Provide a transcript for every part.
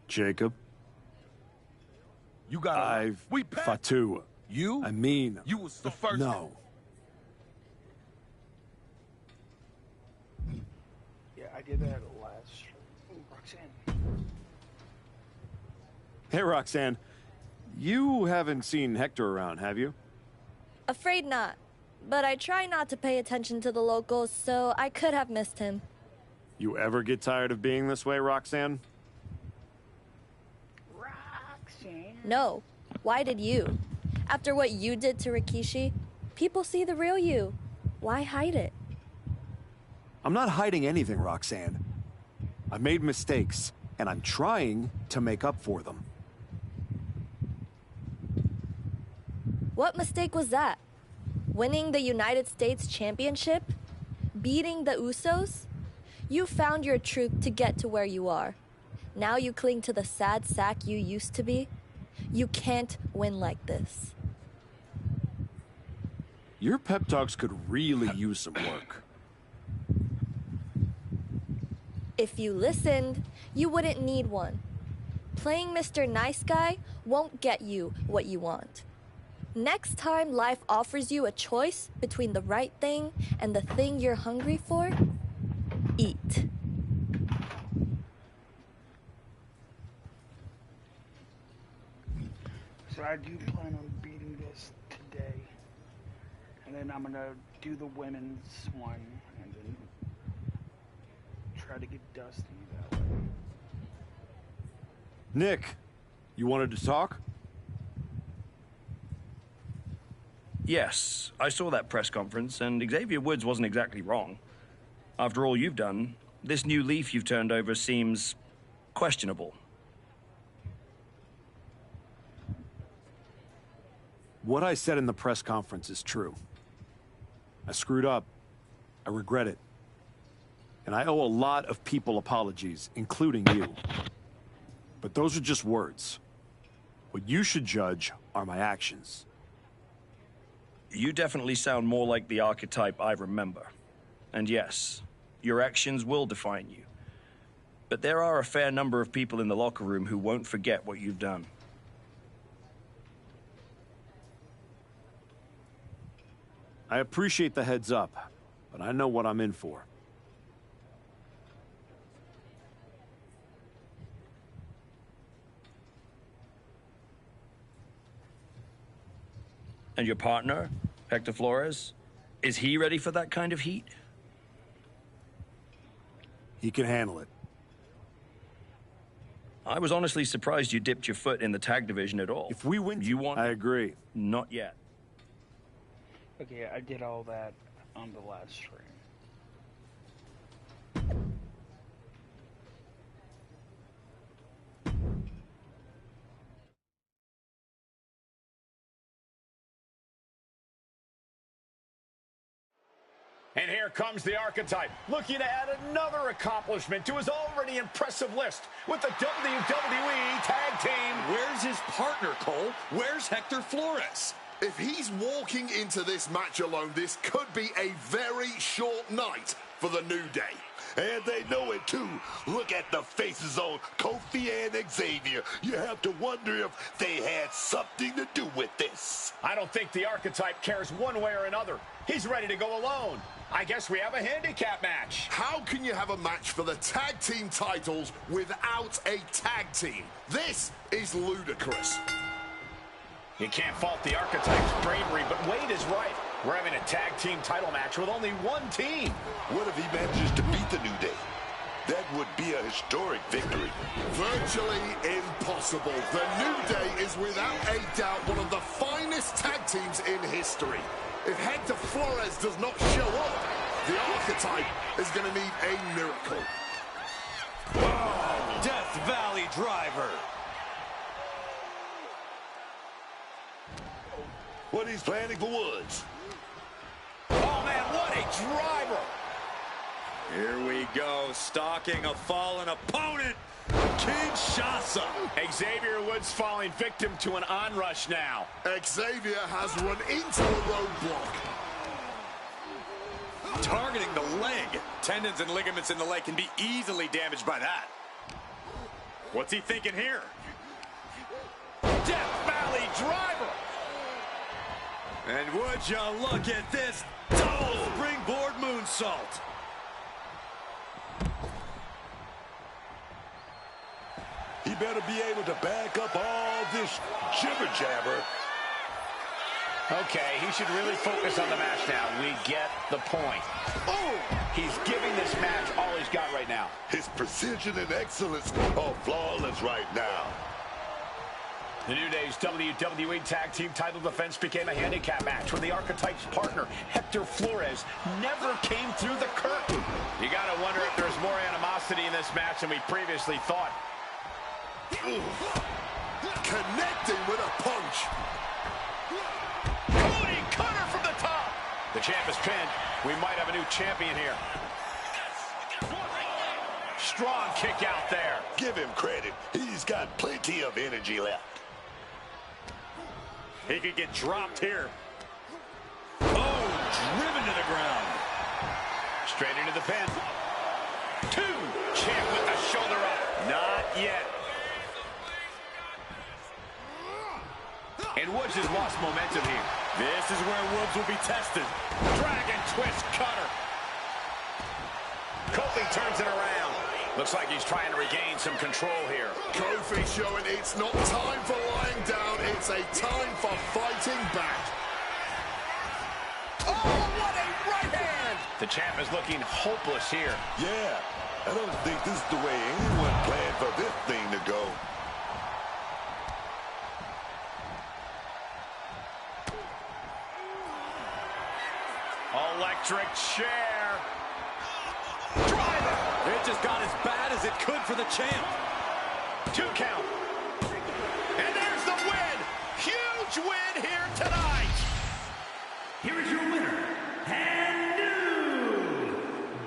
Jacob. You got Fatu. You? I mean... You was the first. No. Yeah, I did that last. Ooh, Roxanne. Hey, Roxanne. You haven't seen Hector around, have you? Afraid not. But I try not to pay attention to the locals, so I could have missed him. You ever get tired of being this way, Roxanne? Roxanne. No. Why did you? After what you did to Rikishi, people see the real you. Why hide it? I'm not hiding anything, Roxanne. I've made mistakes, and I'm trying to make up for them. What mistake was that? Winning the United States Championship? Beating the Usos? You found your truth to get to where you are. Now you cling to the sad sack you used to be? You can't win like this. Your pep talks could really use some work. If you listened, you wouldn't need one. Playing Mr. Nice Guy won't get you what you want. Next time life offers you a choice between the right thing and the thing you're hungry for, eat. So I do plan on beating this today. And then I'm gonna do the women's one and then try to get Dusty that way. Nick, you wanted to talk? Yes, I saw that press conference, and Xavier Woods wasn't exactly wrong. After all you've done, this new leaf you've turned over seems questionable. What I said in the press conference is true. I screwed up. I regret it. And I owe a lot of people apologies, including you. But those are just words. What you should judge are my actions. You definitely sound more like the archetype I remember. And yes, your actions will define you. But there are a fair number of people in the locker room who won't forget what you've done. I appreciate the heads up, but I know what I'm in for. And your partner, Hector Flores, is he ready for that kind of heat? He can handle it. I was honestly surprised you dipped your foot in the tag division at all. If we win, you want... I agree. Not yet. Okay, I did all that on the last stream. And here comes the archetype, looking to add another accomplishment to his already impressive list with the WWE Tag Team. Where's his partner, Cole? Where's Hector Flores? If he's walking into this match alone, this could be a very short night for the New Day. And they know it too. Look at the faces on Kofi and Xavier. You have to wonder if they had something to do with this. I don't think the archetype cares one way or another. He's ready to go alone. I guess we have a handicap match. How can you have a match for the tag team titles without a tag team? This is ludicrous. You can't fault the archetype's bravery, but Wade is right. We're having a tag team title match with only one team. What if he manages to beat the New Day? That would be a historic victory. Virtually impossible. The New Day is without a doubt one of the finest tag teams in history. If Hector Flores does not show up, the archetype is going to need a miracle. Oh, Death Valley Driver. What he's planning for Woods. Oh, man, what a driver. Here we go, stalking a fallen opponent, Kinshasa. Xavier Woods falling victim to an onrush now. Xavier has run into a roadblock. Targeting the leg. Tendons and ligaments in the leg can be easily damaged by that. What's he thinking here? Death Valley driver. And would you look at this double springboard moonsault. He better be able to back up all this jibber-jabber. Okay, he should really focus on the match now. We get the point. Oh! He's giving this match all he's got right now. His precision and excellence are flawless right now. The New Day's WWE Tag Team title defense became a handicap match when the Archetype's partner, Hector Flores, never came through the curtain. You gotta wonder if there's more animosity in this match than we previously thought. Connecting with a punch. Cody Cutter from the top. The champ is pinned. We might have a new champion here. Strong kick out there. Give him credit. He's got plenty of energy left. He could get dropped here. Oh, driven to the ground. Straight into the pin. 2. Champ with the shoulder up. Not yet. And Woods has lost momentum here. This is where Woods will be tested. Dragon twist cutter. Kofi turns it around. Looks like he's trying to regain some control here. Kofi showing it's not time for lying down, it's a time for fighting back. Oh, what a right hand! The champ is looking hopeless here. Yeah, I don't think this is the way anyone planned for this thing to go. Electric chair. Driver! It just got as bad as it could for the champ. 2 count. And there's the win. Huge win here tonight. Here is your winner, and new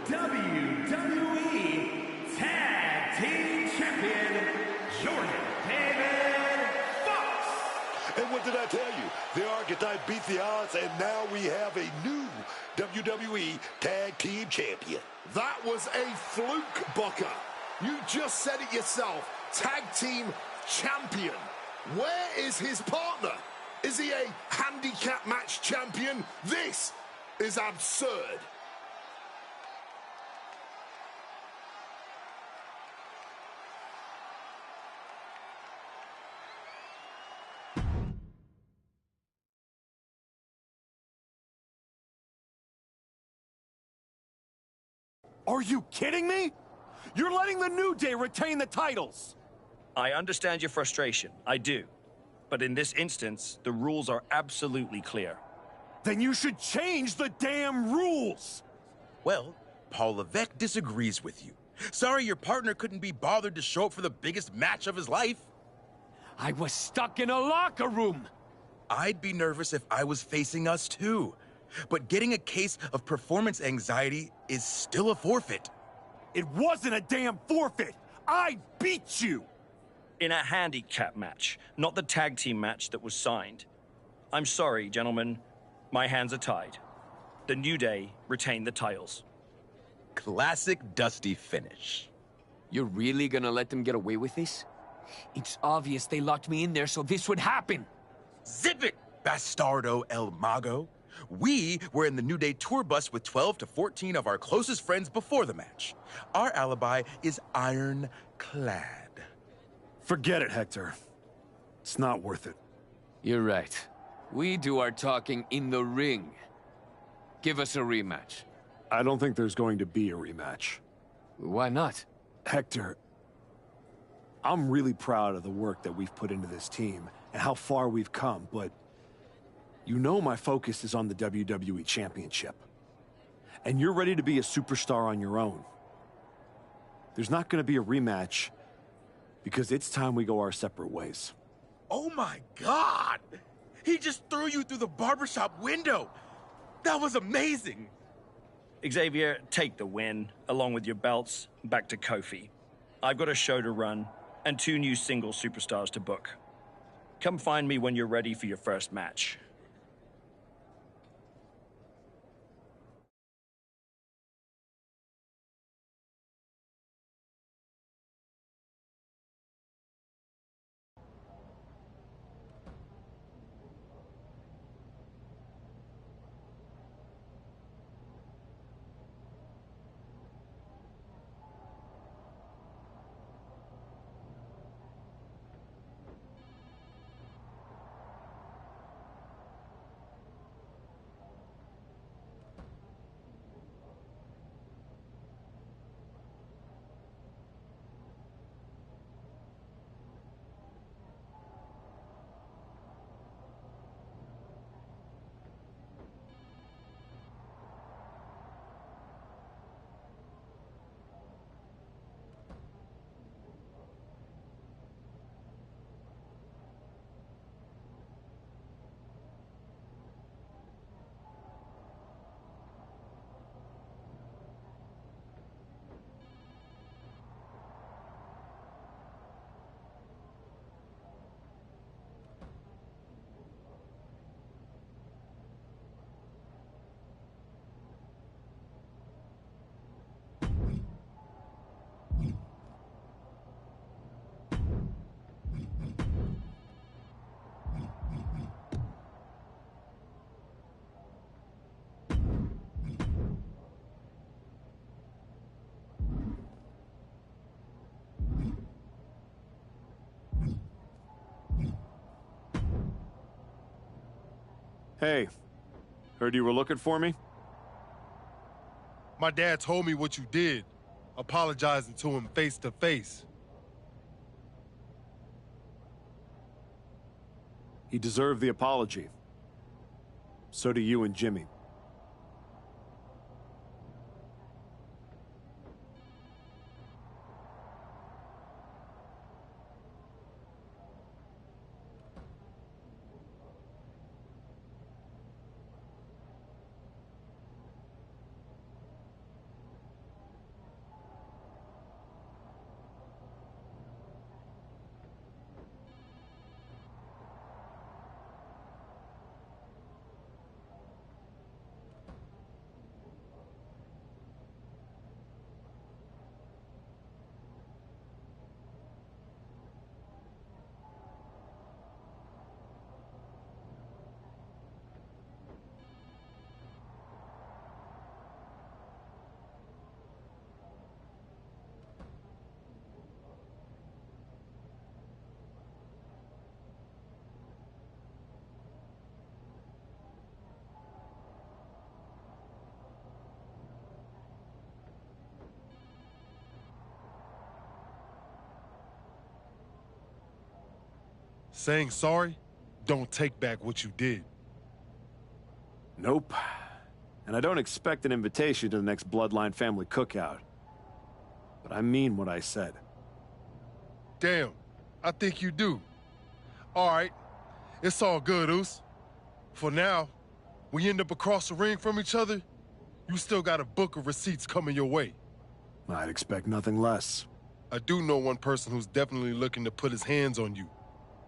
WWE Tag Team Champion, Jordan David Fox. And what did I tell you? The Archetype beat the odds, and now we have a new WWE Tag Team Champion. That was a fluke, Booker. You just said it yourself. Tag Team Champion. Where is his partner? Is he a handicap match champion? This is absurd. Are you kidding me? You're letting the New Day retain the titles. I understand your frustration. I do. But in this instance, the rules are absolutely clear. Then you should change the damn rules. Well, Paul Levesque disagrees with you. Sorry your partner couldn't be bothered to show up for the biggest match of his life. I was stuck in a locker room. I'd be nervous if I was facing us too. But getting a case of performance anxiety is still a forfeit. It wasn't a damn forfeit. I beat you. In a handicap match, not the tag team match that was signed. I'm sorry, gentlemen. My hands are tied. The New Day retain the titles. Classic Dusty finish. You're really gonna let them get away with this? It's obvious they locked me in there so this would happen. Zip it, Bastardo El Mago. We were in the New Day tour bus with 12 to 14 of our closest friends before the match. Our alibi is ironclad. Forget it, Hector. It's not worth it. You're right. We do our talking in the ring. Give us a rematch. I don't think there's going to be a rematch. Why not? Hector, I'm really proud of the work that we've put into this team and how far we've come, but you know my focus is on the WWE Championship. And you're ready to be a superstar on your own. There's not going to be a rematch because it's time we go our separate ways. Oh my God! He just threw you through the barbershop window! That was amazing! Xavier, take the win, along with your belts, back to Kofi. I've got a show to run, and 2 new single superstars to book. Come find me when you're ready for your first match. Hey, heard you were looking for me? My dad told me what you did, apologizing to him face to face. He deserved the apology. So do you and Jimmy. Saying sorry, don't take back what you did. Nope. And I don't expect an invitation to the next Bloodline family cookout. But I mean what I said. Damn, I think you do. All right, it's all good, Oos. For now, we end up across the ring from each other, you still got a book of receipts coming your way. I'd expect nothing less. I do know one person who's definitely looking to put his hands on you.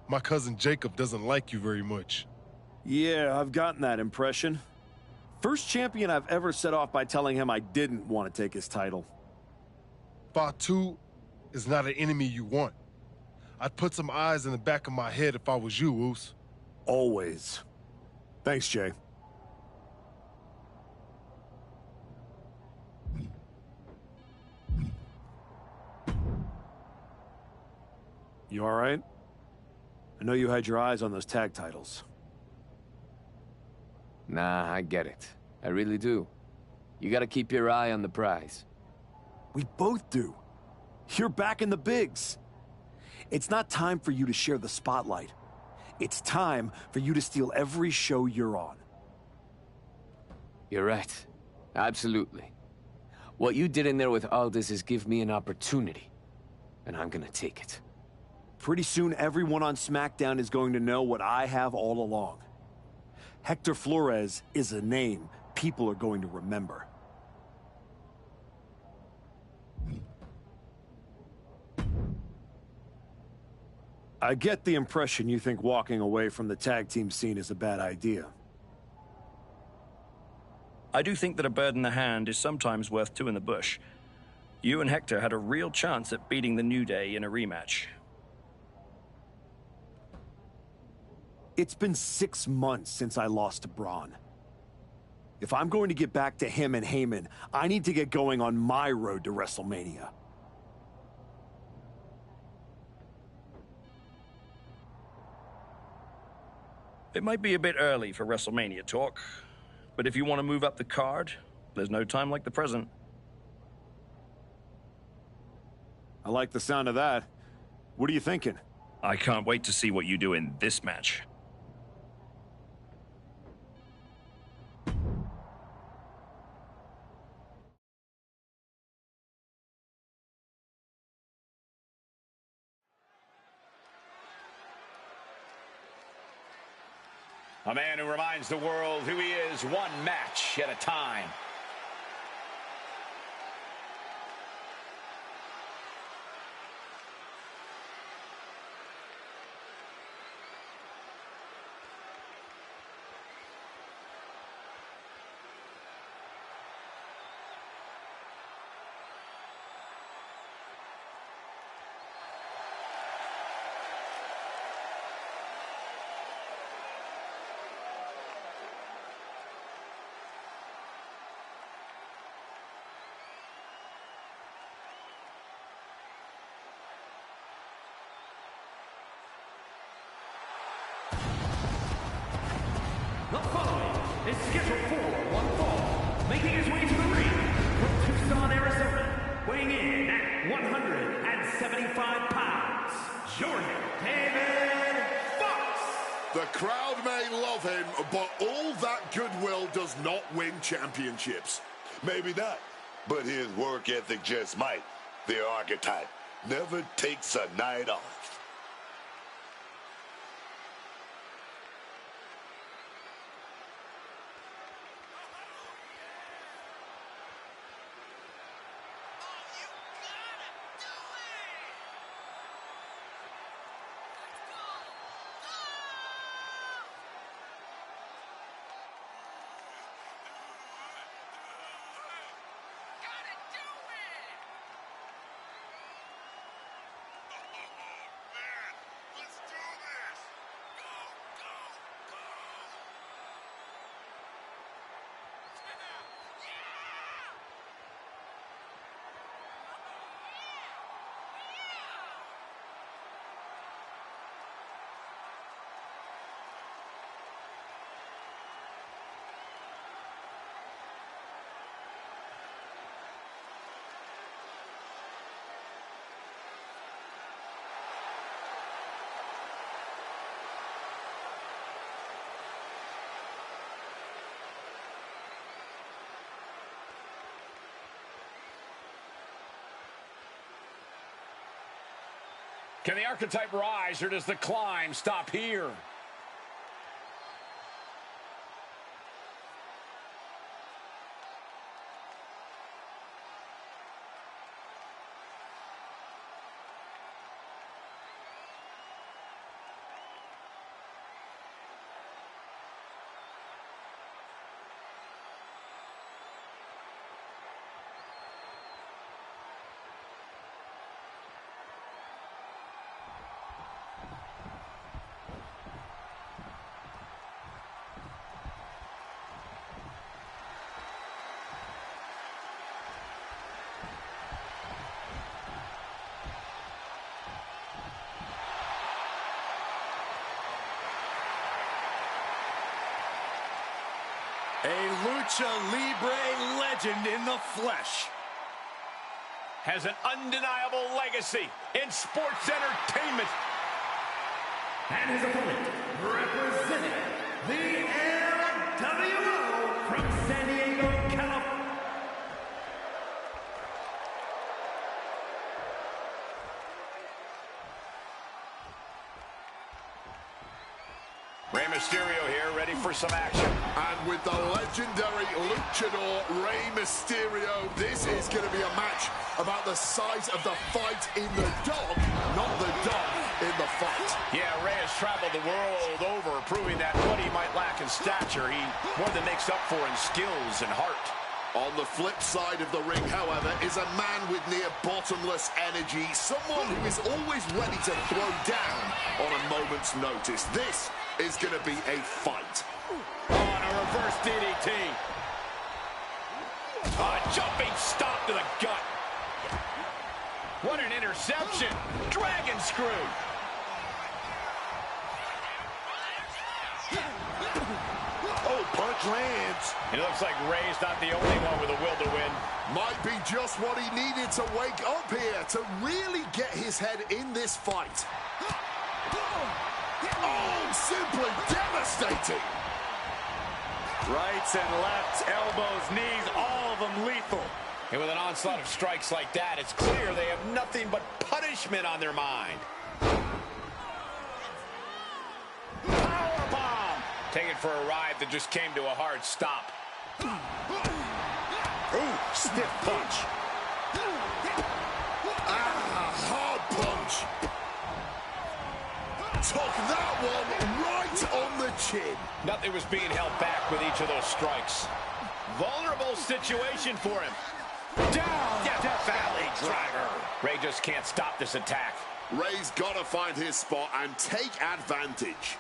My cousin Jacob doesn't like you very much. Yeah, I've gotten that impression. First champion I've ever set off by telling him I didn't want to take his title. Fatu is not an enemy you want. I'd put some eyes in the back of my head if I was you, Oos. Always. Thanks, Jay. You all right? I know you had your eyes on those tag titles. Nah, I get it. I really do. You gotta keep your eye on the prize. We both do. You're back in the bigs. It's not time for you to share the spotlight. It's time for you to steal every show you're on. You're right. Absolutely. What you did in there with Aldis is give me an opportunity. And I'm gonna take it. Pretty soon, everyone on SmackDown is going to know what I have all along. Hector Flores is a name people are going to remember. I get the impression you think walking away from the tag team scene is a bad idea. I do think that a bird in the hand is sometimes worth two in the bush. You and Hector had a real chance at beating the New Day in a rematch. It's been 6 months since I lost to Braun. If I'm going to get back to him and Heyman, I need to get going on my road to WrestleMania. It might be a bit early for WrestleMania talk, but if you want to move up the card, there's no time like the present. I like the sound of that. What are you thinking? I can't wait to see what you do in this match. A man who reminds the world who he is one match at a time. The following is scheduled for one fall, making his way to the ring from Tucson, Arizona, weighing in at 175 pounds, Jordan David Fox. The crowd may love him, but all that goodwill does not win championships. Maybe not, but his work ethic just might. The archetype never takes a night off. Can the archetype rise, or does the climb stop here? A Lucha Libre legend in the flesh. Has an undeniable legacy in sports entertainment. And his opponent, representing the LWO from San Diego, California. Rey Mysterio here, ready for some action. And with the legendary luchador Rey Mysterio, this is going to be a match about the size of the fight in the dog, not the dog in the fight. Yeah, Rey has traveled the world over, proving that what he might lack in stature, he more than makes up for in skills and heart. On the flip side of the ring, however, is a man with near bottomless energy, someone who is always ready to throw down on a moment's notice. This is going to be a fight. On a reverse DDT. A jumping stomp to the gut. What an interception. Dragon screw. Oh, punch lands. It looks like Rey's not the only one with a will to win. Might be just what he needed to wake up here to really get his head in this fight. Oh, simply devastating. Rights and lefts, elbows, knees, all of them lethal. And with an onslaught of strikes like that, it's clear they have nothing but punishment on their mind. Powerbomb! Taken for a ride that just came to a hard stop. Ooh, stiff punch. Hard punch. Took that one right on the chin. Nothing was being held back with each of those strikes. Vulnerable situation for him. Down! Death Valley Driver. Rey just can't stop this attack. Rey's got to find his spot and take advantage.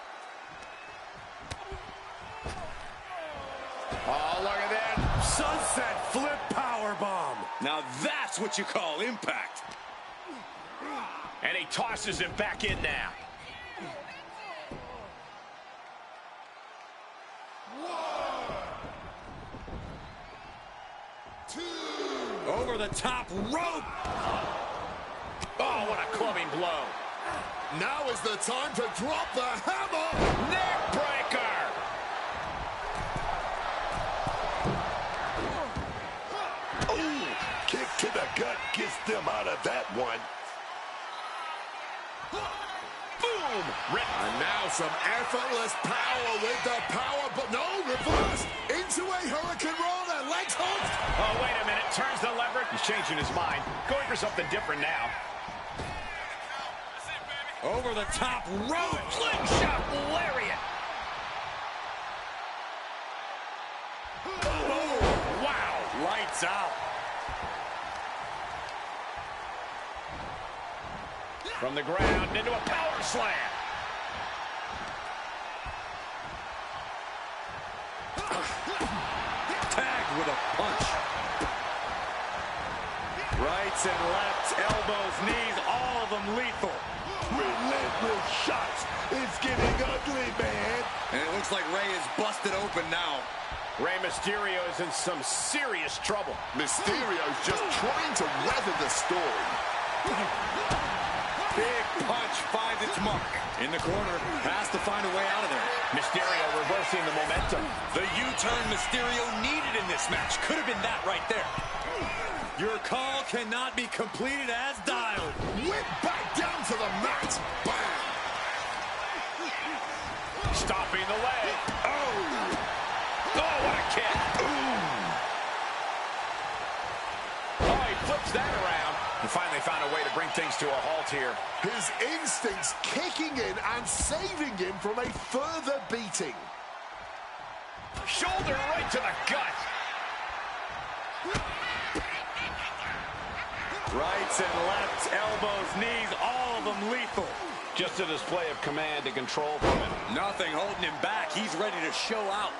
Oh, look at that. Sunset flip powerbomb. Now that's what you call impact. And he tosses him back in now. Over the top rope. Oh, what a clubbing blow. Now is the time to drop the hammer. Neck breaker. Ooh, kick to the gut gets them out of that one. Boom. And now some effortless power with the power, but no, reversed into a hurricane roll and legs hooked. Oh, wait a minute. Turns the lever. He's changing his mind. Going for something different now. Over the top rope. Slingshot lariat. Oh, wow. Lights out. From the ground into a power slam. Tagged with a punch. Rights and lefts, elbows, knees, all of them lethal. Relentless shots. It's getting ugly, man. And it looks like Rey is busted open now. Rey Mysterio is in some serious trouble. Mysterio's just trying to weather the storm. Big punch finds its mark. In the corner, has to find a way out of there. Mysterio reversing the momentum. The U-turn Mysterio needed in this match. Could have been that right there. Your call cannot be completed as dialed. Whip back down to the mat. Bam! Stopping the leg. Oh! Oh, what a kick. Ooh. Oh, he flips that around. He finally found a way to bring things to a halt here. His instincts kicking in and saving him from a further beating. Shoulder right to the gut. Rights and lefts, elbows, knees, all of them lethal. Just a display of command and control from him. Nothing holding him back. He's ready to show out.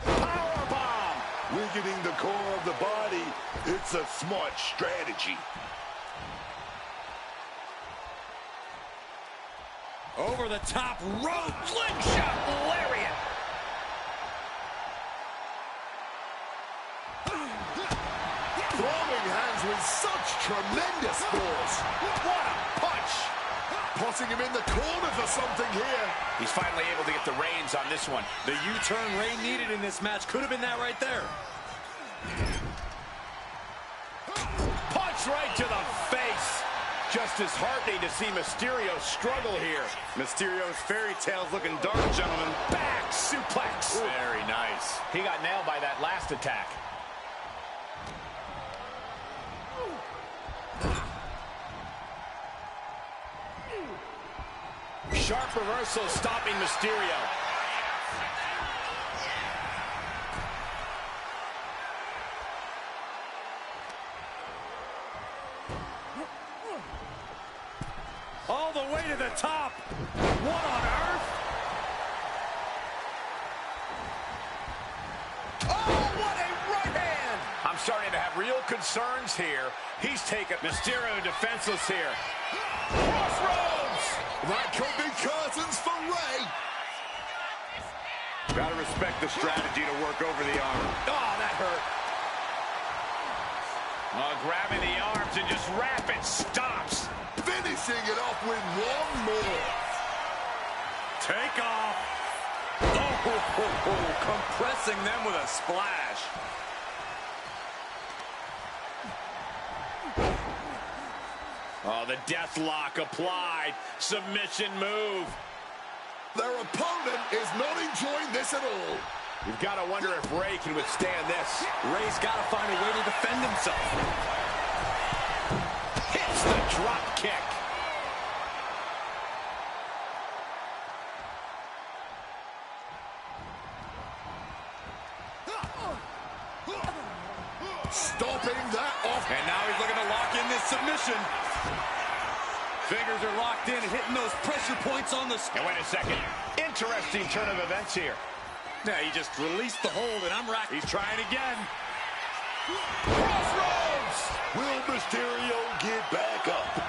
Powerbomb. Weakening the core of the body. It's a smart strategy. Over the top rope. Slingshot lariat. Throwing hands with such tremendous force. What a punch. Putting him in the corner for something here. He's finally able to get the reins on this one. The U-turn Rey needed in this match. Could have been that right there. Punch right to the face. Just disheartening to see Mysterio struggle here. Mysterio's fairy tale's looking dark, gentlemen. Back suplex. Very nice. He got nailed by that last attack. Sharp reversal stopping Mysterio. All the way to the top. What on earth? Oh, what a right hand! I'm starting to have real concerns here. He's taken Mysterio defenseless here. Crossroads! That could be curtains for Rey. Gotta respect the strategy to work over the arm. Oh, that hurt. Grabbing the arms and just rapid stops. Finishing it off with one more. Take off. Oh, compressing them with a splash. Oh, the death lock applied. Submission move. Their opponent is not enjoying this at all. You've got to wonder if Rey can withstand this. Rey's got to find a way to defend himself. Hits the drop kick. Stopping that off. And now he's looking to lock in this submission. Fingers are locked in and hitting those pressure points on the... And wait a second. Interesting turn of events here. Yeah, he just released the hold, and I'm racked. He's trying again. Crossroads! Will Mysterio get back up?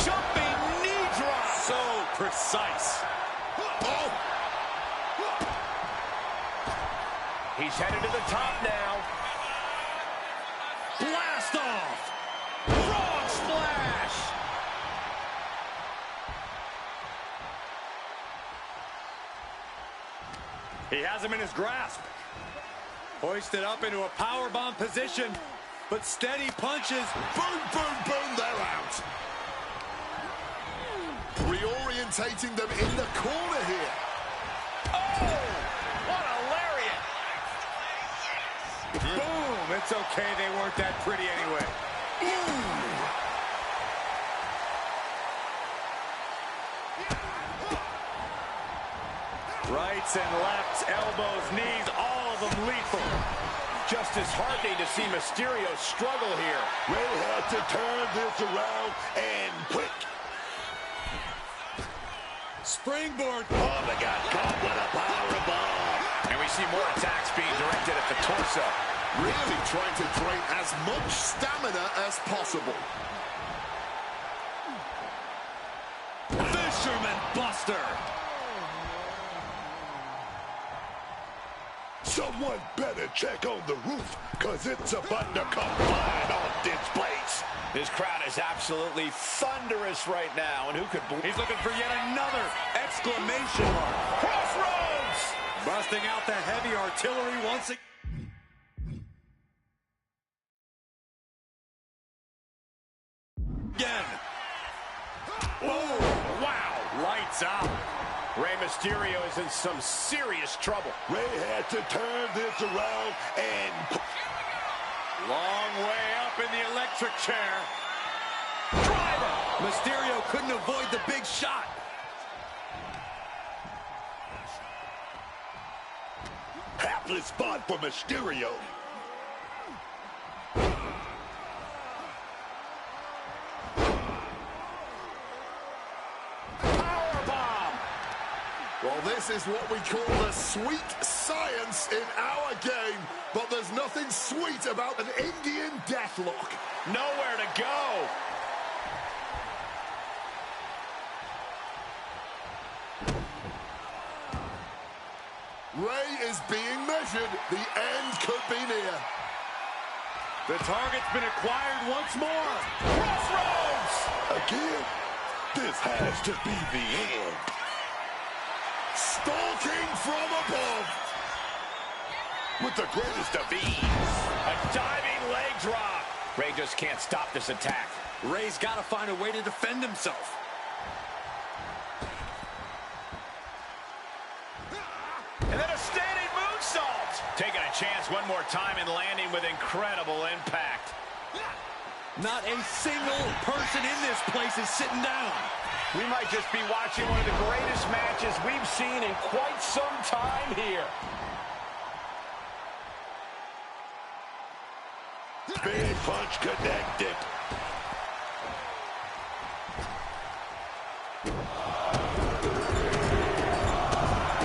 Jumping knee drop. So precise. Oh! He's headed to the top now. Blast off. Frog splash. He has him in his grasp. Hoisted up into a powerbomb position, but steady punches. Boom, boom, boom, they're out. Reorientating them in the corner here. Oh, what a lariat. Boom, it's okay, they weren't that pretty anyway. Rights and lefts, elbows, knees, all of them lethal. Just as heartening to see Mysterio struggle here. Ray had to turn this around and quick. Springboard. Oh, they got caught with a powerbomb. And we see more attacks being directed at the torso. Really trying to drain as much stamina as possible. Fisherman Buster. Someone better check on the roof, because it's about to come flying on this place. This crowd is absolutely thunderous right now, and who could believe? He's looking for yet another exclamation mark. Crossroads! Busting out the heavy artillery once again. Oh, wow! Lights out. Rey Mysterio is in some serious trouble. Ray had to turn this around and... Long way up in the electric chair. Driver! Mysterio couldn't avoid the big shot. Hapless spot for Mysterio. Well, this is what we call the sweet science in our game, but there's nothing sweet about an Indian deathlock. Nowhere to go. Ray is being measured. The end could be near. The target's been acquired once more. Crossroads! Again, this has to be the end. Stalking from above. With the greatest of ease. A diving leg drop. Ray just can't stop this attack. Ray's got to find a way to defend himself. And then a standing moonsault. Taking a chance one more time and landing with incredible impact. Not a single person in this place is sitting down. We might just be watching one of the greatest matches we've seen in quite some time here. Big punch connected.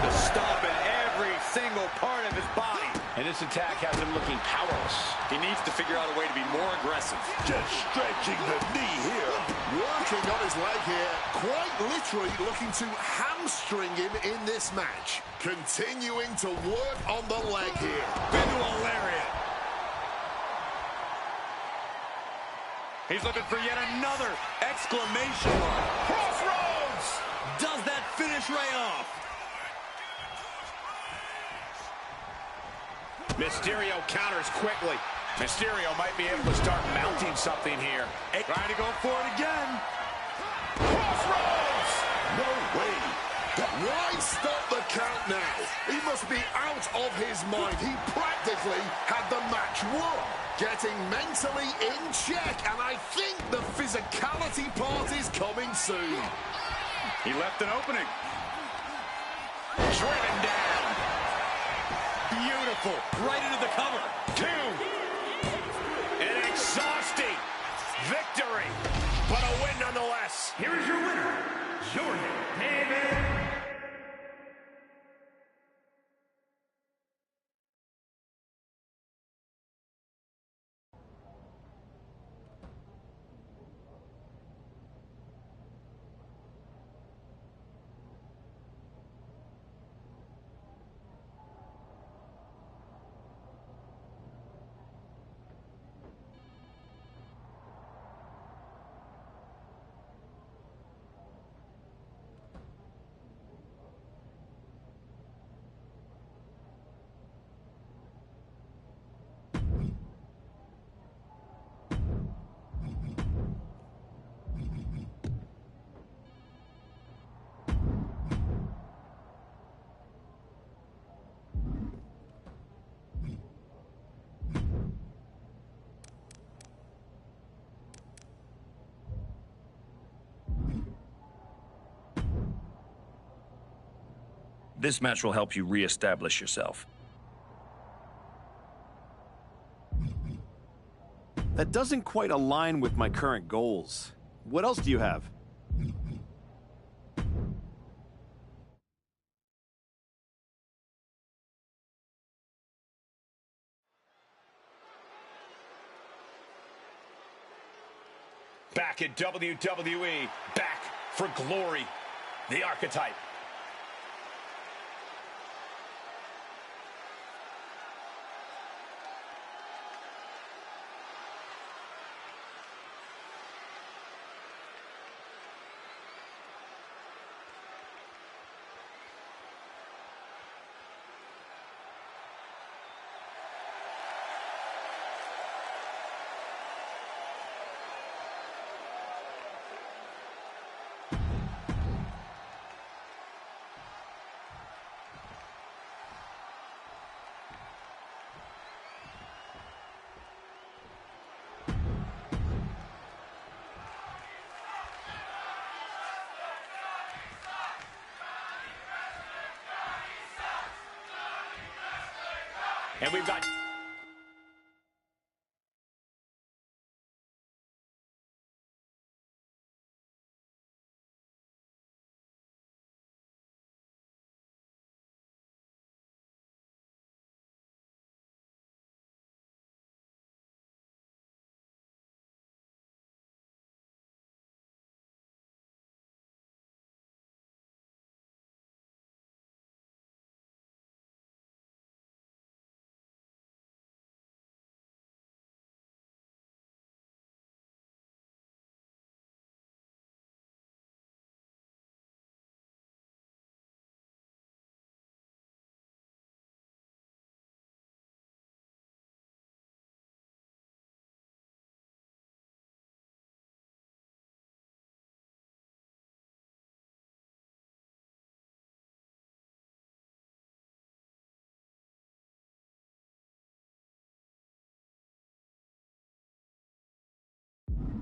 The stomp in every single part of his body. And this attack has him looking powerless. He needs to figure out a way to be more aggressive. Just stretching the knee here. Working on his leg here, quite literally looking to hamstring him in this match. Continuing to work on the leg here. Into a lariat. He's looking for yet another exclamation mark. Crossroads! Does that finish Ray off? Mysterio counters quickly. Mysterio might be able to start mounting something here. Trying to go for it again. Crossroads! No way. Why stop the count now? He must be out of his mind. He practically had the match won. Getting mentally in check, and I think the physicality part is coming soon. He left an opening. Driven down. Beautiful. Right into the cover. 2. An exhausting victory, but a win nonetheless. Here is your winner, Jordan David. This match will help you re-establish yourself. That doesn't quite align with my current goals. What else do you have? Back in WWE, back for glory, the Archetype. And we've got...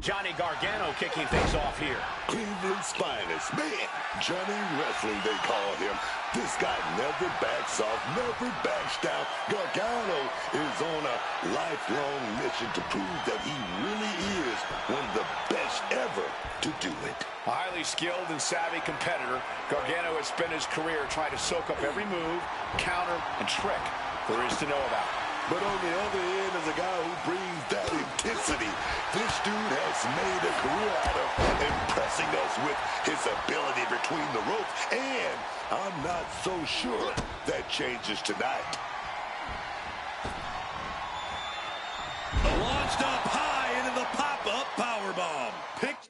Johnny Gargano kicking things off here. Cleveland's finest. Man, Johnny Wrestling, they call him. This guy never backs off, never backs down. Gargano is on a lifelong mission to prove that he really is one of the best ever to do it. A highly skilled and savvy competitor, Gargano has spent his career trying to soak up every move, counter, and trick there is to know about. But on the other end is a guy who brings that intensity. This dude has made a career out of impressing us with his ability between the ropes. And I'm not so sure that changes tonight. Launched up high into the pop-up powerbomb. Picked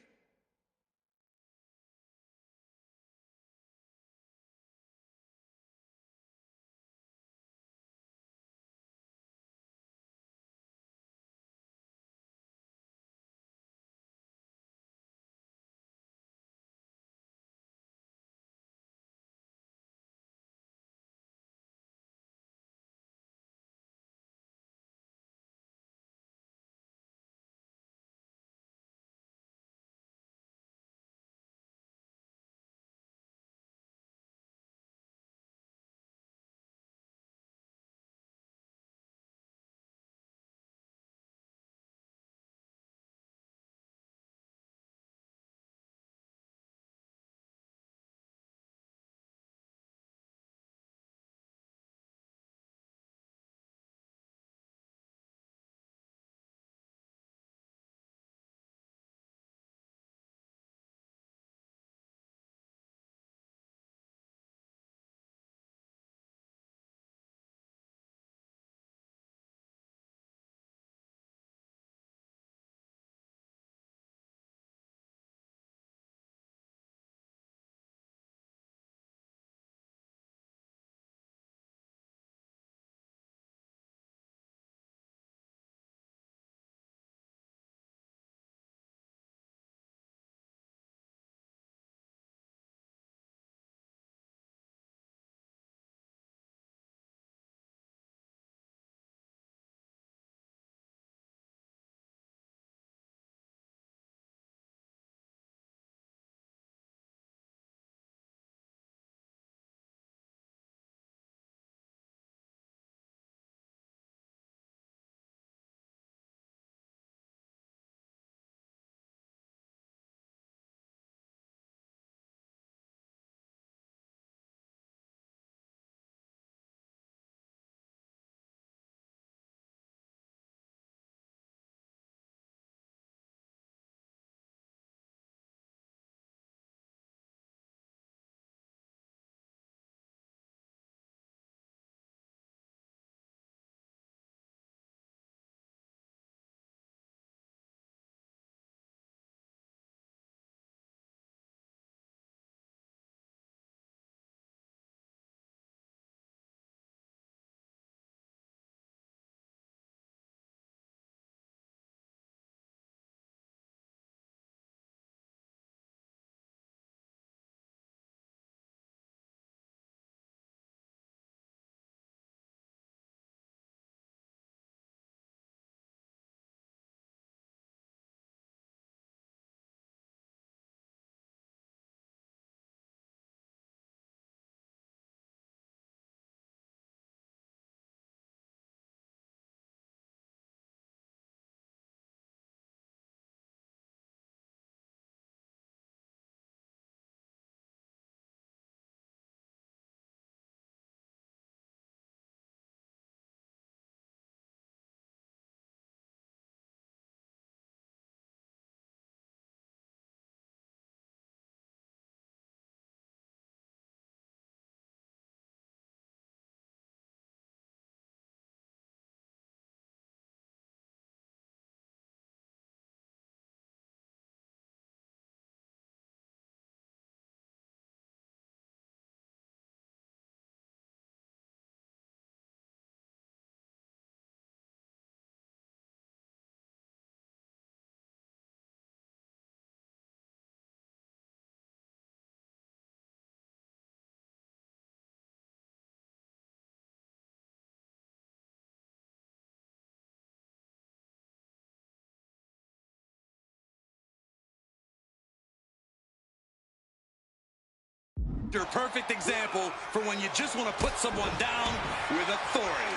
Perfect example for when you just want to put someone down with authority.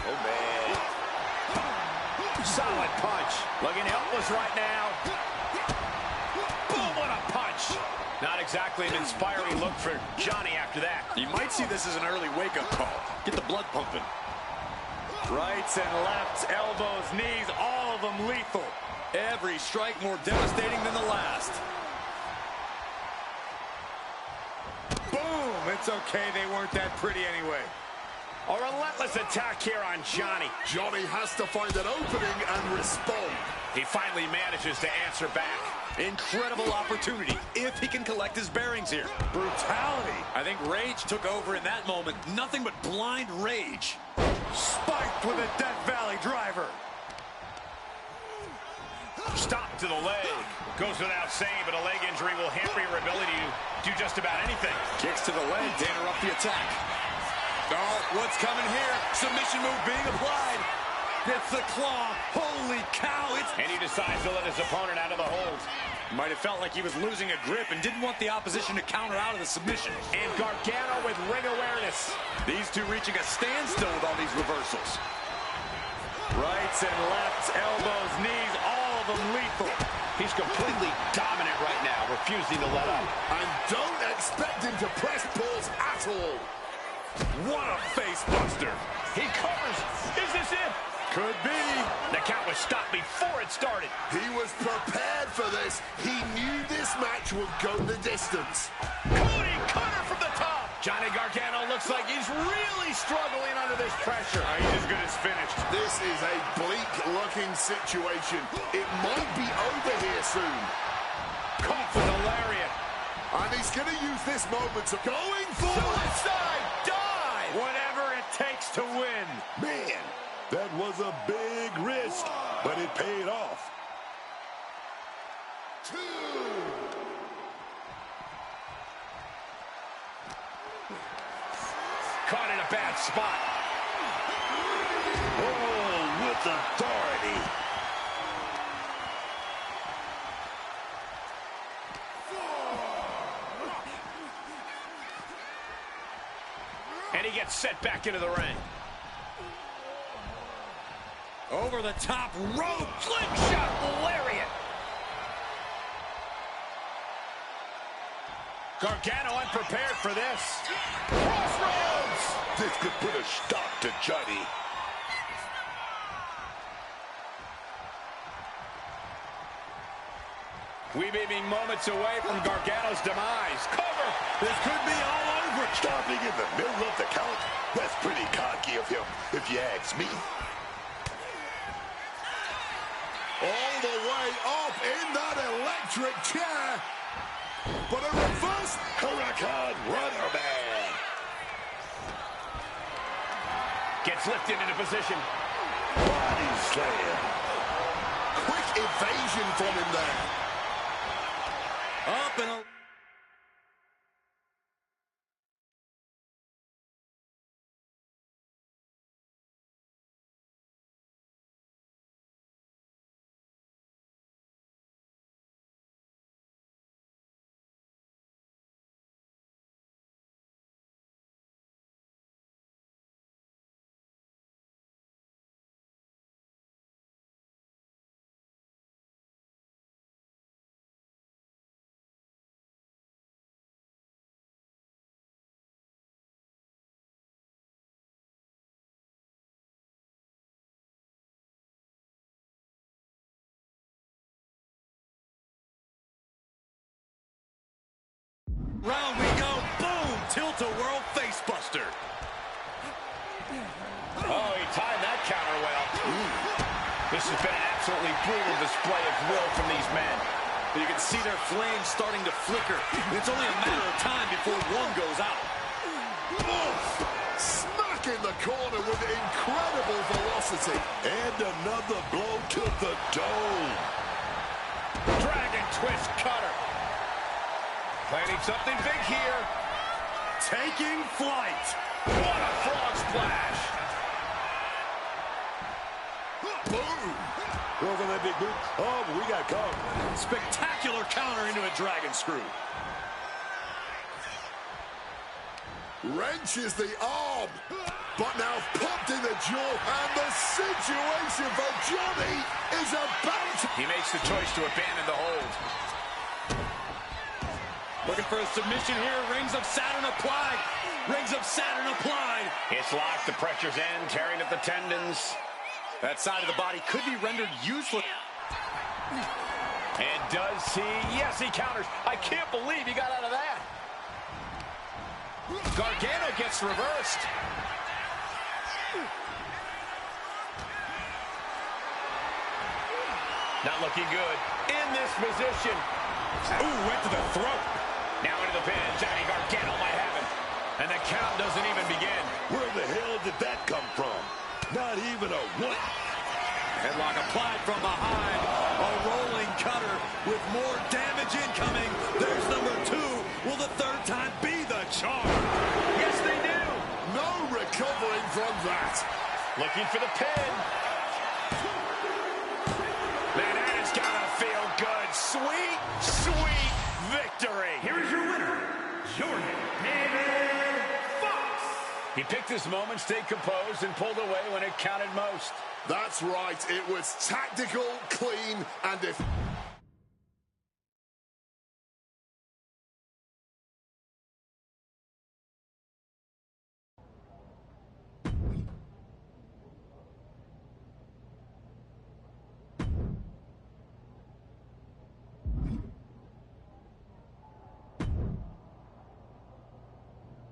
Oh, man. Solid punch. Looking helpless right now. Boom, what a punch. Not exactly an inspiring look for Johnny after that. You might see this as an early wake-up call. Get the blood pumping. Rights and lefts, elbows, knees, all of them lethal. Every strike more devastating than the last. Boom! It's okay, they weren't that pretty anyway. A relentless attack here on Johnny. Johnny has to find an opening and respond. He finally manages to answer back. Incredible opportunity if he can collect his bearings here. Brutality. I think rage took over in that moment. Nothing but blind rage. Spiked with a Death Valley driver. Stop to the leg. Goes without saying, but a leg injury will hamper your ability to do just about anything. Kicks to the leg to interrupt the attack. Oh, what's coming here? Submission move being applied. It's the claw. Holy cow. And he decides to let his opponent out of the hold. Might have felt like he was losing a grip and didn't want the opposition to counter out of the submission. And Gargano with ring awareness. These two reaching a standstill with all these reversals. Rights and lefts, elbows, knees, all of them lethal. He's completely dominant right now, refusing to let up. And don't expect him to press pause at all. What a face buster. He covers. Is this it? Could be. The count was stopped before it started. He was prepared for this. He knew this match would go the distance. Cody cutter from the top. Johnny Gargano looks like he's really struggling under this pressure. He's as good as finished. This is a bleak-looking situation. It might be over here soon. Caught with a lariat. And he's going to use this moment to going for suicide dive. Whatever it takes to win. Man, that was a big risk, but it paid off. 2. Caught in a bad spot. Oh, with authority. And he gets set back into the ring. Over the top rope. Slingshot lariat. Gargano unprepared for this. Crossroads. This could put a stop to Johnny. We may be moments away from Gargano's demise. Cover. This could be all over. Stopping in the middle of the count. That's pretty cocky of him, if you ask me. All the way up in that electric chair. But a reverse Hurricane Runner Man. Gets lifted into position. Body slam. quick evasion from him there. Up and round we go. Boom! Tilt-a-whirl facebuster. Oh, he timed that counter well. This has been an absolutely brutal display of will from these men. You can see their flames starting to flicker. It's only a matter of time before one goes out. Smack in the corner with incredible velocity. And another blow to the dome. Dragon twist cutter. Planning something big here. Taking flight. What a frog splash. Boom. Goes on that big boot. Oh, but we got caught. Spectacular counter into a dragon screw. Wrenches the arm, but now popped in the jaw, and the situation for Johnny is about to... He makes the choice to abandon the hold. Looking for a submission here. Rings of Saturn applied. Rings of Saturn applied. It's locked. The pressure's in, tearing at the tendons. That side of the body could be rendered useless. And does he? Yes, he counters. I can't believe he got out of that. Gargano gets reversed. Not looking good in this position. Ooh, went to the throat. Now into the pin. Johnny Gargano might have him. And the count doesn't even begin. Where the hell did that come from? Not even a what? Headlock applied from behind. A rolling cutter with more damage incoming. There's number 2. Will the third time be the charm? Yes, they do. No recovering from that. Looking for the pin. Man, that has got to feel good. Sweet, sweet victory. Here is your winner, Jordan David Fox. He picked his moment, stayed composed, and pulled away when it counted most. That's right. It was tactical, clean, and if...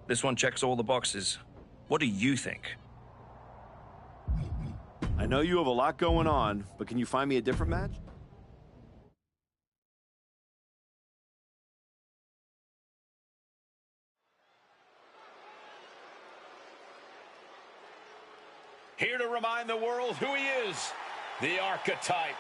This one checks all the boxes. What do you think? I know you have a lot going on, but can you find me a different match? Here to remind the world who he is, the Archetype.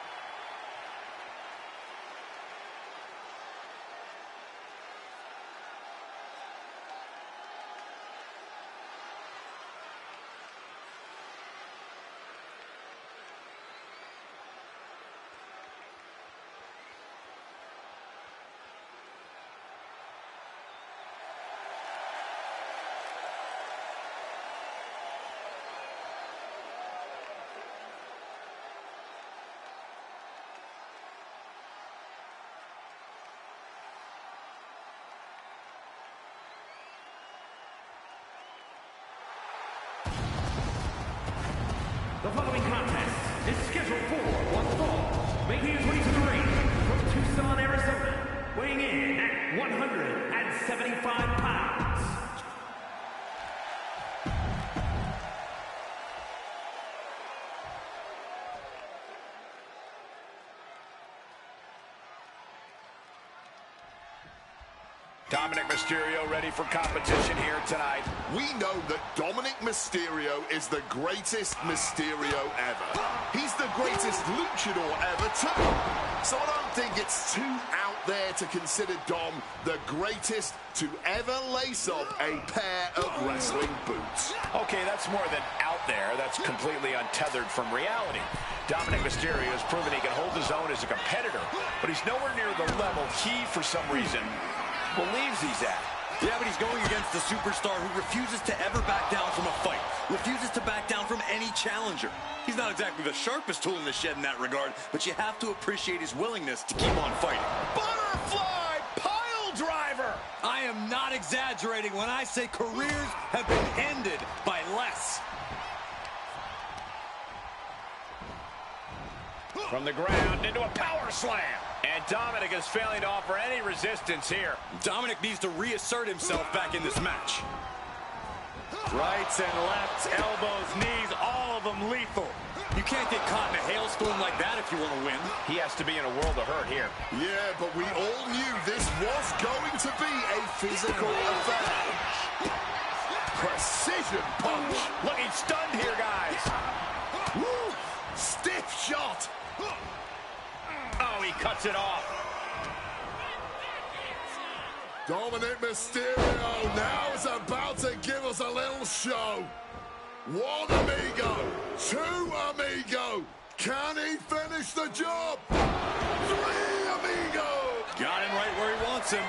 The following contest is scheduled for one fall, making his way to the ring from Tucson, Arizona, weighing in at 175 pounds. Dominic Mysterio ready for competition here tonight. We know that Dominic Mysterio is the greatest Mysterio ever. He's the greatest luchador ever too. So I don't think it's too out there to consider Dom the greatest to ever lace up a pair of wrestling boots. Okay, that's more than out there. That's completely untethered from reality. Dominic Mysterio has proven he can hold his own as a competitor, but he's nowhere near the level he, for some reason, believes he's at. Yeah, but he's going against the superstar who refuses to ever back down from a fight, refuses to back down from any challenger. He's not exactly the sharpest tool in the shed in that regard, but you have to appreciate his willingness to keep on fighting. Butterfly pile driver! I am not exaggerating when I say careers have been ended by less. From the ground into a power slam. And Dominic is failing to offer any resistance here. Dominic needs to reassert himself back in this match. Rights and lefts, elbows, knees, all of them lethal. You can't get caught in a hailstorm like that if you want to win. He has to be in a world of hurt here. Yeah, but we all knew this was going to be a physical affair. Precision punch. Looking stunned here, guys. Woo! Stiff shot. Oh, he cuts it off. Dominic Mysterio now is about to give us a little show. One amigo, two amigo. Can he finish the job? 3 amigos. Got him right where he wants him.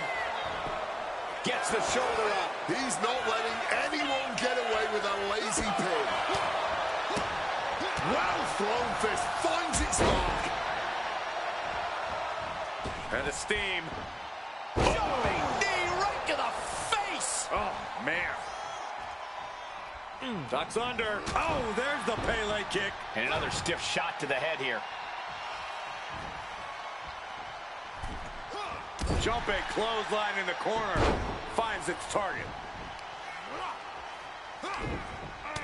Gets the shoulder up. He's not letting anyone get away with a lazy pin. Well thrown fist finds its mark. And the steam. Jumping knee right to the face. Oh, man. Ducks under. Oh, there's the Pele kick. And another stiff shot to the head here. Jumping clothesline in the corner. Finds its target.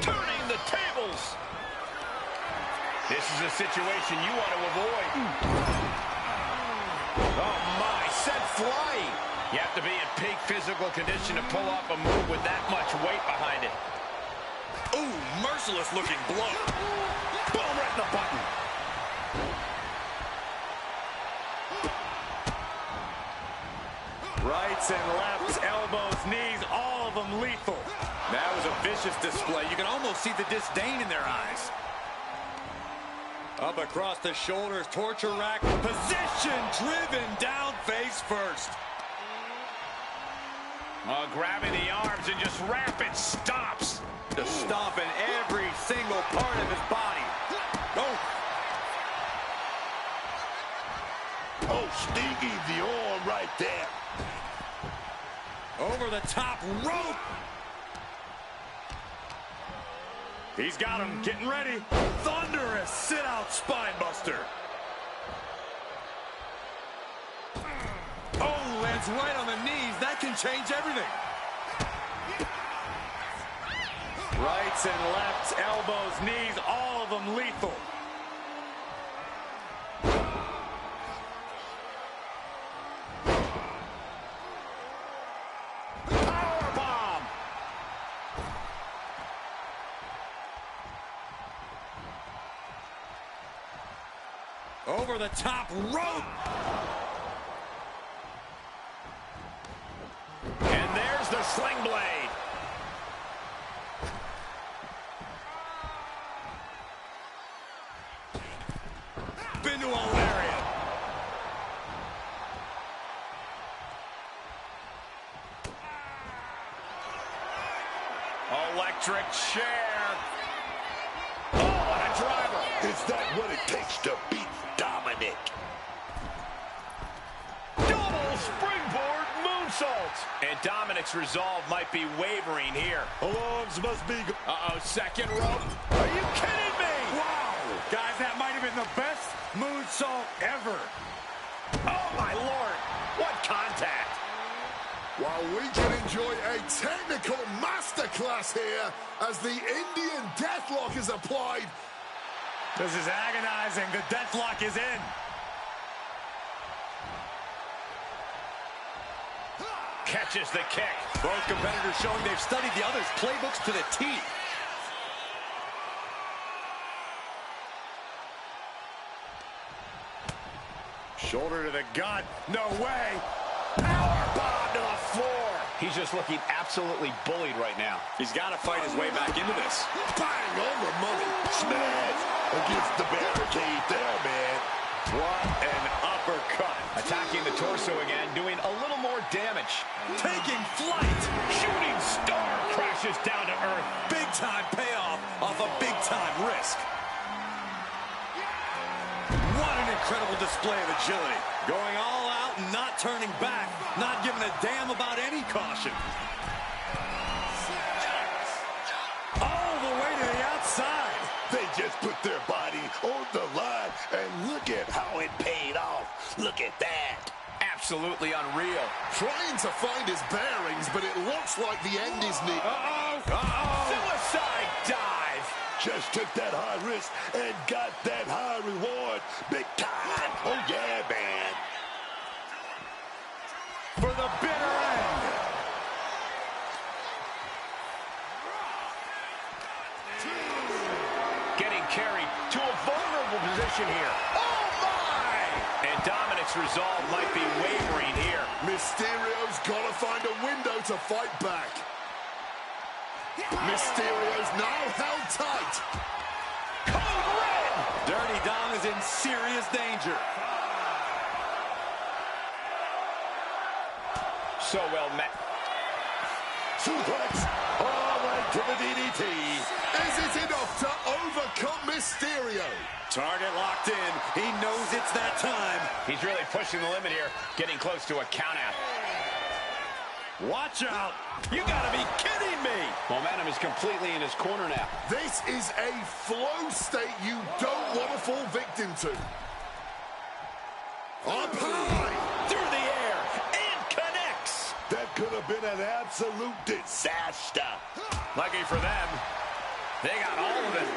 Turning the tables. This is a situation you want to avoid. Oh, my. Sent flying. You have to be in peak physical condition to pull off a move with that much weight behind it. Ooh, merciless looking blow. Boom, right in the button. Rights and lefts, elbows, knees, all of them lethal. That was a vicious display. You can almost see the disdain in their eyes. Up across the shoulders, torture rack, position driven down face first. Grabbing the arms and just rapid stops. Just stomping every single part of his body. Oh. Oh, Stingy, the arm right there. Over the top rope. He's got him getting ready. Thunderous sit-out spine buster. Oh, lands right on the knees. That can change everything. Rights and lefts, elbows, knees, all of them lethal. Powerbomb. Over the top rope. And there's the sling blade. Into a lariat. Electric chair. Oh, what a driver. Is that what it takes to beat Dominic? Double springboard moonsault. And Dominic's resolve might be wavering here. Alarms must be... Uh-oh, second rope. Are you kidding me? Wow. Guys, that might have been the best moonsault ever. Oh, my Lord. What contact. While we can enjoy a technical masterclass here as the Indian deathlock is applied. This is agonizing. The deathlock is in. Catches the kick. Both competitors showing they've studied the other's playbooks to the T. Shoulder to the gut. No way. Powerbomb to the floor. He's just looking absolutely bullied right now. He's got to fight his way back into this. Bang on the money. Smash against the barricade there, man. What an uppercut. Attacking the torso again, doing a little more damage. Taking flight. Shooting star crashes down to earth. Big-time payoff off a big-time risk. What an incredible display of agility. Going all out and not turning back. Not giving a damn about any caution. All the way to the outside. They just put their body on the line, and look at how it paid off. Look at that. Absolutely unreal. Trying to find his bearings, but it looks like the end is near. Suicide dive. Just took that high risk and got that high reward. Big time. Oh, yeah, man. For the bitter end. Getting carried to a vulnerable position here. Oh, my! And Dominic's resolve might be wavering here. Mysterio's got to find a window to fight back. Mysterio's now held tight. Code red! Dirty Already, Dom is in serious danger. So well met. Suplex all the way to the DDT. Is it enough to overcome Mysterio? Target locked in. He knows it's that time. He's really pushing the limit here, getting close to a countout. Watch out. You gotta be kidding me. Momentum is completely in his corner now. This is a flow state you don't want to fall victim to. Up high. Through the air and connects. That could have been an absolute disaster. Lucky for them, they got all of it.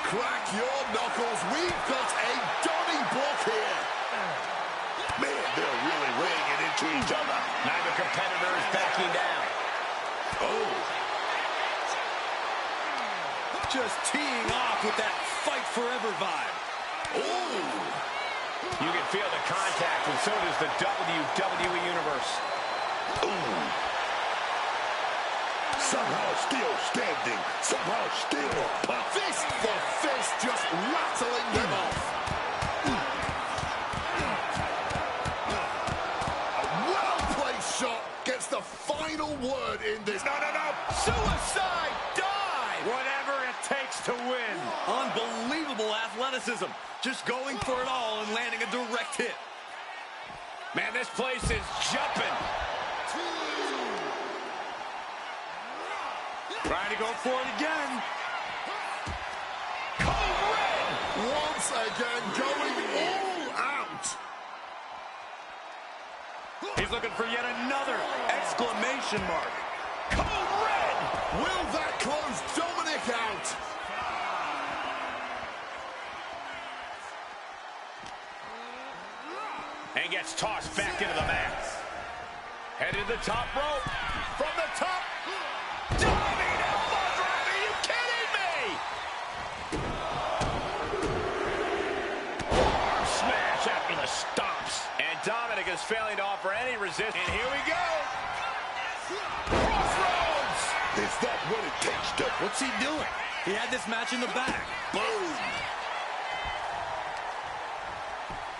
Crack your knuckles. We've got a Donnybrook here. Man, they're really weighing it into each other. Neither competitor is backing down. Oh. Just teeing off with that fight forever vibe. Oh. You can feel the contact, and so does the WWE Universe. Ooh. Somehow still standing. Somehow still punching. Fist for fist, just rattling them off. A well-placed shot gets the final word in this. No. Suicide dive. Whatever it takes to win. Unbelievable athleticism. Just going for it all and landing a direct hit. Man, this place is jumping. Trying to go for it again. Code red. Once again, going all out. He's looking for yet another exclamation mark. Code red. Will that close Dominic out? And gets tossed back into the mat. Headed to the top rope. From the top. Diving elbow drop. Are you kidding me? Arm smash after the stomps. And Dominic is failing to offer any resistance. And here we go. Crossroads. Is that what it takes to... What's he doing? He had this match in the bag. Boom.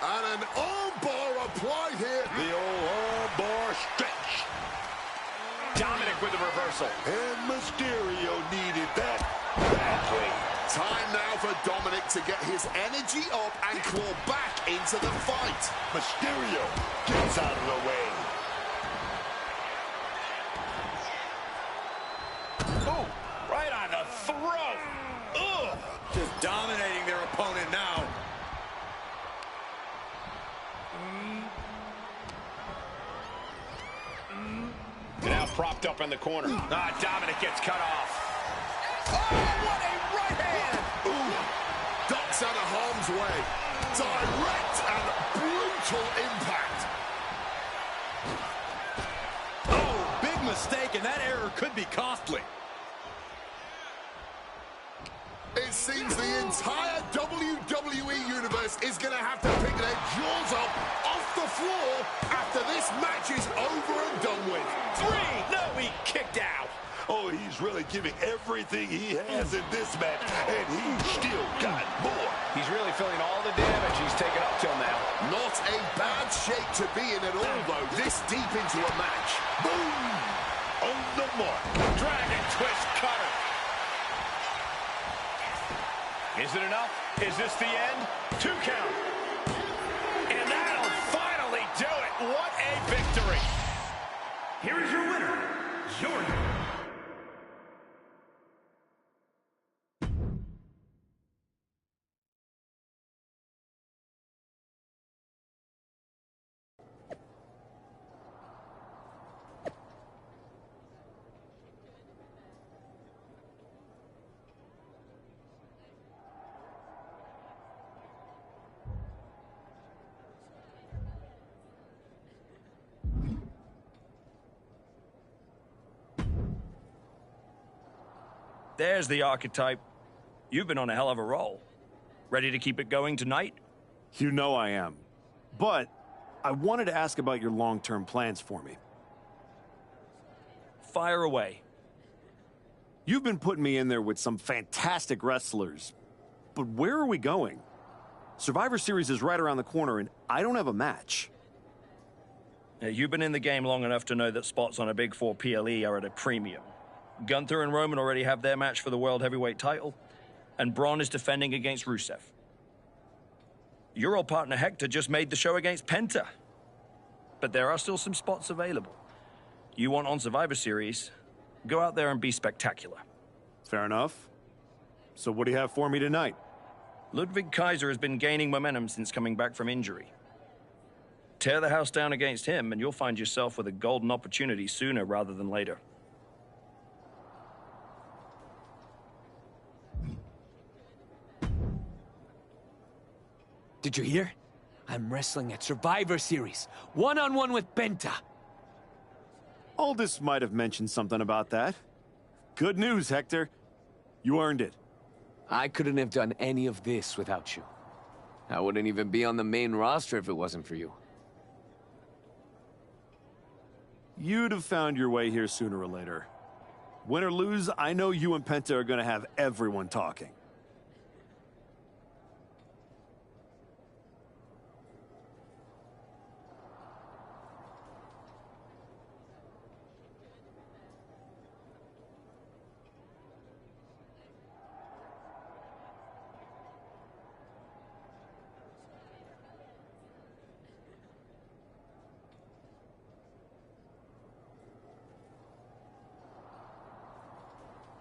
And an armbar applied here. The old armbar stretch. Dominic with the reversal. And Mysterio needed that badly. Time now for Dominic to get his energy up and claw back into the fight. Mysterio gets out of the way. Oh, right on the throat. Ugh. Just dominating their opponent now. Now propped up in the corner. Dominic gets cut off. Oh, what a right hand! Ooh, ducks out of harm's way. Direct and brutal impact. Oh, big mistake, and that error could be costly. It seems the entire WWE Universe is going to have to pick their jaws up off the floor after this match is over and done with. 3. No, he kicked out. Oh, he's really giving everything he has in this match, and he's still got more. He's really feeling all the damage he's taken up till now. Not a bad shape to be in at all, though, this deep into a match. Boom! On the mark. Dragon twist cutter. Is it enough? Is this the end? 2 count. And that'll finally do it. What a victory. Here is your winner, Jordan. There's the archetype. You've been on a hell of a roll. Ready to keep it going tonight? You know I am. But I wanted to ask about your long-term plans for me. Fire away. You've been putting me in there with some fantastic wrestlers, but where are we going? Survivor Series is right around the corner, and I don't have a match. Now, you've been in the game long enough to know that spots on a Big Four PLE are at a premium. Gunther and Roman already have their match for the World Heavyweight title, and Braun is defending against Rusev. Your old partner Hector just made the show against Penta. But there are still some spots available. You want on Survivor Series, go out there and be spectacular. Fair enough. So what do you have for me tonight? Ludwig Kaiser has been gaining momentum since coming back from injury. Tear the house down against him, and you'll find yourself with a golden opportunity sooner rather than later. Did you hear? I'm wrestling at Survivor Series, one-on-one with Penta. Aldis might have mentioned something about that. Good news, Hector. You earned it. I couldn't have done any of this without you. I wouldn't even be on the main roster if it wasn't for you. You'd have found your way here sooner or later. Win or lose, I know you and Penta are going to have everyone talking.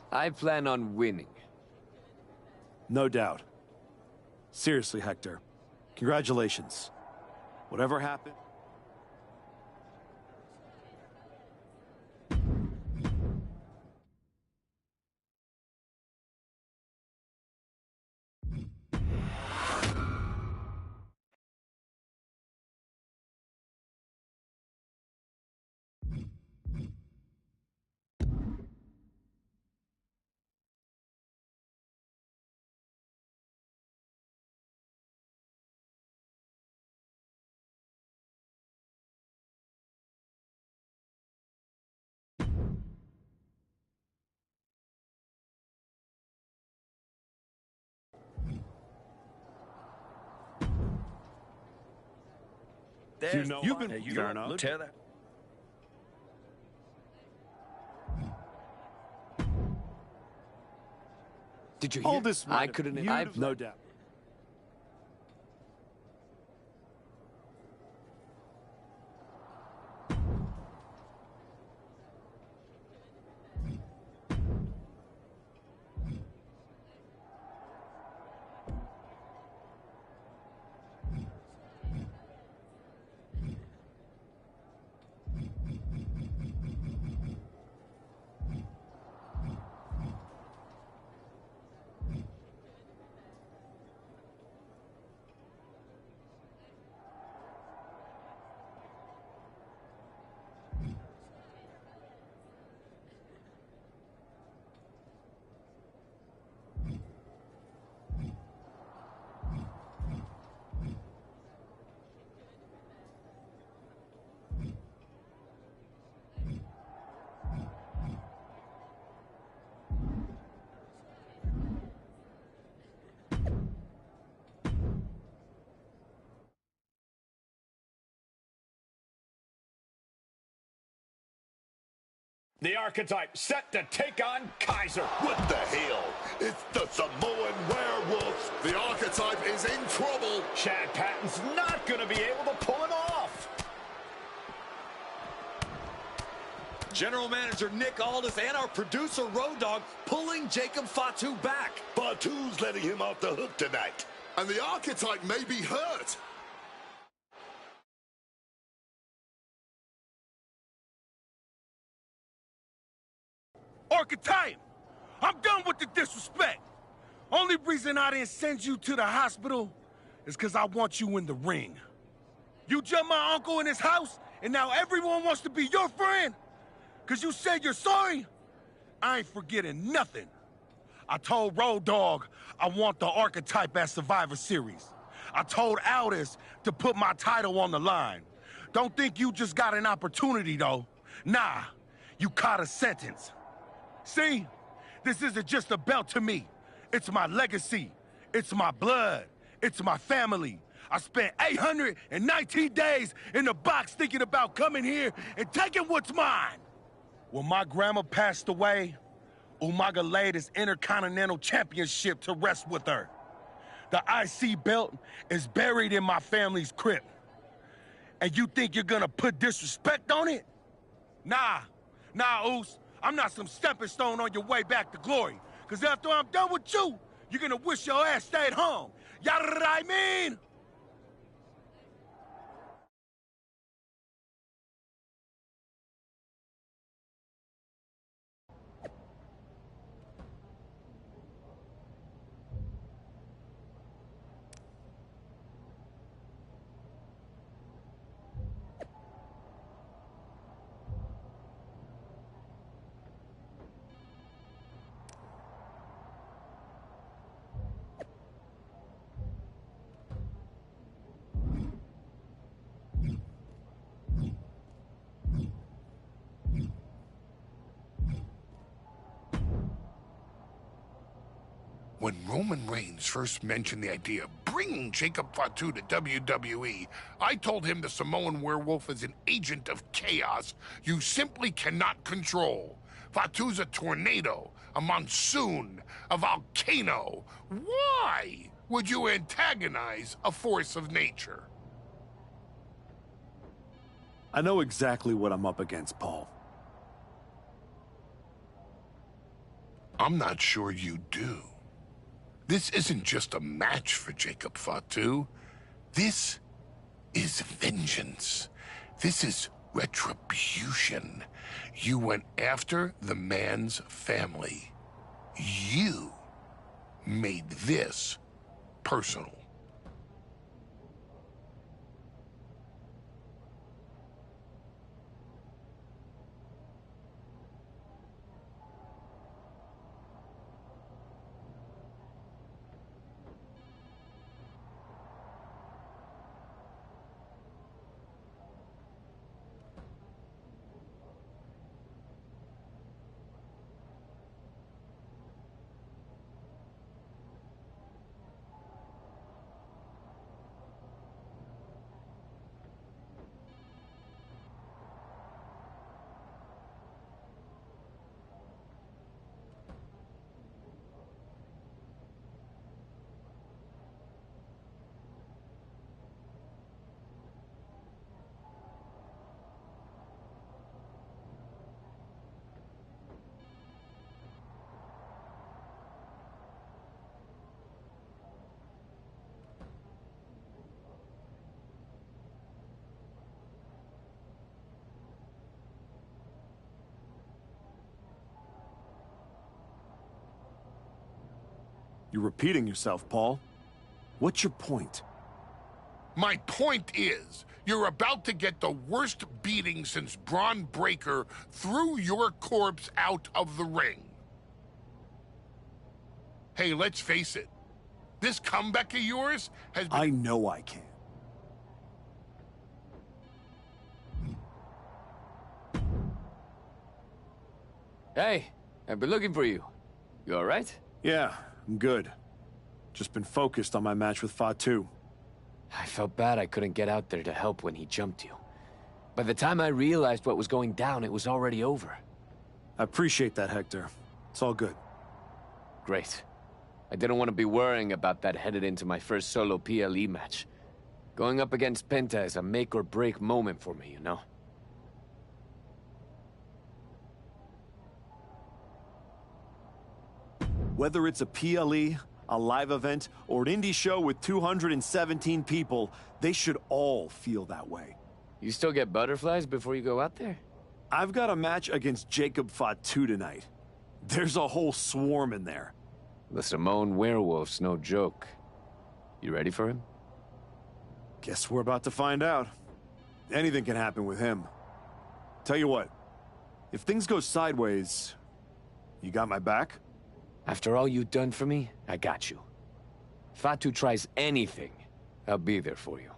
I plan on winning. No doubt. Seriously, Hector. Congratulations. Whatever happened... You've been fair enough. Tear that. Did you hear? Aldis I couldn't have... No doubt. The Archetype set to take on Kaiser. What the hell? It's the Samoan werewolf. The Archetype is in trouble. Chad Patton's not going to be able to pull it off. General Manager Nick Aldis and our producer Road Dogg pulling Jacob Fatu back. Fatu's letting him off the hook tonight. And the Archetype may be hurt. Archetype! I'm done with the disrespect. Only reason I didn't send you to the hospital is because I want you in the ring. You jumped my uncle in his house, and now everyone wants to be your friend? Because you said you're sorry? I ain't forgetting nothing. I told Road Dogg I want the archetype at Survivor Series. I told Aldis to put my title on the line. Don't think you just got an opportunity, though. Nah, you caught a sentence. See? This isn't just a belt to me. It's my legacy. It's my blood. It's my family. I spent 819 days in the box thinking about coming here and taking what's mine. When my grandma passed away, Umaga laid his Intercontinental Championship to rest with her. The IC belt is buried in my family's crypt. And you think you're gonna put disrespect on it? Nah, Oos. I'm not some stepping stone on your way back to glory. Cause after I'm done with you, you're gonna wish your ass stayed home. You know what I mean? When Roman Reigns first mentioned the idea of bringing Jacob Fatu to WWE, I told him the Samoan werewolf is an agent of chaos you simply cannot control. Fatu's a tornado, a monsoon, a volcano. Why would you antagonize a force of nature? I know exactly what I'm up against, Paul. I'm not sure you do. This isn't just a match for Jacob Fatu. This is vengeance. This is retribution. You went after the man's family. You made this personal. You're repeating yourself, Paul. What's your point? My point is, you're about to get the worst beating since Braun Breaker threw your corpse out of the ring. Hey, let's face it. This comeback of yours has been... I know I can. Hey, I've been looking for you. You all right? Yeah, I'm good. Just been focused on my match with Fatu. I felt bad I couldn't get out there to help when he jumped you. By the time I realized what was going down, it was already over. I appreciate that, Hector. It's all good. Great. I didn't want to be worrying about that headed into my first solo PLE match. Going up against Penta is a make-or-break moment for me, you know? Whether it's a PLE, a live event, or an indie show with 217 people, they should all feel that way. You still get butterflies before you go out there? I've got a match against Jacob Fatu tonight. There's a whole swarm in there. The Samoan werewolf's no joke. You ready for him? Guess we're about to find out. Anything can happen with him. Tell you what, if things go sideways, you got my back? After all you've done for me, I got you. If Fatu tries anything, I'll be there for you.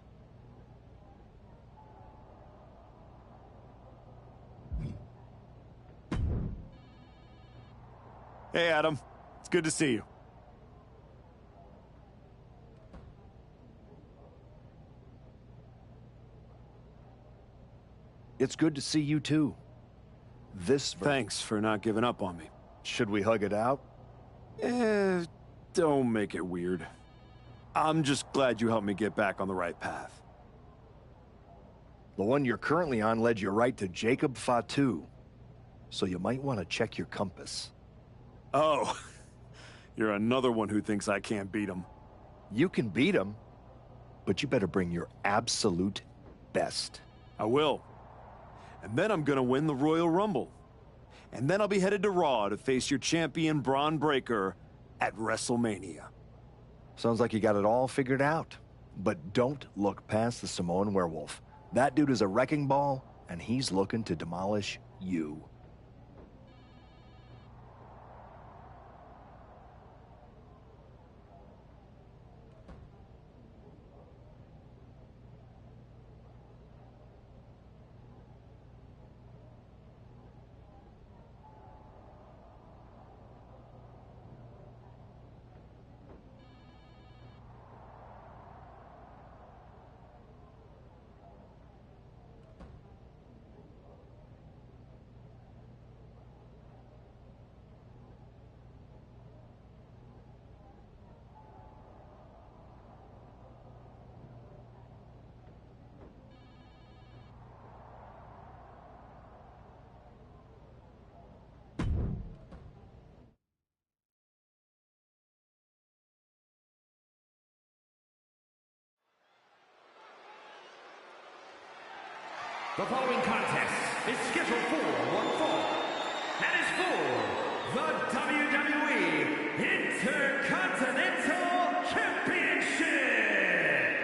Hey, Adam. It's good to see you. It's good to see you, too. Thanks for not giving up on me. Should we hug it out? Don't make it weird. I'm just glad you helped me get back on the right path. The one you're currently on led you right to Jacob Fatu. So you might want to check your compass. Oh, you're another one who thinks I can't beat him. You can beat him, but you better bring your absolute best. I will. And then I'm gonna win the Royal Rumble. And then I'll be headed to Raw to face your champion, Braun Breaker, at WrestleMania. Sounds like you got it all figured out. But don't look past the Samoan werewolf. That dude is a wrecking ball, and he's looking to demolish you. The following contest is scheduled for one fall. That is for the WWE Intercontinental Championship.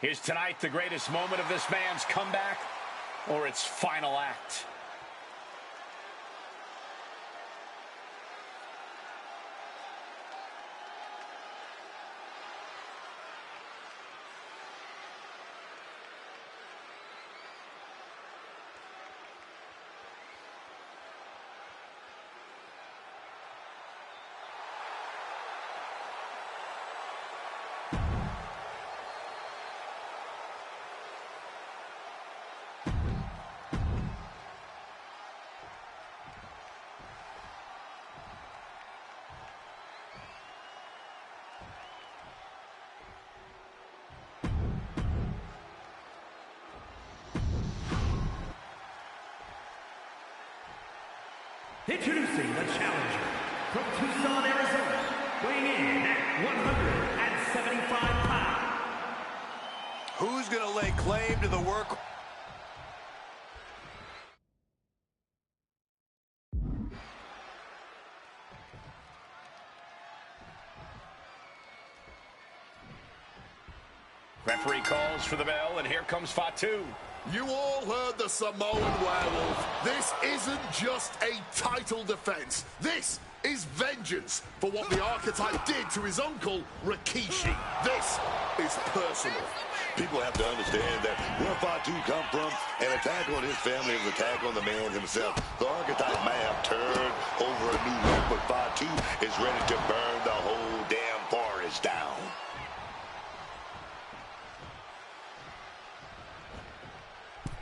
Is tonight the greatest moment of this man's comeback, or its final act? Introducing the challenger from Tucson, Arizona, weighing in at 175 pounds. Who's going to lay claim to the work? Referee calls for the bell, and here comes Fatu. You all heard the Samoan werewolf. This isn't just a title defense. This is vengeance for what the archetype did to his uncle, Rikishi. This is personal. People have to understand that where Fatu come from, an attack on his family is an attack on the man himself. The archetype may have turned over a new leaf, but Fatu is ready to burn the whole damn forest down.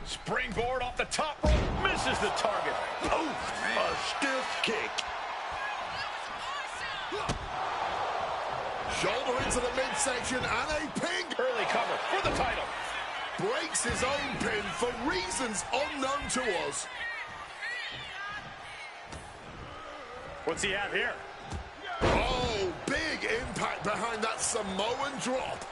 Springboard off the top rope, misses the target. Oof, a stiff kick. Shoulder into the midsection and a pin. Early cover for the title. Breaks his own pin for reasons unknown to us. What's he have here? Oh, big impact behind that Samoan drop.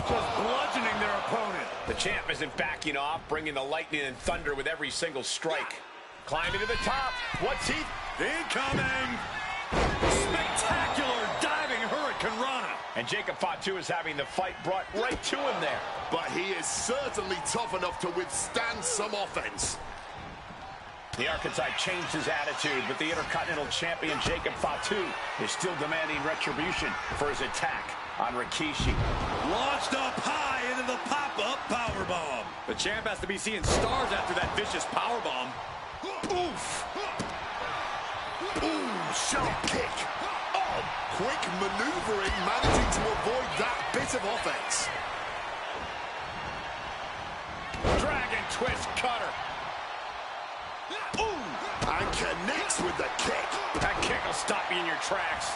Just bludgeoning their opponent. The champ isn't backing off, bringing the lightning and thunder with every single strike. Climbing to the top. What's he? Incoming! Spectacular diving Hurricane Rana. And And Jacob Fatu is having the fight brought right to him there. But he is certainly tough enough to withstand some offense. The Archetype changed his attitude, but the Intercontinental Champion Jacob Fatu is still demanding retribution for his attack on Rikishi. Launched up high into the pop-up powerbomb. The champ has to be seeing stars after that vicious powerbomb. Oof! Ooh, sharp kick. Oh, quick maneuvering, managing to avoid that bit of offense. Dragon twist cutter. Ooh! And connects with the kick. That kick will stop you in your tracks.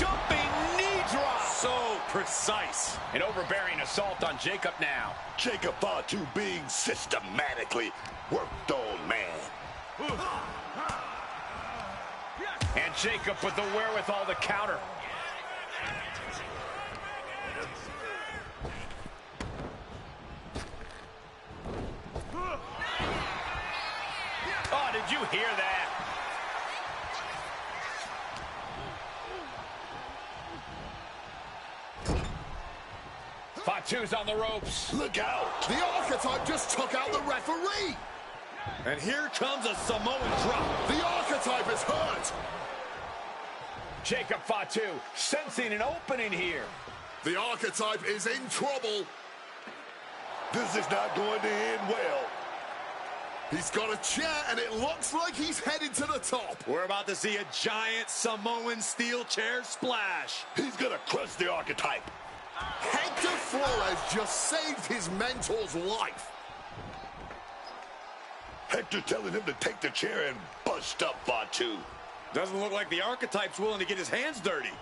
Jumping knee drop. So precise. An overbearing assault on Jacob now. Jacob Fatu being systematically worked on, man. And Jacob with the wherewithal to counter. Oh, did you hear that? Fatu's on the ropes. Look out! The Archetype just took out the referee! And here comes a Samoan drop. The Archetype is hurt! Jacob Fatu sensing an opening here. The Archetype is in trouble. This is not going to end well. He's got a chair, and it looks like he's headed to the top. We're about to see a giant Samoan steel chair splash. He's gonna crush the Archetype. Hector Flores just saved his mentor's life. Hector telling him to take the chair and bust up Fatu. Doesn't look like the Archetype's willing to get his hands dirty.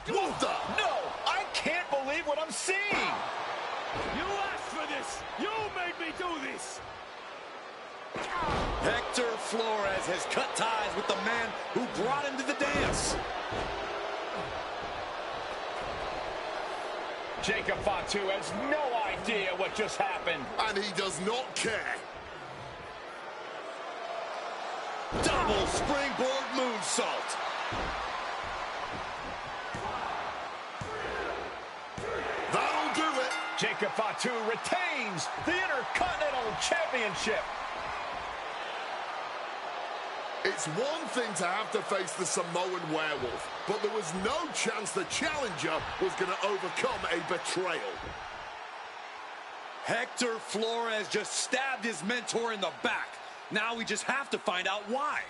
What the? No, I can't believe what I'm seeing. You asked for this! You made me do this! Hector Flores has cut ties with the man who brought him to the dance. Jacob Fatu has no idea what just happened. And he does not care. Double springboard moonsault. That'll do it. Jacob Fatu retains the Intercontinental Championship. It's one thing to have to face the Samoan werewolf, but there was no chance the challenger was going to overcome a betrayal. Hector Flores just stabbed his mentor in the back. Now we just have to find out why.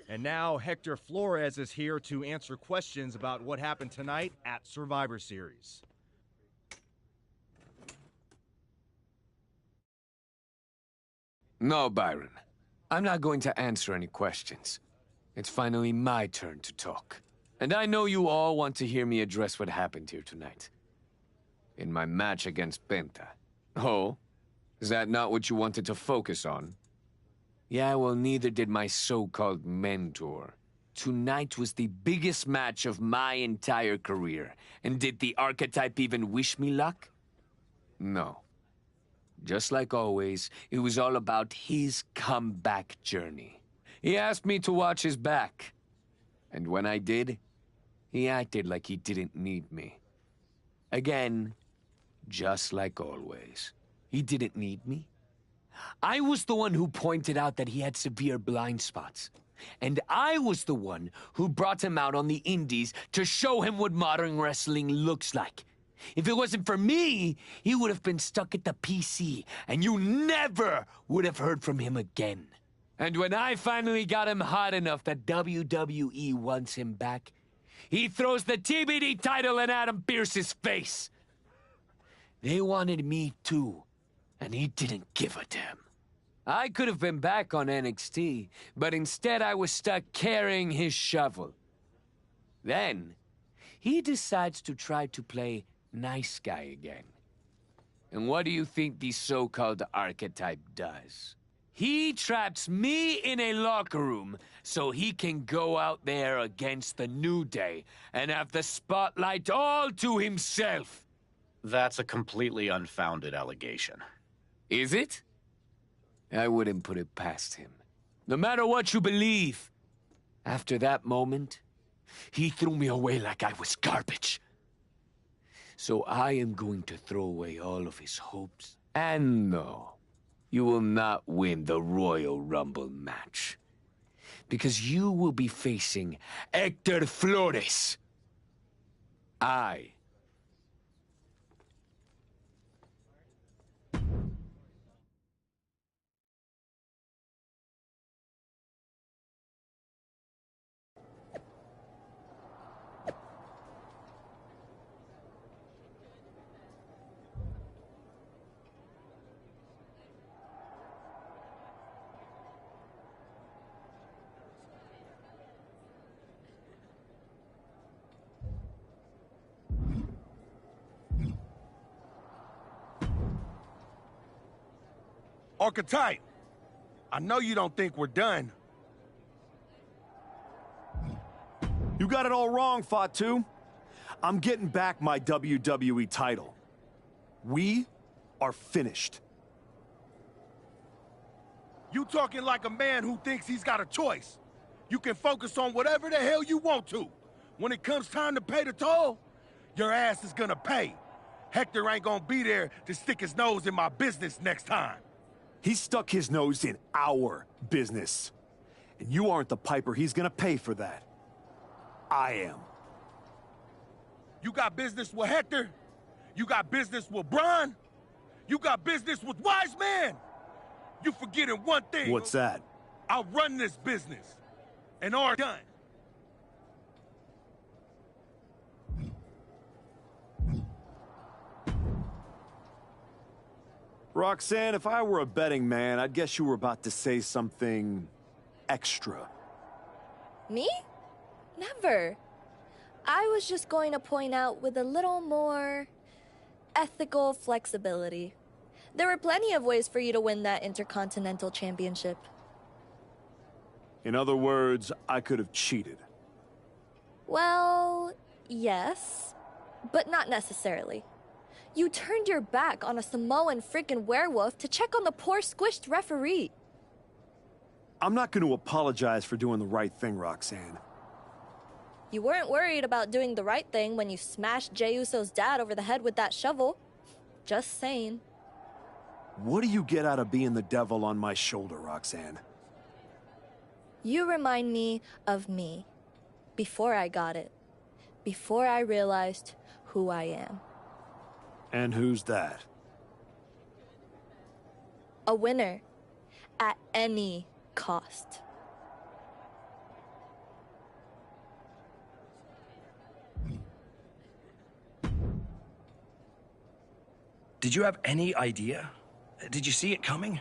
And now Hector Flores is here to answer questions about what happened tonight at Survivor Series. No, Byron. I'm not going to answer any questions. It's finally my turn to talk. And I know you all want to hear me address what happened here tonight. In my match against Penta. Oh? Is that not what you wanted to focus on? Yeah, well, neither did my so-called mentor. Tonight was the biggest match of my entire career. And did the Archetype even wish me luck? No. Just like always, it was all about his comeback journey. He asked me to watch his back. And when I did, he acted like he didn't need me. Again, just like always. He didn't need me. I was the one who pointed out that he had severe blind spots. And I was the one who brought him out on the indies to show him what modern wrestling looks like. If it wasn't for me, he would have been stuck at the PC, and you never would have heard from him again. And when I finally got him hot enough that WWE wants him back, he throws the TBD title in Adam Pearce's face. They wanted me too, and he didn't give a damn. I could have been back on NXT, but instead I was stuck carrying his shovel. Then, he decides to try to play nice guy again. And what do you think the so-called Archetype does? He traps me in a locker room so he can go out there against the New Day and have the spotlight all to himself. That's a completely unfounded allegation. Is it? I wouldn't put it past him. No matter what you believe. After that moment, he threw me away like I was garbage. So I am going to throw away all of his hopes. And no, you will not win the Royal Rumble match. Because you will be facing Hector Flores. I. Archetype, I know you don't think we're done. You got it all wrong, Fatu. I'm getting back my WWE title. We are finished. You talking like a man who thinks he's got a choice. You can focus on whatever the hell you want to. When it comes time to pay the toll, your ass is gonna pay. Hector ain't gonna be there to stick his nose in my business next time. He stuck his nose in our business. And you aren't the piper he's gonna pay for that. I am. You got business with Hector? You got business with Braun? You got business with Wise Man? You forgetting one thing. What's that? I run this business. And are done. Roxanne, if I were a betting man, I'd guess you were about to say something extra. Me? Never. I was just going to point out with a little more ethical flexibility. There were plenty of ways for you to win that Intercontinental Championship. In other words, I could have cheated. Well, yes, but not necessarily. You turned your back on a Samoan freaking werewolf to check on the poor squished referee. I'm not going to apologize for doing the right thing, Roxanne. You weren't worried about doing the right thing when you smashed Jey Uso's dad over the head with that shovel. Just saying. What do you get out of being the devil on my shoulder, Roxanne? You remind me of me. Before I got it. Before I realized who I am. And who's that? A winner. At any cost. Did you have any idea? Did you see it coming?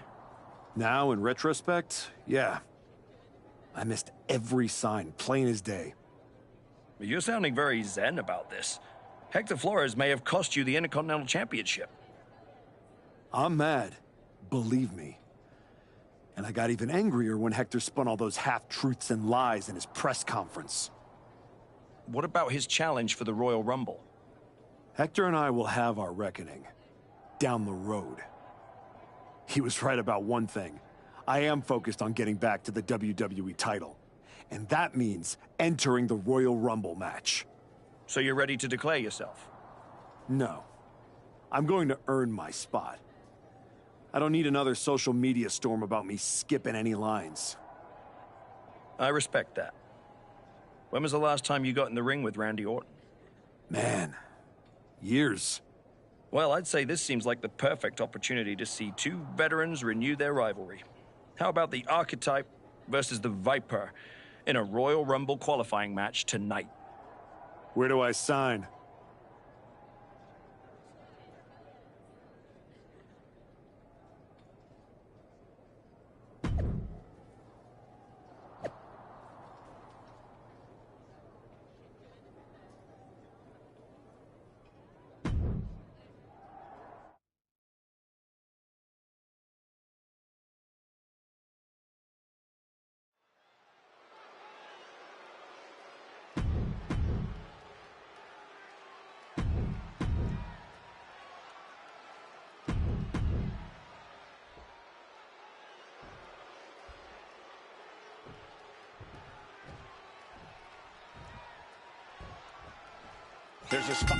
Now, in retrospect, yeah. I missed every sign, plain as day. You're sounding very zen about this. Hector Flores may have cost you the Intercontinental Championship. I'm mad, believe me. And I got even angrier when Hector spun all those half-truths and lies in his press conference. What about his challenge for the Royal Rumble? Hector and I will have our reckoning. Down the road. He was right about one thing. I am focused on getting back to the WWE title. And that means entering the Royal Rumble match. So you're ready to declare yourself? No. I'm going to earn my spot. I don't need another social media storm about me skipping any lines. I respect that. When was the last time you got in the ring with Randy Orton? Man, years. Well, I'd say this seems like the perfect opportunity to see two veterans renew their rivalry. How about the Archetype versus the Viper in a Royal Rumble qualifying match tonight? Where do I sign? There's a spot.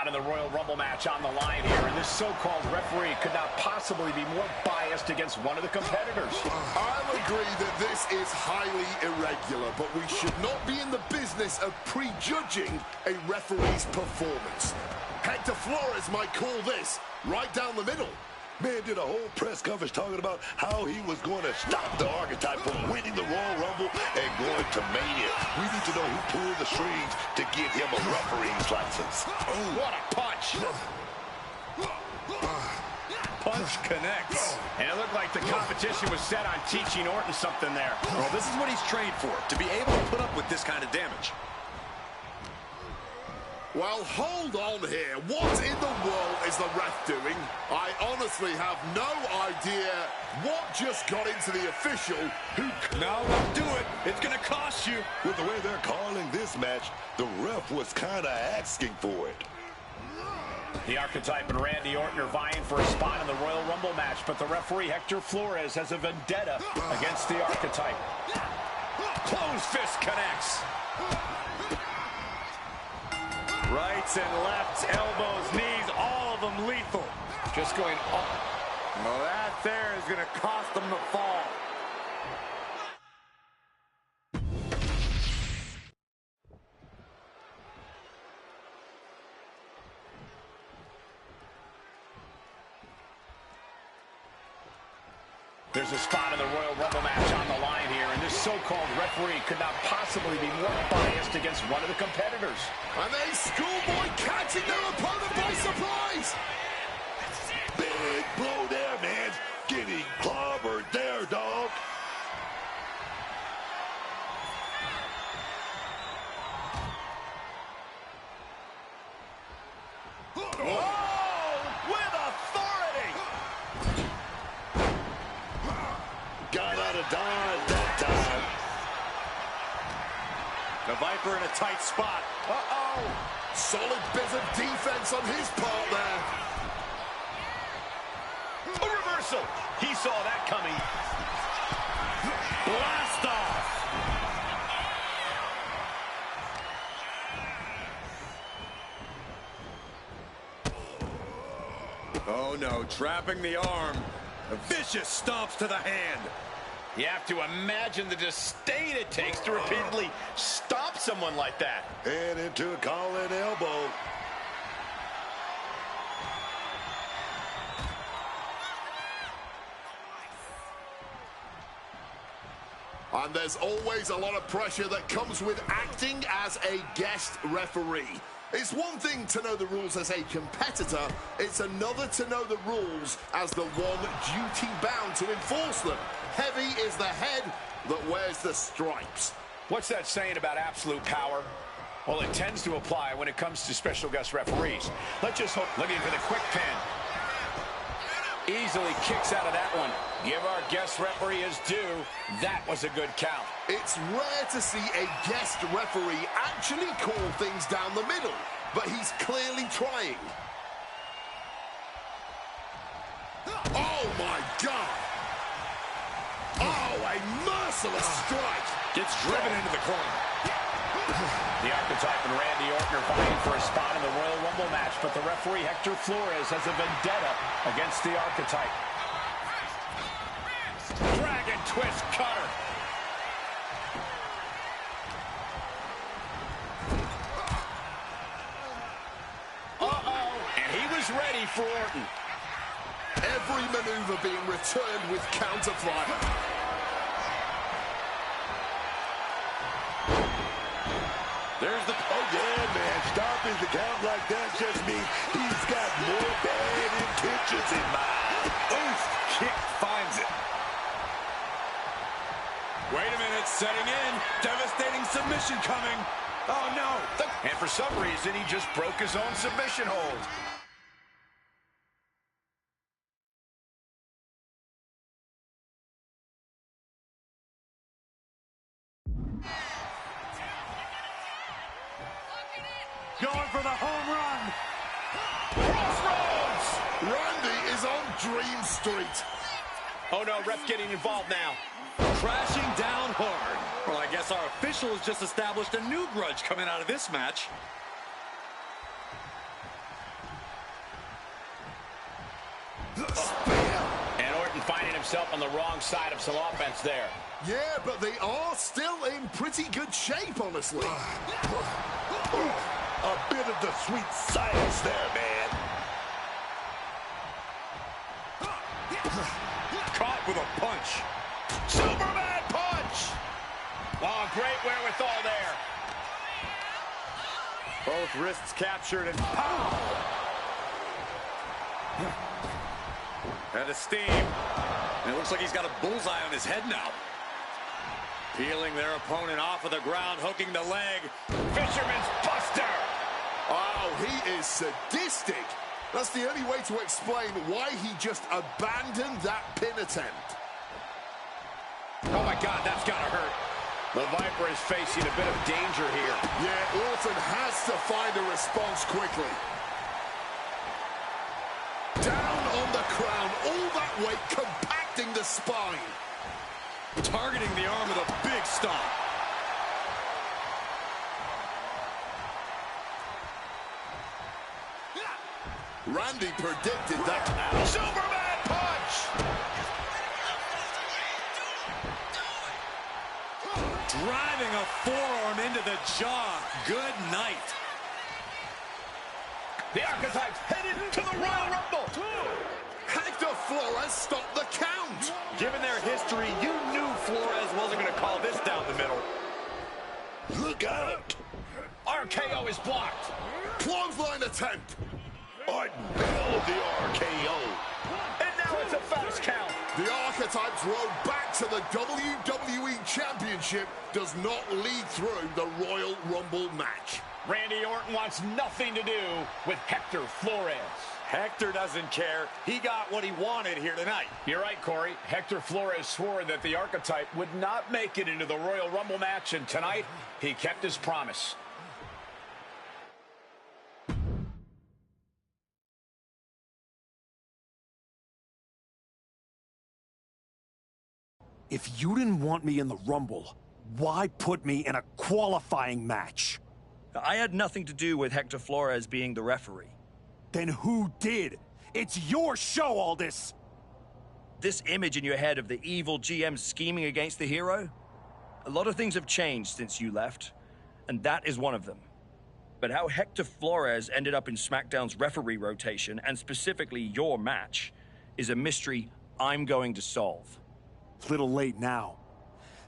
In the Royal Rumble match on the line here, and this so-called referee could not possibly be more biased against one of the competitors. I'll agree that this is highly irregular, but we should not be in the business of prejudging a referee's performance. Hector Flores might call this right down the middle. Man did a whole press conference talking about how he was going to stop the Archetype from winning the Royal Rumble and going to Mania. We need to know who pulled the strings to get him a referee's license. Oh, what a punch! Punch connects. And it looked like the competition was set on teaching Orton something there. Well, this is what he's trained for, to be able to put up with this kind of damage. Well, hold on here. What in the world is the ref doing? I honestly have no idea what just got into the official who... No, don't do it. It's going to cost you. With the way they're calling this match, the ref was kind of asking for it. The Archetype and Randy Orton are vying for a spot in the Royal Rumble match, but the referee, Hector Flores, has a vendetta against the Archetype. Closed fist connects. Rights and lefts, elbows, knees, all of them lethal. Just going up. Well, that there is going to cost them the fall. There's a spot in the Royal Rumble match on the line here, and this so-called referee could not possibly be more biased against one of the competitors. And a schoolboy catching their opponent by surprise. Big blow there, man. Getting clobbered there, dog. The Viper in a tight spot. Uh-oh. Solid bit of defense on his part there. A reversal. He saw that coming. Blast off. Oh no, trapping the arm. A vicious stomps to the hand. You have to imagine the disdain it takes to repeatedly stop someone like that. And into a call-in elbow. And there's always a lot of pressure that comes with acting as a guest referee. It's one thing to know the rules as a competitor, it's another to know the rules as the one duty-bound to enforce them. Heavy is the head that wears the stripes. What's that saying about absolute power? Well, it tends to apply when it comes to special guest referees. Let's just hope. Looking for the quick pin. Easily kicks out of that one. Give our guest referee his due. That was a good count. It's rare to see a guest referee actually call things down the middle, but he's clearly trying. Oh, my God. Oh, a merciless strike. Gets driven into the corner. The Archetype and Randy Orton are vying for a spot in the Royal Rumble match, but the referee, Hector Flores, has a vendetta against the Archetype. Dragon twist cutter. Uh-oh. And he was ready for Orton. Every maneuver being returned with counterfire. There's the... Oh, yeah, man. Stopping the count like that just means he's got more bad intentions in mind. Oof! Kick finds it. Wait a minute. Setting in. Devastating submission coming. Oh, no. And for some reason, he just broke his own submission hold. Going for the home run. Crossroads! Randy is on Dream Street. Oh, no, ref getting involved now. Crashing down hard. Well, I guess our official has just established a new grudge coming out of this match. And Orton finding himself on the wrong side of some offense there. Yeah, but they are still in pretty good shape, honestly. A bit of the sweet science there, man. Caught with a punch. Superman punch! Oh, great wherewithal there. Both wrists captured and pow! And a steam. And it looks like he's got a bullseye on his head now. Peeling their opponent off of the ground, hooking the leg. Fisherman's Buster! Oh, he is sadistic. That's the only way to explain why he just abandoned that pin attempt. Oh my God, that's gotta hurt. The Viper is facing a bit of danger here. Yeah, Orton has to find a response quickly. Down on the crown, all that weight compacting the spine. Targeting the arm with a big stomp. Randy predicted that. Superman punch! Driving a forearm into the jaw. Good night. The Archetypes headed to the Royal Rumble. Hector Flores stopped the count. Given their history, you knew Flores wasn't going to call this down the middle. Look out. RKO is blocked. Clothesline attempt. Orton nailed the RKO. And now it's a fast count. The Archetypes road back to the WWE Championship does not lead through the Royal Rumble match. Randy Orton wants nothing to do with Hector Flores. Hector doesn't care. He got what he wanted here tonight. You're right, Corey. Hector Flores swore that the Archetype would not make it into the Royal Rumble match, and tonight he kept his promise. If you didn't want me in the Rumble, why put me in a qualifying match? I had nothing to do with Hector Flores being the referee. Then who did? It's your show, all this! This image in your head of the evil GM scheming against the hero? A lot of things have changed since you left, and that is one of them. But how Hector Flores ended up in SmackDown's referee rotation, and specifically your match, is a mystery I'm going to solve. Little late now.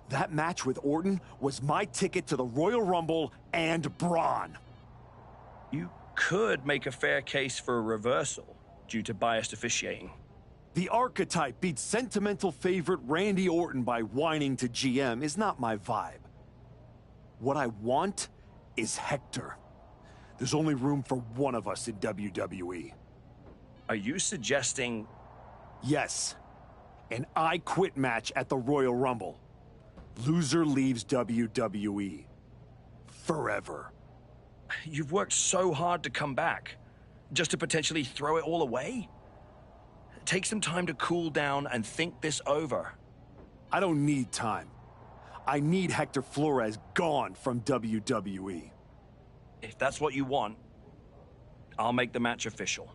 That match with Orton was my ticket to the Royal Rumble and Braun. You could make a fair case for a reversal due to biased officiating. The Archetype beat sentimental favorite Randy Orton by whining to GM is not my vibe. What I want is Hector. There's only room for one of us in WWE. Are you suggesting... Yes. An I Quit match at the Royal Rumble. Loser leaves WWE. Forever. You've worked so hard to come back, just to potentially throw it all away? Take some time to cool down and think this over. I don't need time. I need Hector Flores gone from WWE. If that's what you want, I'll make the match official.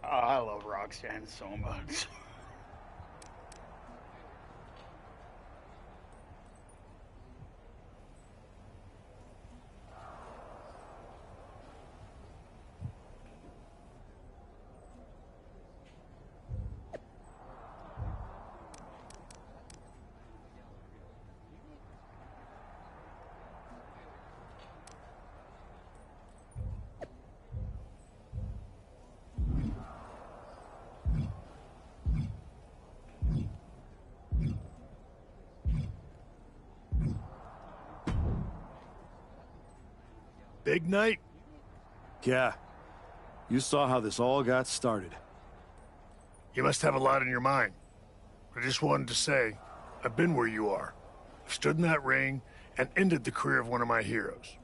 I love Roxanne so much. Big night? Yeah. You saw how this all got started. You must have a lot in your mind. I just wanted to say, I've been where you are. I've stood in that ring and ended the career of one of my heroes.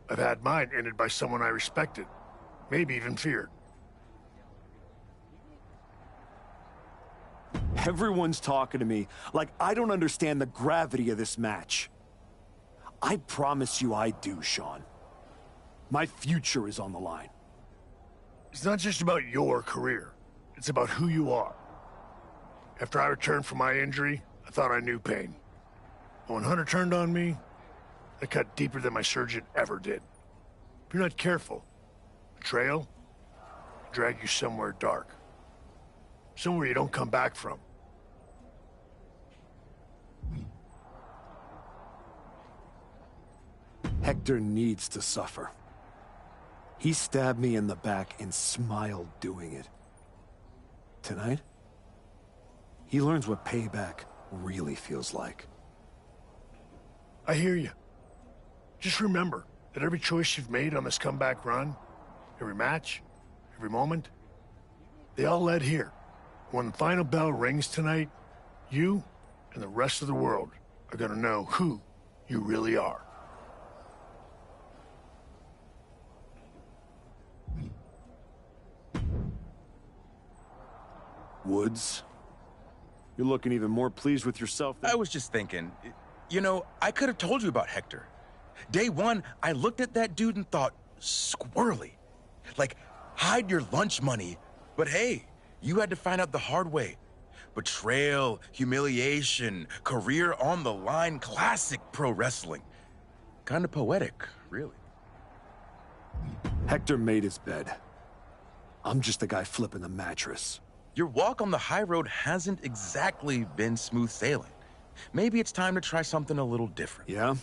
I've had mine ended by someone I respected, maybe even feared. Everyone's talking to me like I don't understand the gravity of this match. I promise you I do, Sean. My future is on the line. It's not just about your career. It's about who you are. After I returned from my injury, I thought I knew pain. But when Hunter turned on me, I cut deeper than my surgeon ever did. If you're not careful, betrayal will drag you somewhere dark. Somewhere you don't come back from. Hector needs to suffer. He stabbed me in the back and smiled doing it. Tonight, he learns what payback really feels like. I hear you. Just remember that every choice you've made on this comeback run, every match, every moment, they all led here. When the final bell rings tonight, you and the rest of the world are gonna know who you really are. Woods, you're looking even more pleased with yourself than... I was just thinking, you know, I could have told you about Hector. Day one, I looked at that dude and thought, squirrely. Like, hide your lunch money. But hey, you had to find out the hard way. Betrayal, humiliation, career on the line, classic pro wrestling. Kind of poetic, really. Hector made his bed. I'm just the guy flipping the mattress. Your walk on the high road hasn't exactly been smooth sailing. Maybe it's time to try something a little different. Yeah?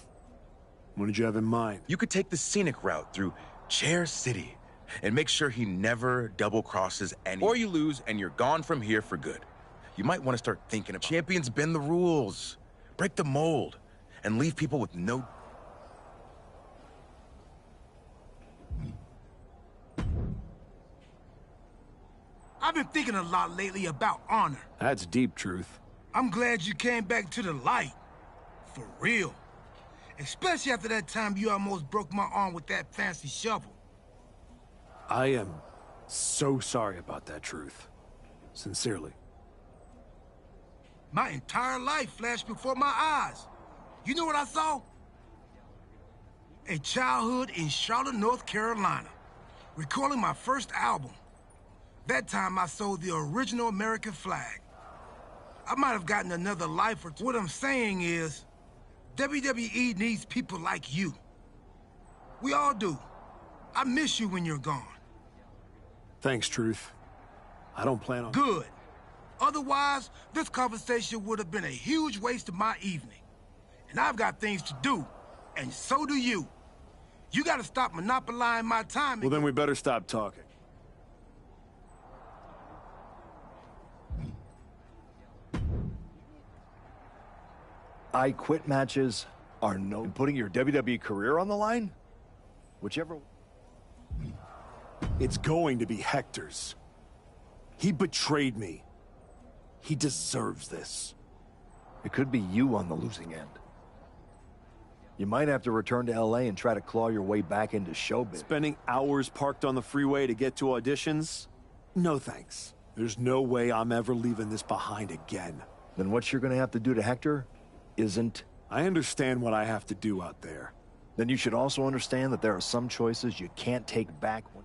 What did you have in mind? You could take the scenic route through Chair City and make sure he never double crosses anyone. Or you lose and you're gone from here for good. You might want to start thinking about champions bend the rules, break the mold, and leave people with no... I've been thinking a lot lately about honor. That's deep, Truth. I'm glad you came back to the light. For real. Especially after that time you almost broke my arm with that fancy shovel. I am so sorry about that, Truth. Sincerely. My entire life flashed before my eyes. You know what I saw? A childhood in Charlotte, North Carolina. Recording my first album. That time I sold the original American flag. I might have gotten another life or two. What I'm saying is, WWE needs people like you. We all do. I miss you when you're gone. Thanks, Truth. I don't plan on... Good. Otherwise, this conversation would have been a huge waste of my evening. And I've got things to do, and so do you. You gotta stop monopolizing my time. Well, then we better stop talking. I quit matches are no... Putting your WWE career on the line? Whichever... It's going to be Hector's. He betrayed me. He deserves this. It could be you on the losing end. You might have to return to LA and try to claw your way back into showbiz. Spending hours parked on the freeway to get to auditions? No thanks. There's no way I'm ever leaving this behind again. Then what you're gonna have to do to Hector isn't... I understand what I have to do out there. Then you should also understand that there are some choices you can't take back when...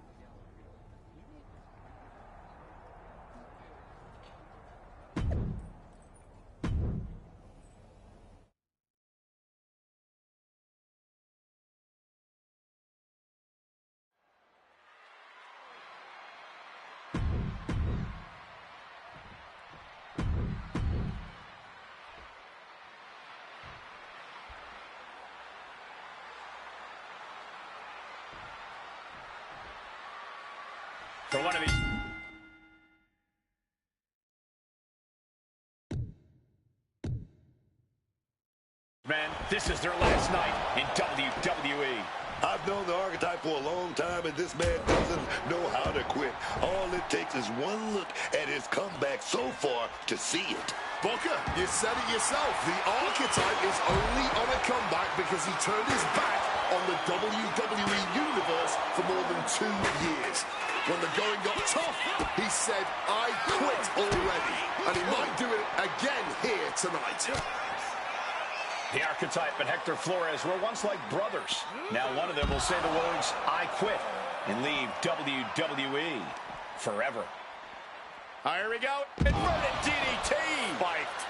For one of these... Men, this is their last night in WWE. I've known the Archetype for a long time, and this man doesn't know how to quit. All it takes is one look at his comeback so far to see it. Booker, you said it yourself. The Archetype is only on a comeback because he turned his back on the WWE Universe for more than 2 years. When the going got tough, he said, I quit already. And he might do it again here tonight. The Archetype and Hector Flores were once like brothers. Now one of them will say the words, I quit, and leave WWE forever. Here we go. Inverted DDT. Spiked.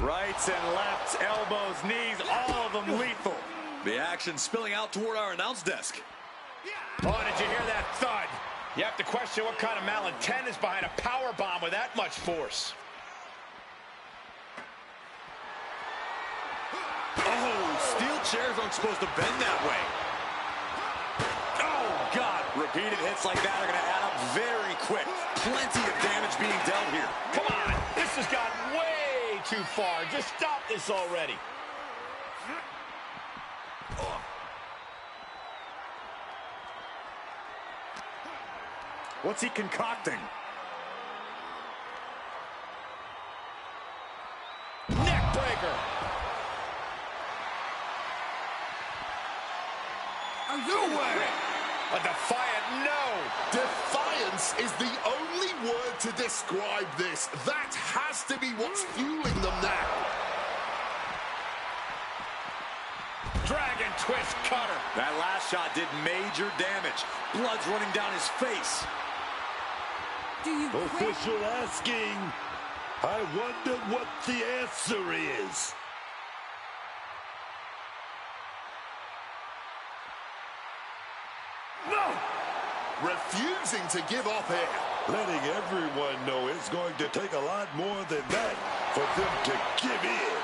Rights and lefts, elbows, knees, all of them lethal. The action spilling out toward our announce desk. Oh, did you hear that thud? You have to question what kind of malintent is behind a power bomb with that much force. Oh, steel chairs aren't supposed to bend that way. Oh, God. Repeated hits like that are going to add up very quick. Plenty of damage being dealt here. Come on. This has gotten way too far. Just stop this already. What's he concocting? Neck breaker. No way! A defiant no. Defiance is the only word to describe this. That has to be what's fueling them now. Dragon twist cutter. That last shot did major damage. Blood's running down his face. Do you Official asking. I wonder what the answer is. No! Refusing to give up here. Letting everyone know it's going to take a lot more than that for them to give in.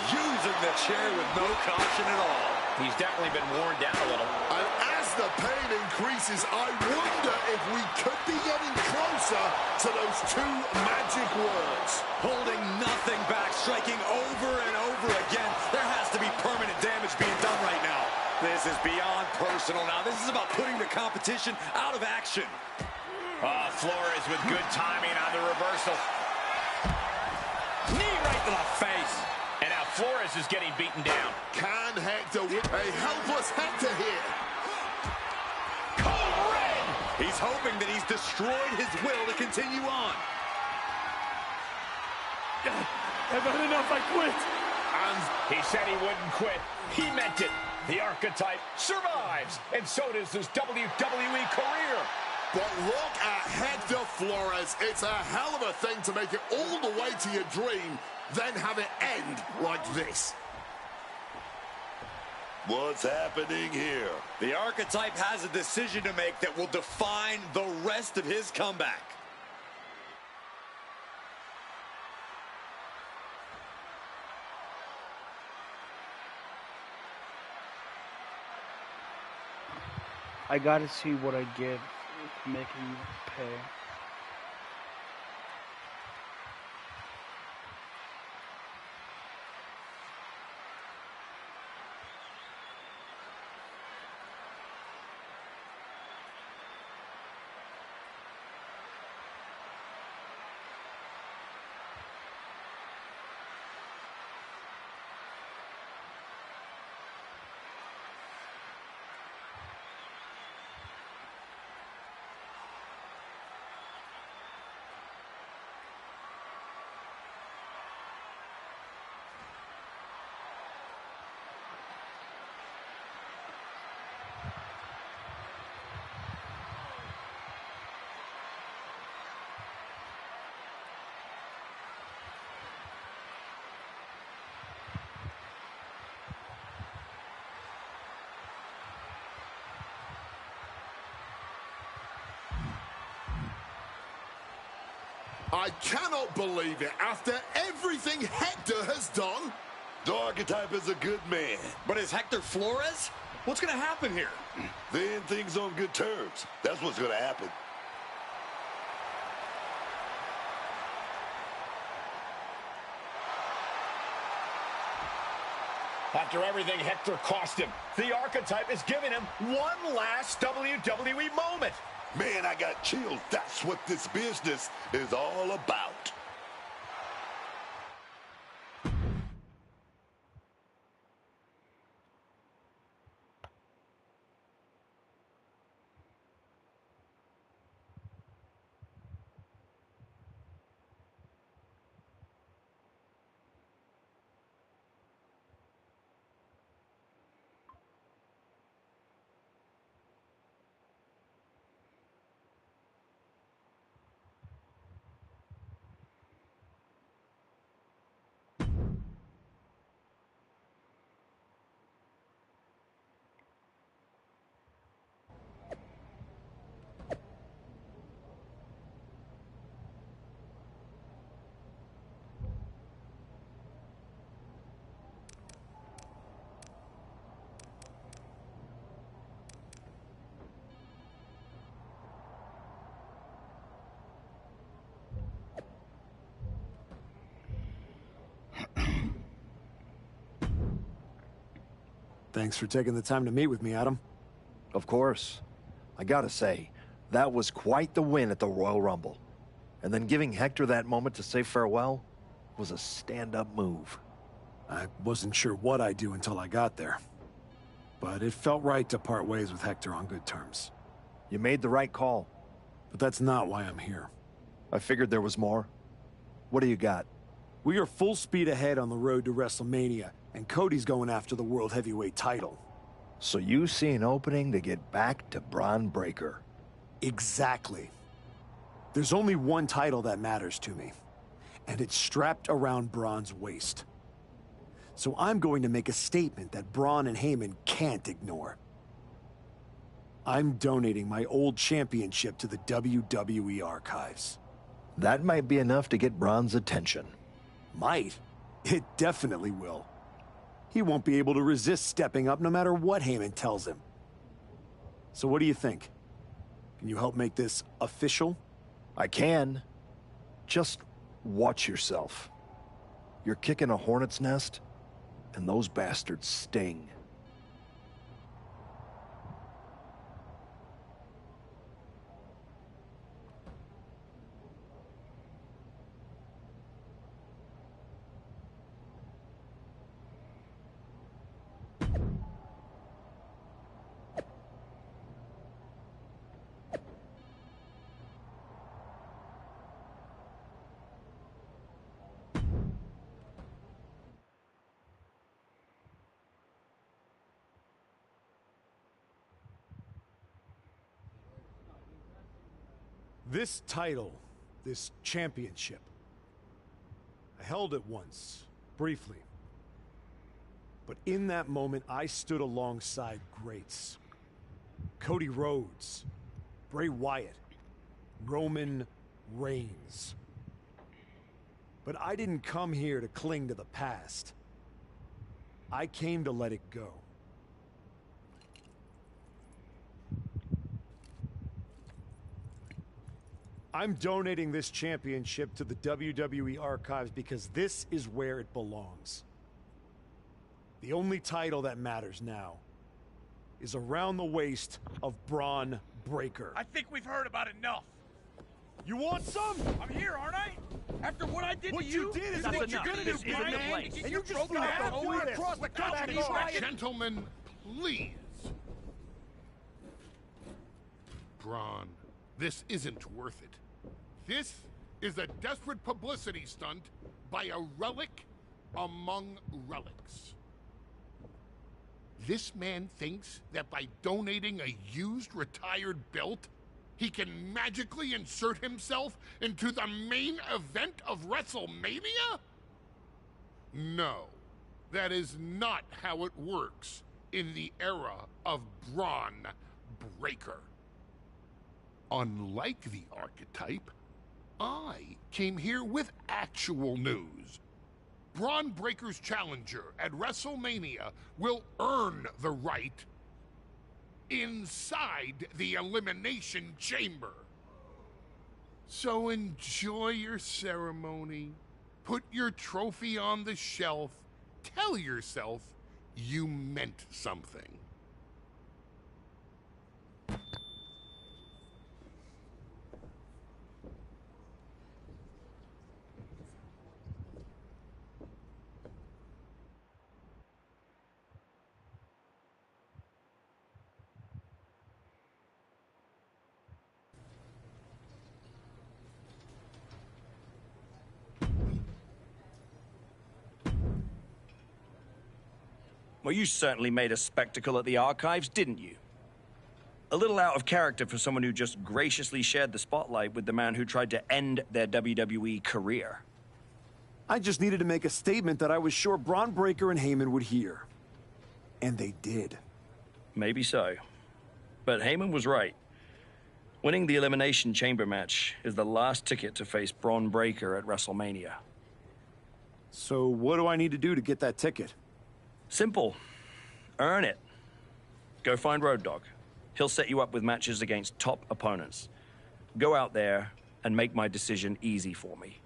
Using the chair with no caution at all. He's definitely been worn down a little. And as the pain increases, I wonder if we could be getting closer to those two magic words. Holding nothing back, striking over and over again. There has to be permanent damage being done right now. This is beyond personal now. This is about putting the competition out of action. Flores with good timing on the reversal. Knee right to the face. And now Flores is getting beaten down. Can Hector win? A helpless Hector here. Code red. He's hoping that he's destroyed his will to continue on. I've had enough, I quit. And he said he wouldn't quit. He meant it. The Archetype survives, and so does his WWE career. But look at Hector Flores. It's a hell of a thing to make it all the way to your dream, then have it end like this. What's happening here? The Archetype has a decision to make that will define the rest of his comeback. I gotta see what I get with making you pay. I cannot believe it. After everything Hector has done. The Archetype is a good man. But is Hector Flores? What's going to happen here? They end things on good terms. That's what's going to happen. After everything Hector cost him, the Archetype is giving him one last WWE moment. Man, I got chills. That's what this business is all about. Thanks for taking the time to meet with me, Adam. Of course. I gotta say, that was quite the win at the Royal Rumble. And then giving Hector that moment to say farewell was a stand-up move. I wasn't sure what I'd do until I got there. But it felt right to part ways with Hector on good terms. You made the right call. But that's not why I'm here. I figured there was more. What do you got? We are full speed ahead on the road to WrestleMania, and Cody's going after the World Heavyweight title. So you see an opening to get back to Braun Breaker. Exactly. There's only one title that matters to me, and it's strapped around Braun's waist. So I'm going to make a statement that Braun and Heyman can't ignore. I'm donating my old championship to the WWE archives. That might be enough to get Braun's attention. Might. It definitely will. He won't be able to resist stepping up no matter what Heyman tells him. So what do you think? Can you help make this official? I can. Just watch yourself. You're kicking a hornet's nest, and those bastards sting. This title, this championship, I held it once, briefly. But in that moment, I stood alongside greats. Cody Rhodes, Bray Wyatt, Roman Reigns. But I didn't come here to cling to the past. I came to let it go. I'm donating this championship to the WWE archives because this is where it belongs. The only title that matters now is around the waist of Braun Breaker. I think we've heard about enough. You want some? I'm here, aren't I? After what I did what to you, did is what what you're gonna do, this isn't the place. and you just got to do it across the country. Gentlemen, please. Braun, this isn't worth it. This is a desperate publicity stunt by a relic among relics. This man thinks that by donating a used retired belt, he can magically insert himself into the main event of WrestleMania? No, that is not how it works in the era of Braun Breaker. Unlike the Archetype, I came here with actual news. Braun Breaker's challenger at WrestleMania will earn the right inside the Elimination Chamber. So enjoy your ceremony, put your trophy on the shelf, tell yourself you meant something. Well, you certainly made a spectacle at the archives, didn't you? A little out of character for someone who just graciously shared the spotlight with the man who tried to end their WWE career. I just needed to make a statement that I was sure Braun Breaker and Heyman would hear. And they did. Maybe so. But Heyman was right. Winning the Elimination Chamber match is the last ticket to face Braun Breaker at WrestleMania. So what do I need to do to get that ticket? Simple. Earn it. Go find Road Dogg. He'll set you up with matches against top opponents. Go out there and make my decision easy for me.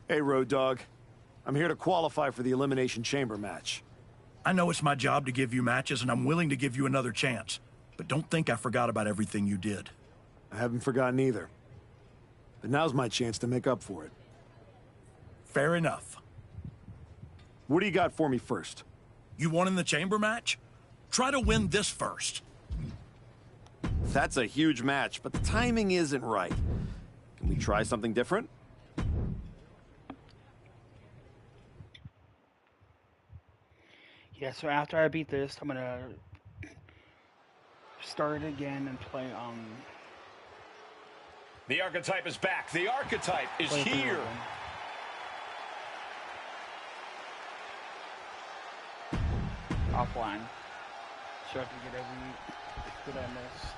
Hey, Road Dogg. I'm here to qualify for the Elimination Chamber match. I know it's my job to give you matches, and I'm willing to give you another chance. But don't think I forgot about everything you did. I haven't forgotten either. But now's my chance to make up for it. Fair enough. What do you got for me first? You won in the chamber match? Try to win this first. That's a huge match, but the timing isn't right. Can we try something different? Yeah, so after I beat this, I'm gonna start it again and play The Archetype is back. The Archetype is here. Offline. So I can get every that I missed.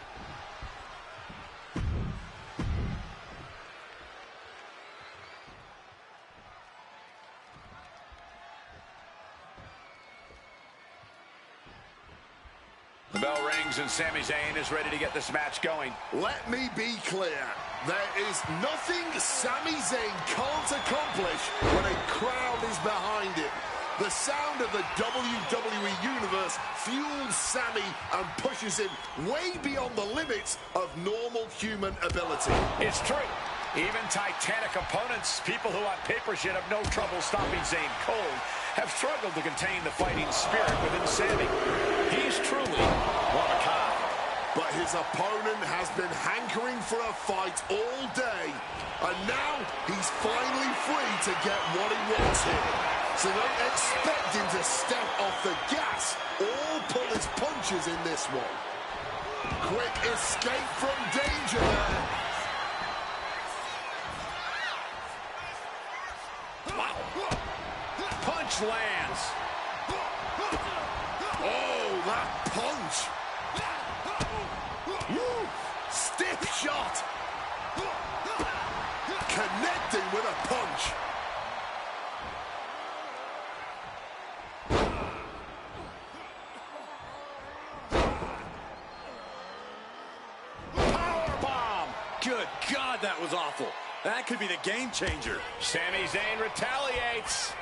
The bell rings and Sami Zayn is ready to get this match going. Let me be clear. There is nothing Sami Zayn can't accomplish when a crowd is behind him. The sound of the WWE Universe fuels Sami and pushes him way beyond the limits of normal human ability. It's true. Even titanic opponents, people who on paper should have no trouble stopping Zayn cold, have struggled to contain the fighting spirit within Sami. He's truly one of a kind. But his opponent has been hankering for a fight all day, and now he's finally free to get what he wants here. So don't expect him to step off the gas or pull his punches in this one. Quick escape from danger there. Wow. Punch lands. Oh, that punch. Woo. Stiff shot. Connecting with a punch. Good God, that was awful. That could be the game changer. Sami Zayn retaliates.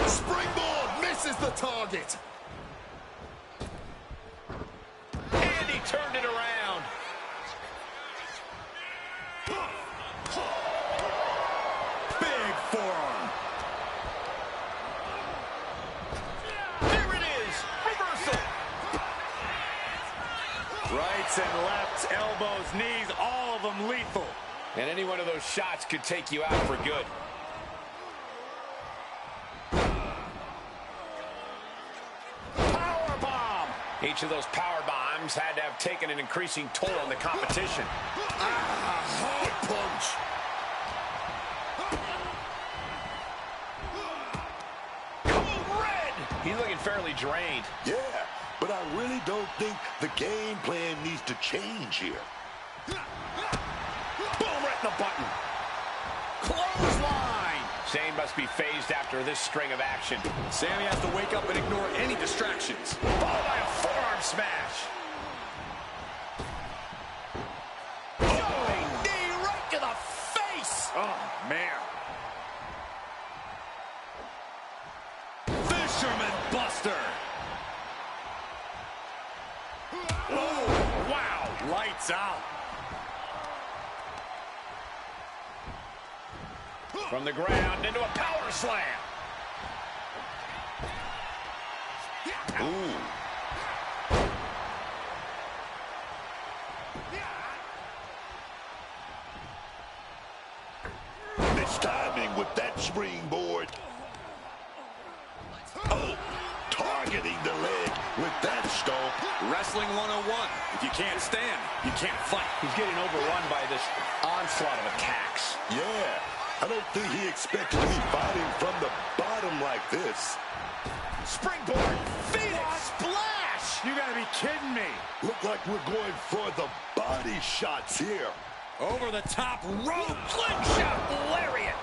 Springboard misses the target. And he turned it around. Big forearm. There it is. Reversal. Rights and lefts, elbows, knees, all of them lethal. And any one of those shots could take you out for good. Power bomb. Each of those power bombs had to have taken an increasing toll on the competition. Hard punch. Code red. He's looking fairly drained. Yeah, but I really don't think the game plan needs to change here. Boom, right in the button. Clothesline. Zayn must be phased after this string of action. Sami has to wake up and ignore any distractions. Followed by a forearm smash. Lights out. From the ground into a power slam. Ooh. Nice timing with that springboard. Oh, targeting the leg with that stomp. Wrestling 101. If you can't stand, you can't fight. He's getting overrun by this onslaught of attacks. Yeah, I don't think he expected to be fighting from the bottom like this. Springboard, Phoenix splash! You gotta be kidding me. Look like we're going for the body shots here. Over the top rope. Slingshot lariat!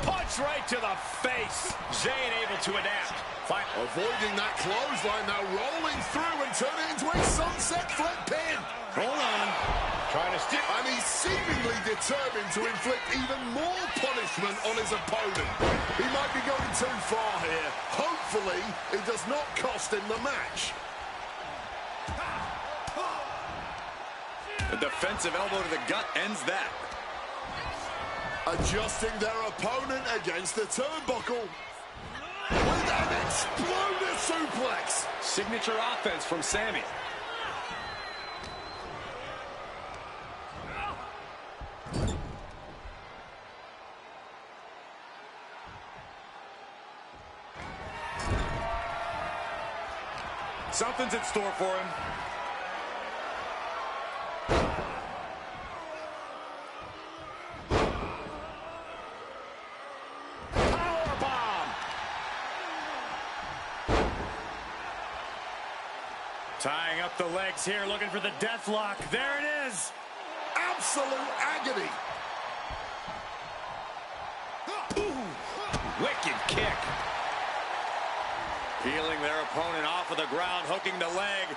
Punch right to the face. Zayn able to adapt. Avoiding that clothesline, now rolling through and turning into a sunset flip pin. Hold on. Trying to stick. And he's seemingly determined to inflict even more punishment on his opponent. He might be going too far here. Hopefully, it does not cost him the match. A defensive elbow to the gut ends that. Adjusting their opponent against the turnbuckle. With an exploder suplex. Signature offense from Sammy. Something's in store for him. Tying up the legs here, looking for the death lock. There it is. Absolute agony. Ooh, wicked kick. Peeling their opponent off of the ground, hooking the leg.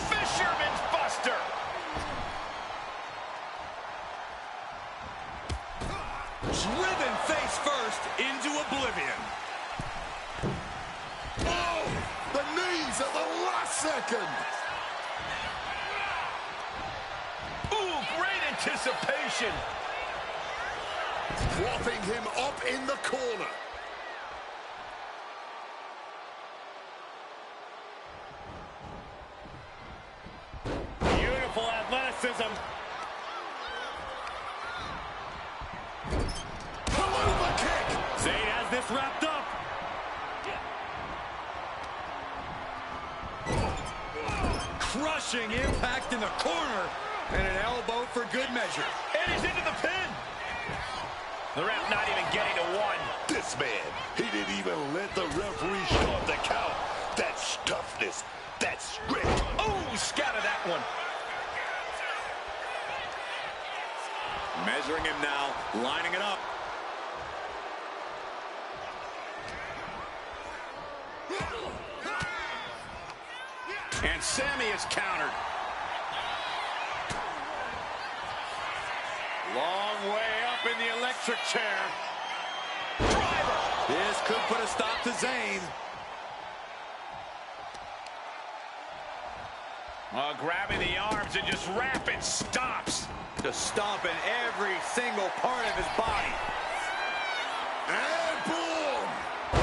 Fisherman's Buster. Driven face first into oblivion. Oh, the knees at the last second. Ooh, great anticipation. Propping him up in the corner. Beautiful athleticism. Palooza kick. Zayn has this wrapped up. Crushing impact in the corner. And an elbow for good measure. And he's into the pin. The ref not even getting to one. This man, he didn't even let the referee start the count. That's toughness. That's grit. Oh, scattered that one. Measuring him now, lining it up. And Sammy is countered. Long way up in the electric chair. Driver. This could put a stop to Zayn. Grabbing the arms and just rapid stops. Just stomping every single part of his body. And boom.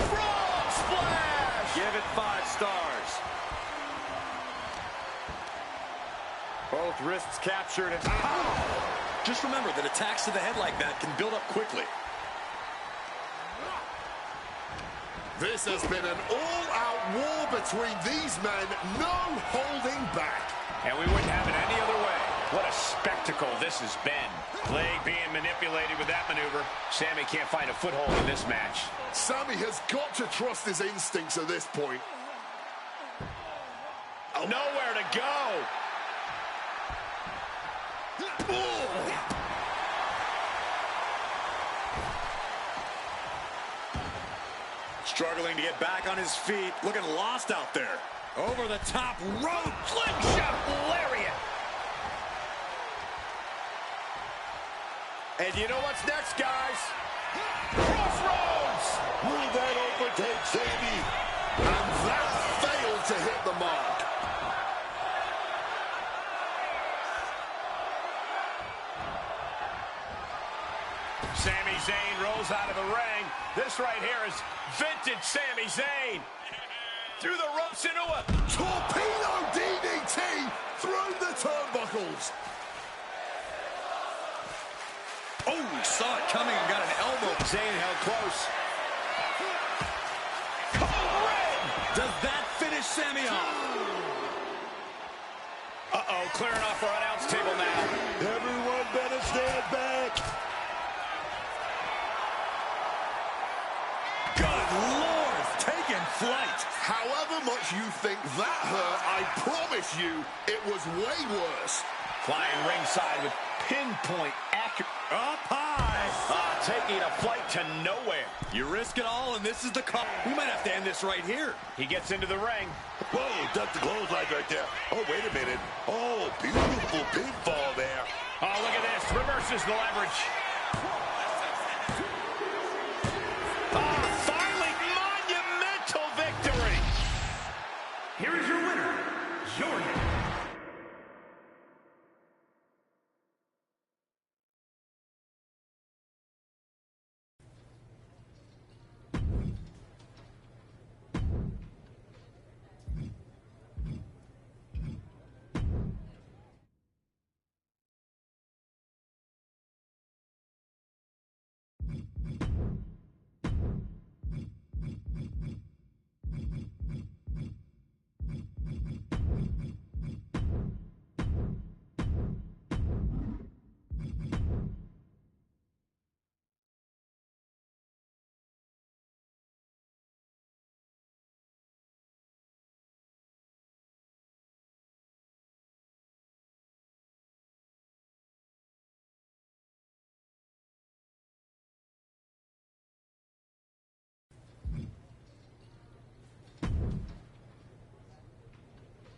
Frog splash. Give it 5 stars. Both wrists captured. And just remember that attacks to the head like that can build up quickly. This has been an all-out war between these men. No holding back. And we wouldn't have it any other way. What a spectacle this has been. Leg being manipulated with that maneuver. Sammy can't find a foothold in this match. Sammy has got to trust his instincts at this point. Nowhere to go. Struggling to get back on his feet. Looking lost out there. Over the top rope. Slingshot lariat. And you know what's next, guys? Crossroads! Will that overtake Sami? And that failed to hit the mark. Sami Zayn rolls out of the ring. This right here is vintage Sami Zayn. Through the ropes into a torpedo DDT through the turnbuckles. Oh, saw it coming and got an elbow. Zayn held close. Does that finish Sami off? Uh-oh, clearing off our announce table now. Everyone better stand back. Good Lord, taking flight. However much you think that hurt, I promise you it was way worse. Flying ringside with pinpoint accuracy. Up high. Taking a flight to nowhere. You risk it all, and this is the call. We might have to end this right here. He gets into the ring. Whoa, duck the clothesline right there. Oh, wait a minute. Oh, beautiful pinfall there. Oh, look at this. Reverses the leverage. Finally, monumental victory. Here is your winner, Jordan.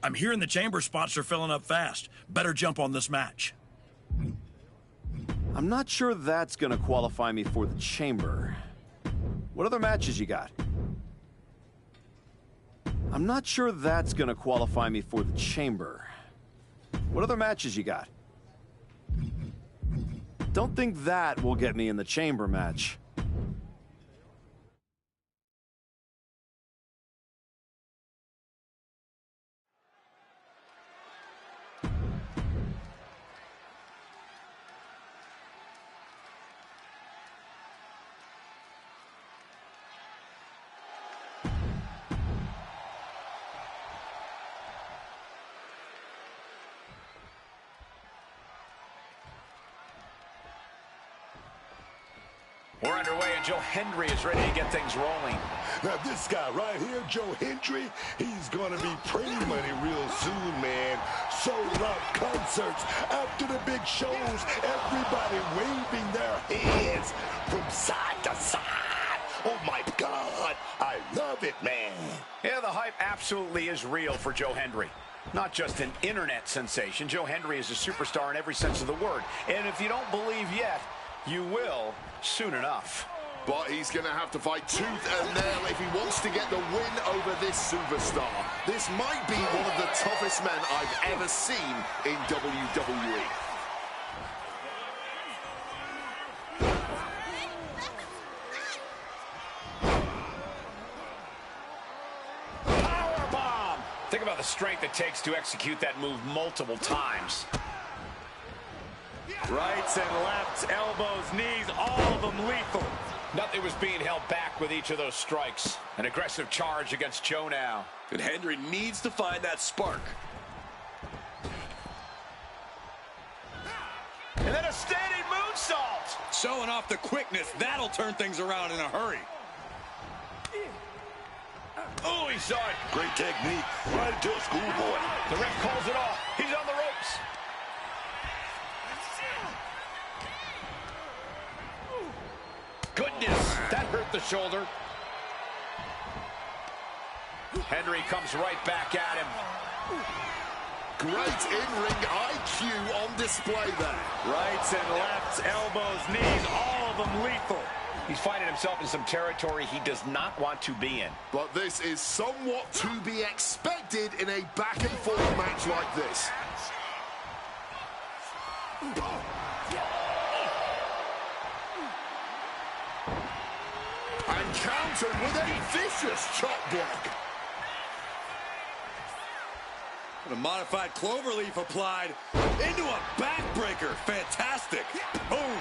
I'm hearing the chamber spots are filling up fast. Better jump on this match. I'm not sure that's gonna qualify me for the chamber. What other matches you got? I'm not sure that's gonna qualify me for the chamber. What other matches you got? Don't think that will get me in the chamber match. We're underway, and Joe Hendry is ready to get things rolling. Now, this guy right here, Joe Hendry, he's going to be pretty money real soon, man. Sold out concerts after the big shows. Everybody waving their hands from side to side. Oh, my God. I love it, man. Yeah, the hype absolutely is real for Joe Hendry. Not just an internet sensation. Joe Hendry is a superstar in every sense of the word. And if you don't believe yet, you will soon enough. But he's going to have to fight tooth and nail if he wants to get the win over this superstar. This might be one of the toughest men I've ever seen in WWE. Powerbomb! Think about the strength it takes to execute that move multiple times. Rights and lefts, elbows, knees, all of them lethal. Nothing was being held back with each of those strikes. An aggressive charge against Joe now. And Hendry needs to find that spark. And then a standing moonsault. Showing off the quickness. That'll turn things around in a hurry. Oh, he saw it. Great technique. Right to a schoolboy. The ref calls it off. He's on the ropes. Goodness, that hurt the shoulder. Hendry comes right back at him. Great in-ring IQ on display there. Rights and lefts, elbows, knees, all of them lethal. He's finding himself in some territory he does not want to be in. But this is somewhat to be expected in a back-and-forth match like this. And countered with a vicious chop block. And a modified cloverleaf applied into a backbreaker. Fantastic. Boom.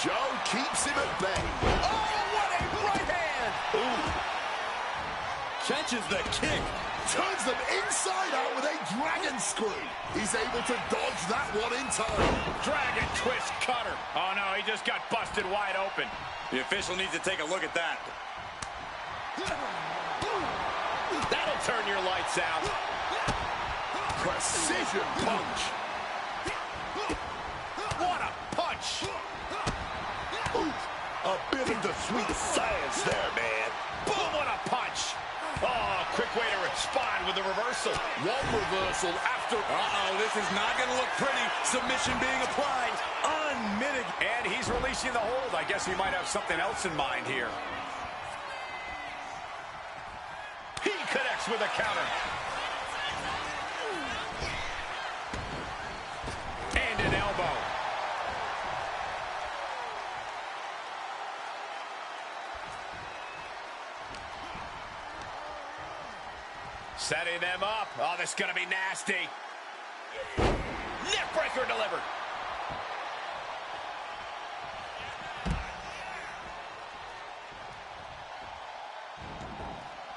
Joe keeps him at bay. Oh, what a right hand! Ooh. Catches the kick. Turns them inside out with a dragon screw. He's able to dodge that one in time. Dragon twist cutter. Oh, no, he just got busted wide open. The official needs to take a look at that. That'll turn your lights out. Precision punch. What a punch. A bit of the sweet science there, man. Boom, what a punch. Oh, quick way to respond with the reversal. One reversal after... Uh-oh, this is not going to look pretty. Submission being applied. Unmitigated. And he's releasing the hold. I guess he might have something else in mind here. He connects with a counter. And an elbow. Setting them up. Oh, this is going to be nasty. Neckbreaker delivered.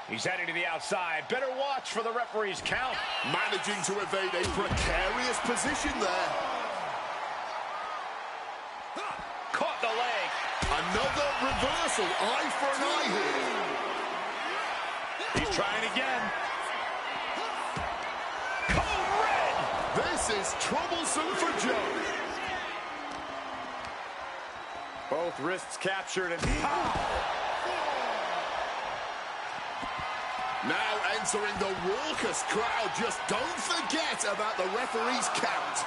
He's heading to the outside. Better watch for the referee's count. Managing to evade a precarious position there. Caught the leg. Another reversal. Eye for an eye here. He's trying again. This is troublesome for Joe. Both wrists captured and pow! Now entering the raucous crowd. Just don't forget about the referee's count.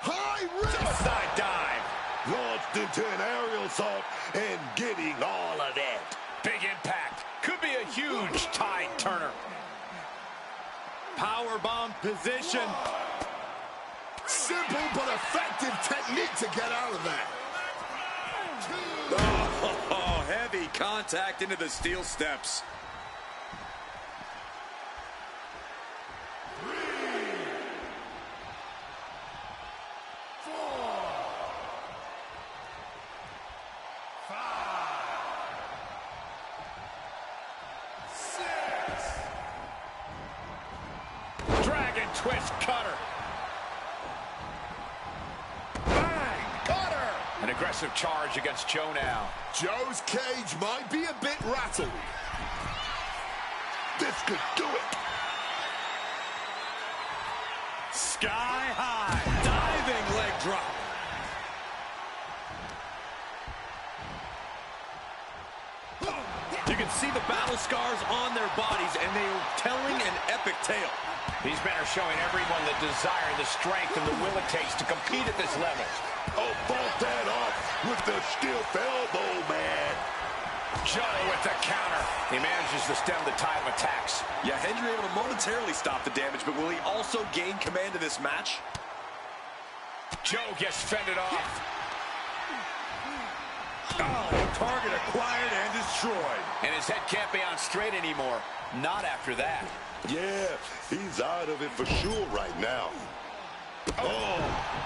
High risk! Suicide dive! Launched into an aerial assault and getting all of that. Big impact. Could be a huge tide turner. Powerbomb position. Simple but effective technique to get out of that. Oh, heavy contact into the steel steps. Twist cutter. Bang! Cutter! An aggressive charge against Joe now. Joe's cage might be a bit rattled. This could do it. Sky high. Diving leg drop. You can see the battle scars on their bodies, and they are telling an epic tale. These men are showing everyone the desire, the strength, and the will it takes to compete at this level. Oh, fought that off with the stiff elbow, man. Joe with the counter. He manages to stem the tide of attacks. Yeah, Hendry able to momentarily stop the damage, but will he also gain command of this match? Joe gets fended off. Oh, target acquired and destroyed. And his head can't be on straight anymore. Not after that. Yeah, he's out of it for sure right now. Oh,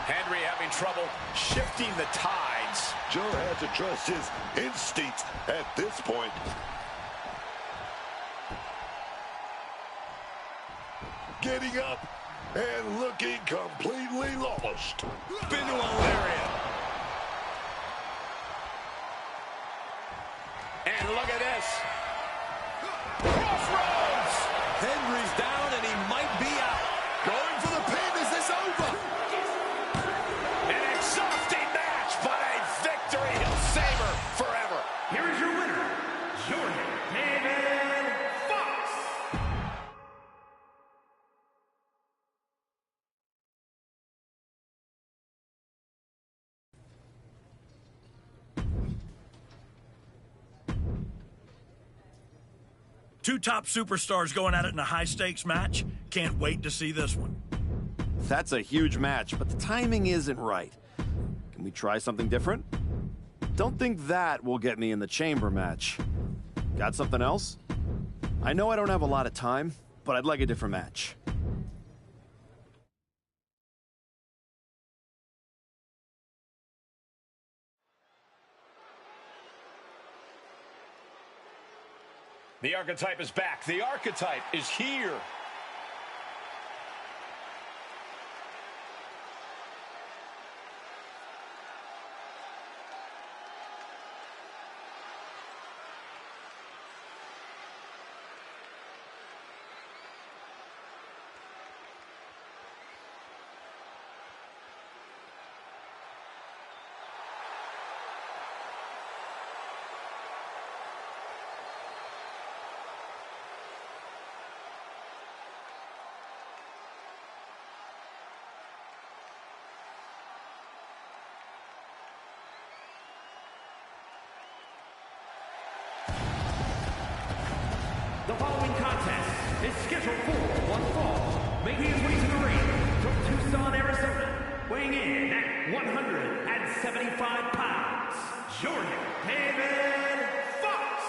Henry having trouble shifting the tides. Joe had to trust his instincts at this point. Getting up and looking completely lost. Been to a lariat. And look at this. Crossroads! Henry's down and he might be out. Going for the pin. Is this over? An exhausting match, but a victory he'll savor forever. Here is your winner, Jordan David Fox. Two top superstars going at it in a high-stakes match. Can't wait to see this one. That's a huge match, but the timing isn't right. Can we try something different? Don't think that will get me in the chamber match. Got something else? I know I don't have a lot of time, but I'd like a different match. The Archetype is back. The Archetype is here. The following contest is scheduled for one fall, making his way to the ring from Tucson, Arizona, weighing in at 175 pounds, Jordan David Fox.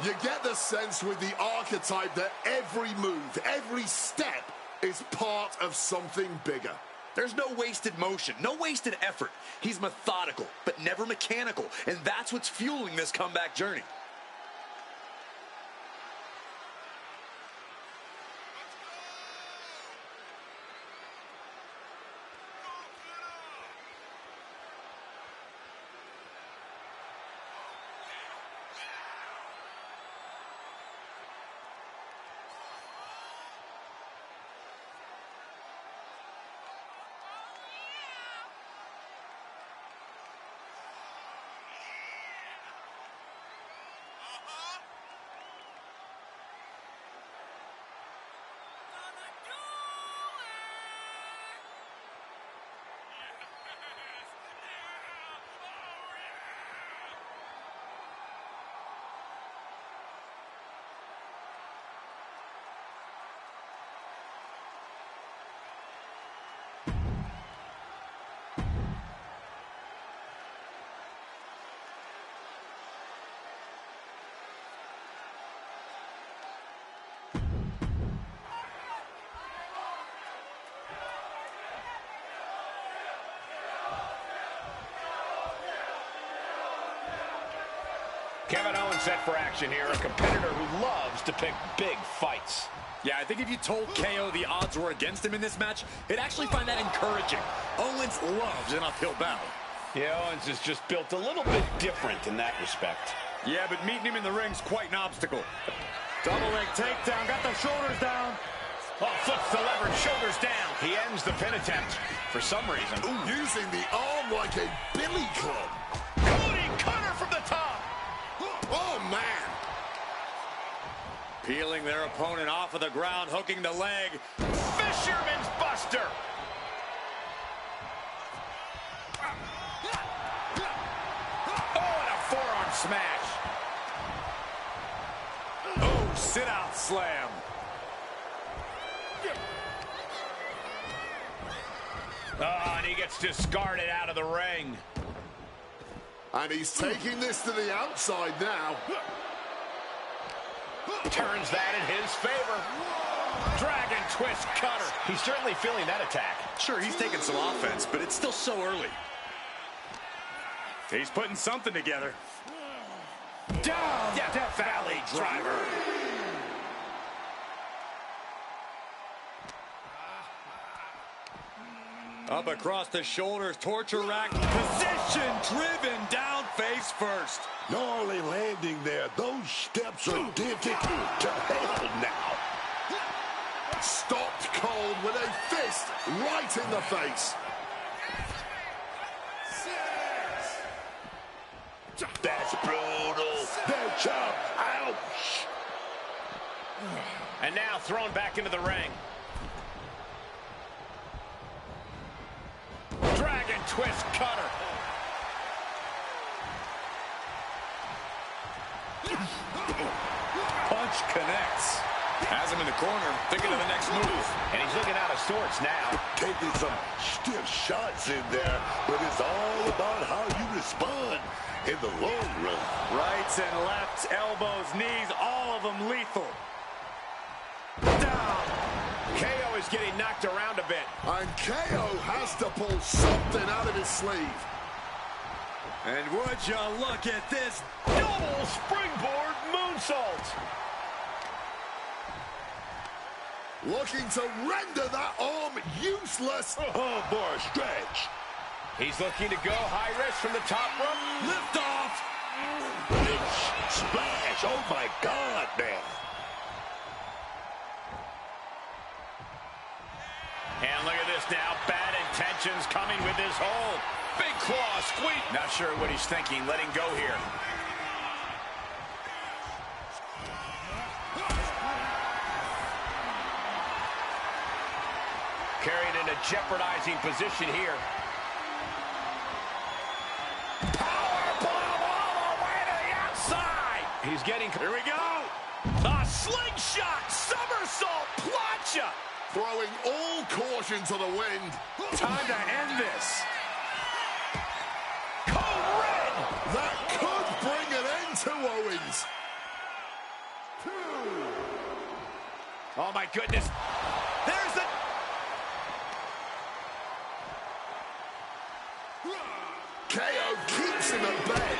You get the sense with the Archetype that every move, every step is part of something bigger. There's no wasted motion, no wasted effort. He's methodical, but never mechanical, and that's what's fueling this comeback journey. Kevin Owens set for action here, a competitor who loves to pick big fights. Yeah, I think if you told KO the odds were against him in this match, he'd actually find that encouraging. Owens loves an uphill battle. Yeah, Owens is just built a little bit different in that respect. Yeah, but meeting him in the ring's quite an obstacle. Double leg takedown, got the shoulders down. Oh, flips the lever, shoulders down. He ends the pin attempt for some reason. Ooh, using the arm like a billy club. Cody cutter from the top. Oh, man. Peeling their opponent off of the ground, hooking the leg. Fisherman's Buster. Oh, and a forearm smash. Oh, sit-out slam. Oh, and he gets discarded out of the ring. And he's taking this to the outside now. Turns that in his favor. Dragon twist cutter. He's certainly feeling that attack. Sure, he's taking some offense, but it's still so early. He's putting something together. Down, Death Valley driver. Up across the shoulders, torture rack. Position driven down face first. Gnarly landing there. Those steps are difficult to handle now. Stopped cold with a fist right in the face. That's brutal. That's up. Ouch. And now thrown back into the ring. Dragon twist cutter. Punch connects. Has him in the corner, thinking of the next move. And he's looking out of sorts now. Taking some stiff shots in there, but it's all about how you respond in the long run. Rights and lefts, elbows, knees, all of them lethal. Down. KO is getting knocked around a bit. And KO has to pull something out of his sleeve. And would you look at this Double springboard moonsault. Looking to render that arm useless. Oh, boy, stretch. He's looking to go high risk from the top rope. lift off? Big splash. Oh, my God, man. And look at this now. Bad intentions coming with this hold. Big claw squeak. Not sure what he's thinking. Letting go here. Carried in a jeopardizing position here. Powerbomb all the way to the outside. He's getting... Here we go. A slingshot, somersault, plancha. Throwing all caution to the wind. Time to end this. Code red. That could bring an end to Owens. Oh, my goodness. There's the... KO keeps him at bay.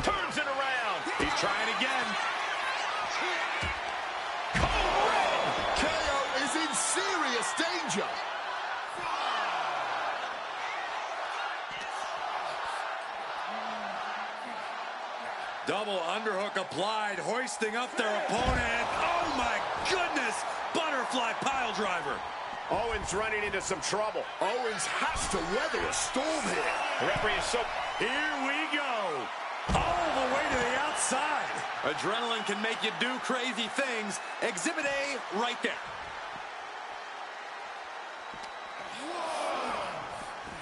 Turns it around. He's trying again. KO is in serious danger. Double underhook applied, hoisting up their opponent. Oh, my goodness. Butterfly pile driver. Owens running into some trouble. Owens has to weather a storm here. The referee is so... Here we go. All the way to the outside. Adrenaline can make you do crazy things. Exhibit A right there.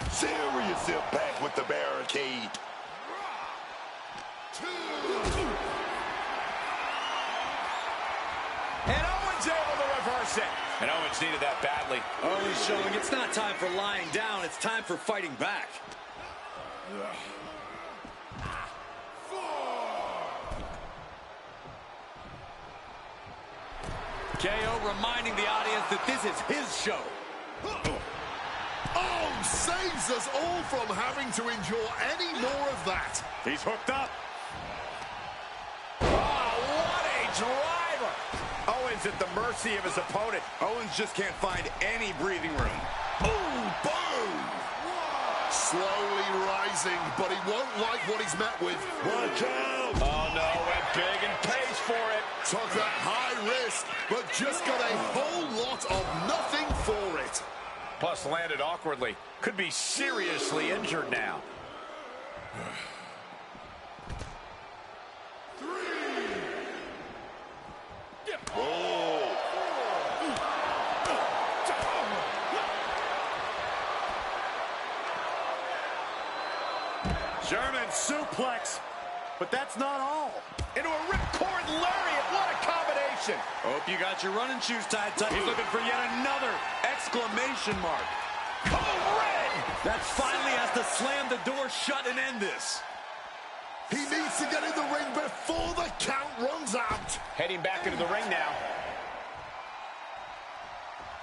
Serious impact with the barricade. And Owens able to reverse it. And Owens needed that badly. Owens showing it's not time for lying down. It's time for fighting back. KO reminding the audience that this is his show. Oh, saves us all from having to endure any more of that. He's hooked up. Oh, what a driver. Owens at the mercy of his opponent. Owens just can't find any breathing room. Ooh, boom! Slowly rising, but he won't like what he's met with. Watch out! Oh, no, went big and pays for it. Took that high risk, but just got a whole lot of nothing for it. Plus landed awkwardly. Could be seriously injured now. German suplex, but that's not all. Into a ripcord lariat. What a combination. Hope you got your running shoes tied tight. He's looking for yet another exclamation mark. Oh, red. That finally has to slam the door shut and end this. He needs to get in the ring before the count runs out. Heading back into the ring now.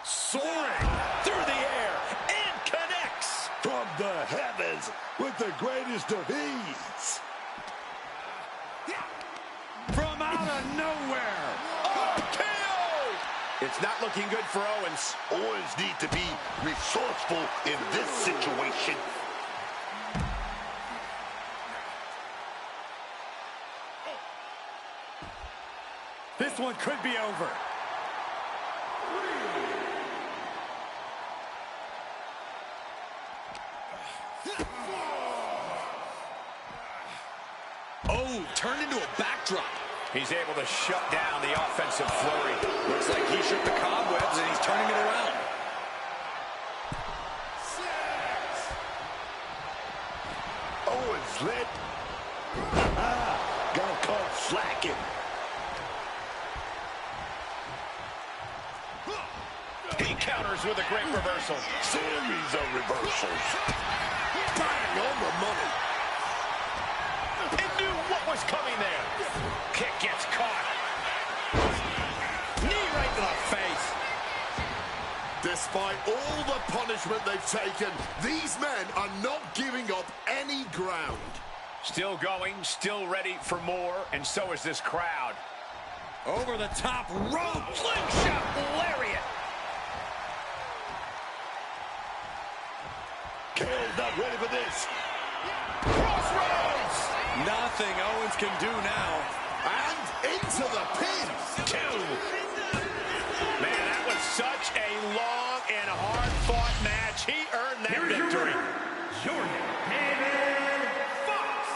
Soaring through the air and connects. From the heavens with the greatest of ease. From out of nowhere. Oh, KO! It's not looking good for Owens. Owens need to be resourceful in this situation. This one could be over. Oh, turned into a backdrop. He's able to shut down the offensive flurry. Looks like he shook the cobwebs and he's turning it around. Owens lit. Got caught slacking. He counters with a great reversal. Series of reversals. Bang on the money. And knew what was coming there. Kick gets caught. Knee right to the face. Despite all the punishment they've taken, these men are not giving up any ground. Still going, still ready for more, and so is this crowd. Over the top rope, slingshot lariat. KO's not ready for this. Crossroads! Nothing Owens can do now. And into the pin. 2. Man, that was such a long and hard-fought match. He earned that victory. Jordan David Fox.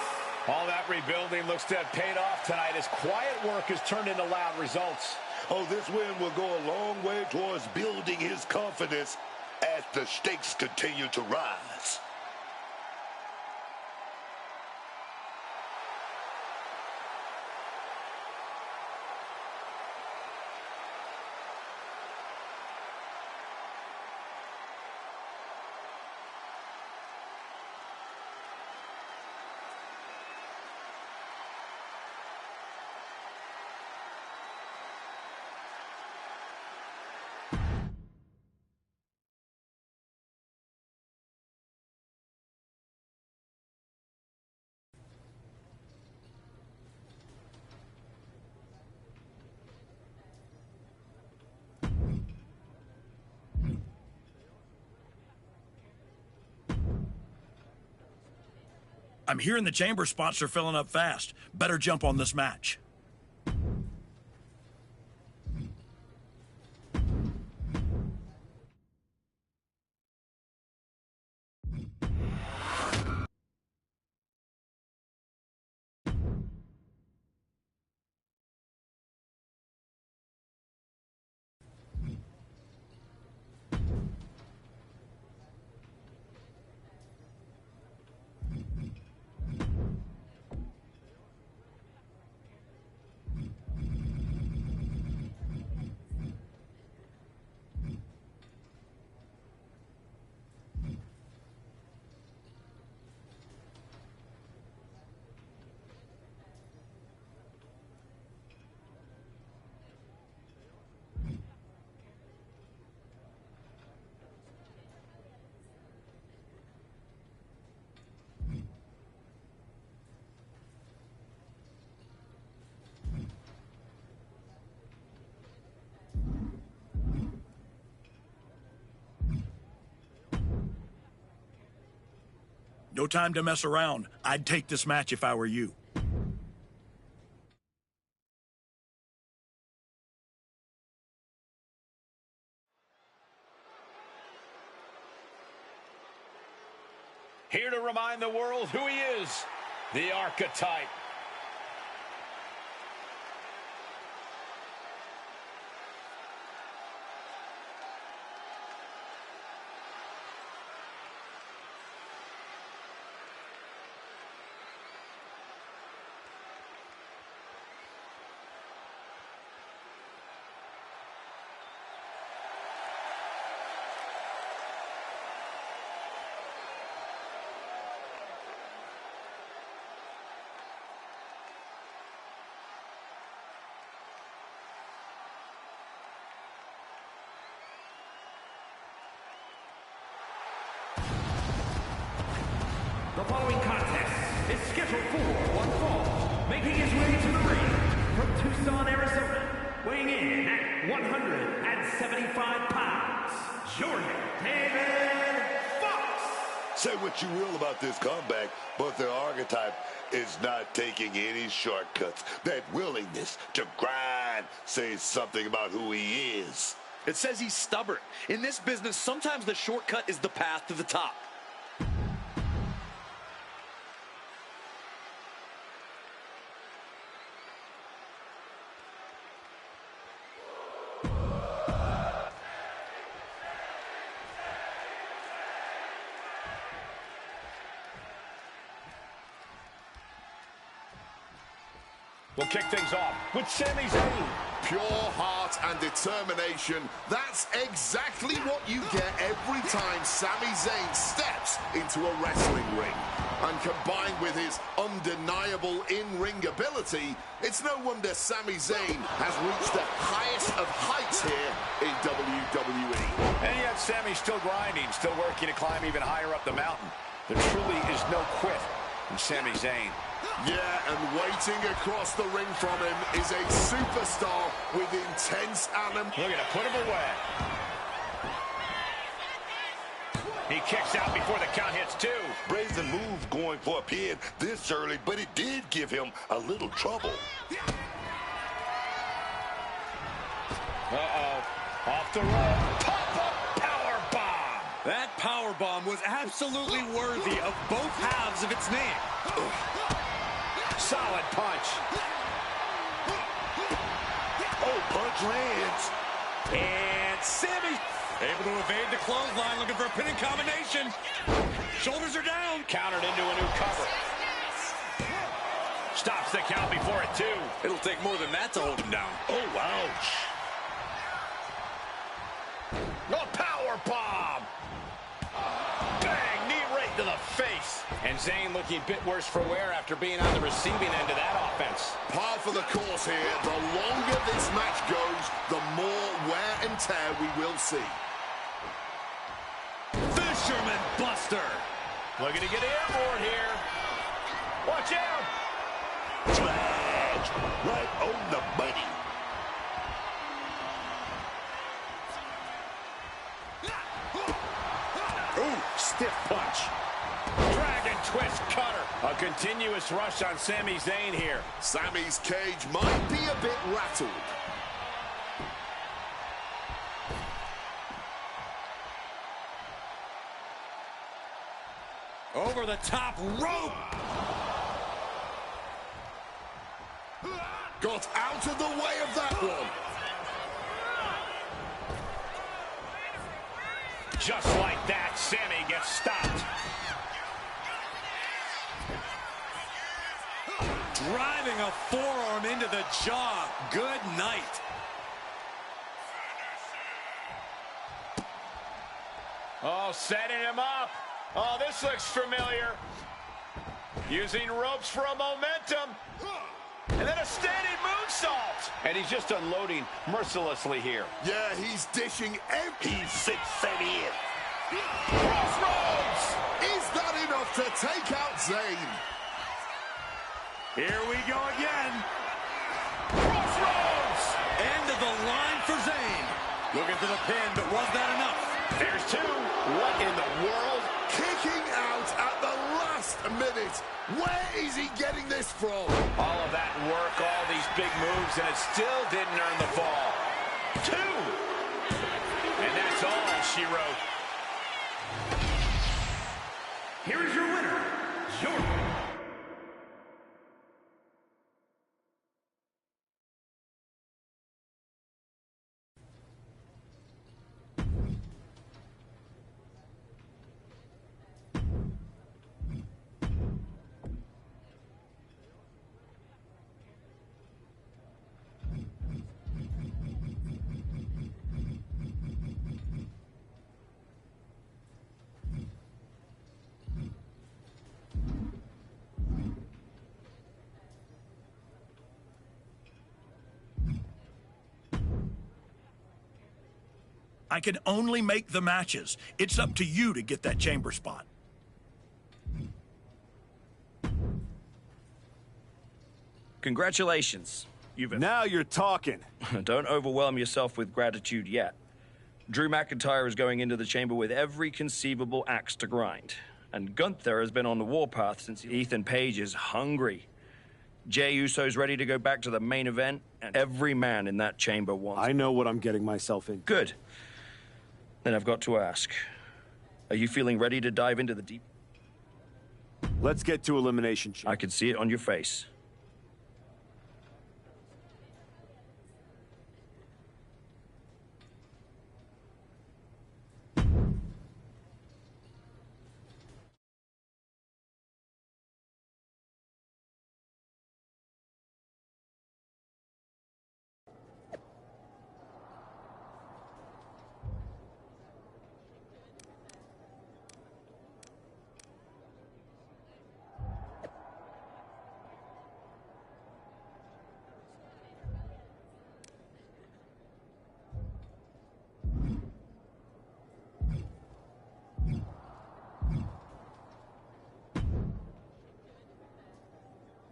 All that rebuilding looks to have paid off tonight as quiet work has turned into loud results. Oh, this win will go a long way towards building his confidence as the stakes continue to rise. I'm hearing the chamber spots are filling up fast. Better jump on this match. No time to mess around. I'd take this match if I were you. Here to remind the world who he is, the Archetype. The following contest is scheduled for one fall, making his way to the ring from Tucson, Arizona, weighing in at 175 pounds, Jordan David Fox. Say what you will about this comeback, but the Archetype is not taking any shortcuts. That willingness to grind says something about who he is. It says he's stubborn. In this business, sometimes the shortcut is the path to the top. We'll kick things off with Sami Zayn. Pure heart and determination. That's exactly what you get every time Sami Zayn steps into a wrestling ring. And combined with his undeniable in-ring ability, it's no wonder Sami Zayn has reached the highest of heights here in WWE. And yet Sami's still grinding, still working to climb even higher up the mountain. There truly is no quit in Sami Zayn. Yeah, and waiting across the ring from him is a superstar with intense animosity. Looking to put him away. He kicks out before the count hits 2. Brazen move going for a pin this early, but it did give him a little trouble. Uh-oh. Off the rope. Pop-up power bomb. That power bomb was absolutely worthy of both halves of its name. Solid punch. Oh, punch lands. And Sami able to evade the clothesline, looking for a pinning combination. Shoulders are down. Countered into a new cover. Stops the count before it 2. It'll take more than that to hold him down. Oh, ouch. A power bomb. Bang, knee right to the face. And Zayn looking a bit worse for wear after being on the receiving end of that offense. Par for the course here. The longer this match goes, the more wear and tear we will see. Fisherman Buster. Looking to get airborne here. Watch out. Smash. Right on the money. Ooh, stiff punch. Dragon twist cutter. A continuous rush on Sami Zayn here. Sami's cage might be a bit rattled. Over the top rope. Got out of the way of that one. Just like that, Sami gets stopped. Driving a forearm into the jaw. Good night. Oh, setting him up. Oh, this looks familiar. Using ropes for a momentum. And then a standing moonsault. And he's just unloading mercilessly here. Yeah, he's dishing empty. He sits Sami in. Crossroads! Is that enough to take out Zayn? Here we go again. Crossroads! End of the line for Zayn. Looking for the pin, but was that enough? There's 2. What in the world? Kicking out at the last minute. Where is he getting this from? All of that work, all these big moves, and it still didn't earn the fall. 2. And that's all she wrote. Here is your winner, Jordan. I can only make the matches. It's up to you to get that chamber spot. Congratulations. Now you're talking. Don't overwhelm yourself with gratitude yet. Drew McIntyre is going into the chamber with every conceivable axe to grind. And Gunther has been on the warpath since Ethan Page is hungry. Jey Uso's ready to go back to the main event, and every man in that chamber wants. I know what I'm getting myself in. Good. Then I've got to ask, are you feeling ready to dive into the deep? Let's get to Elimination Chamber. I can see it on your face.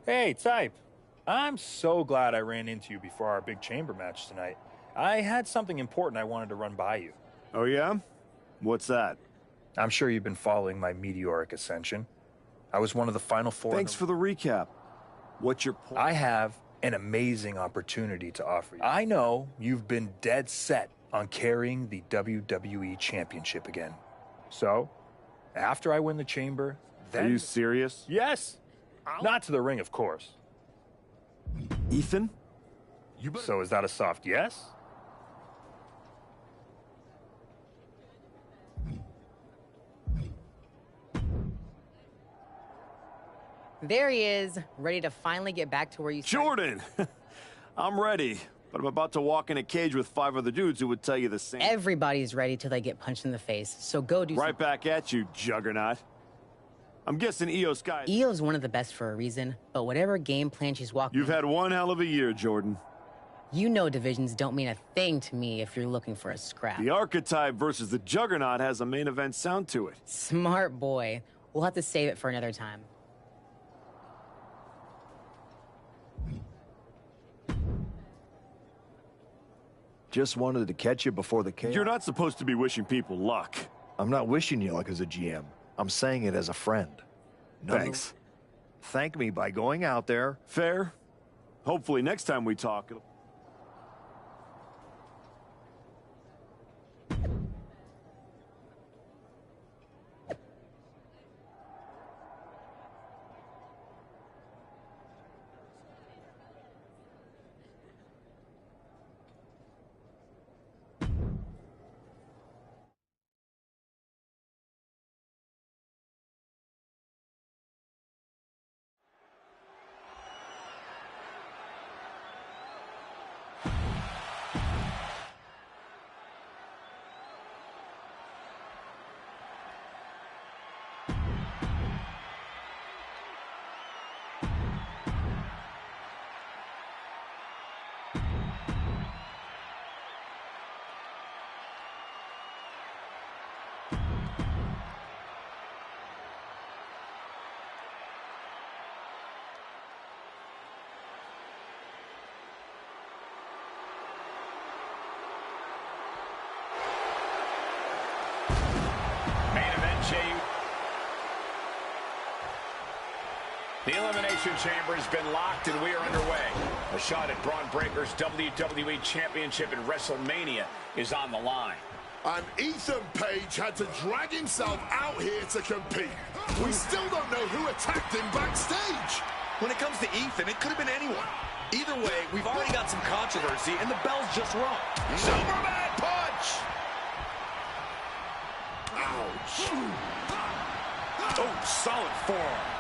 Hey, Type. I'm so glad I ran into you before our big chamber match tonight. I had something important I wanted to run by you. Oh, yeah? What's that? I'm sure you've been following my meteoric ascension. I was one of the final four. Thanks for the recap. What's your point? I have an amazing opportunity to offer you. I know you've been dead set on carrying the WWE Championship again. So, after I win the chamber, then... Are you serious? Yes! Not to the ring, of course. Ethan? So is that a soft yes? There he is, ready to finally get back to where you started. Jordan! I'm ready, but I'm about to walk in a cage with 5 other dudes who would tell you the same. Everybody's ready till they get punched in the face, so go do Right back at you, Juggernaut. I'm guessing Io Sky... Io's one of the best for a reason, but whatever game plan she's walking... You've had one hell of a year, Jordan. You know divisions don't mean a thing to me if you're looking for a scrap. The Archetype versus the Juggernaut has a main event sound to it. Smart boy. We'll have to save it for another time. Just wanted to catch you before the chaos. You're not supposed to be wishing people luck. I'm not wishing you luck as a GM. I'm saying it as a friend. Thanks. Thank me by going out there. Fair. Hopefully next time we talk... The Elimination Chamber has been locked and we are underway. A shot at Braun Breaker's WWE Championship in WrestleMania is on the line. And Ethan Page had to drag himself out here to compete. We still don't know who attacked him backstage. When it comes to Ethan, it could have been anyone. Either way, we've already got some controversy, and the bell's just rung. Superman punch! Ouch. Oh, solid forearm.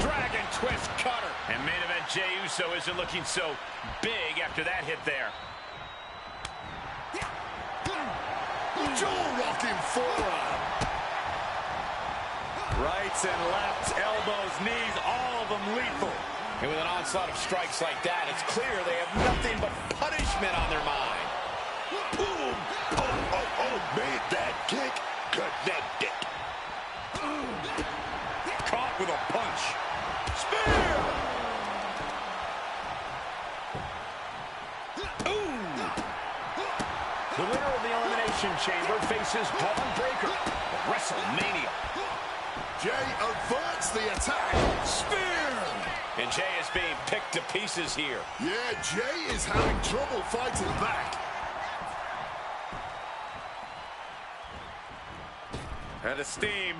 Dragon twist cutter. And main event Jey Uso isn't looking so big after that hit there. Jaw-rocking forearm. Rights and lefts, elbows, knees, all of them lethal. And with an onslaught of strikes like that, it's clear they have nothing but punishment on their mind. Boom! Oh, made that kick connected. Caught with a punch. Spear! The winner of the Elimination Chamber faces Braun Breaker at WrestleMania. Jey averts the attack. Spear! And Jey is being picked to pieces here. Yeah, Jey is having trouble fighting back. Head of steam.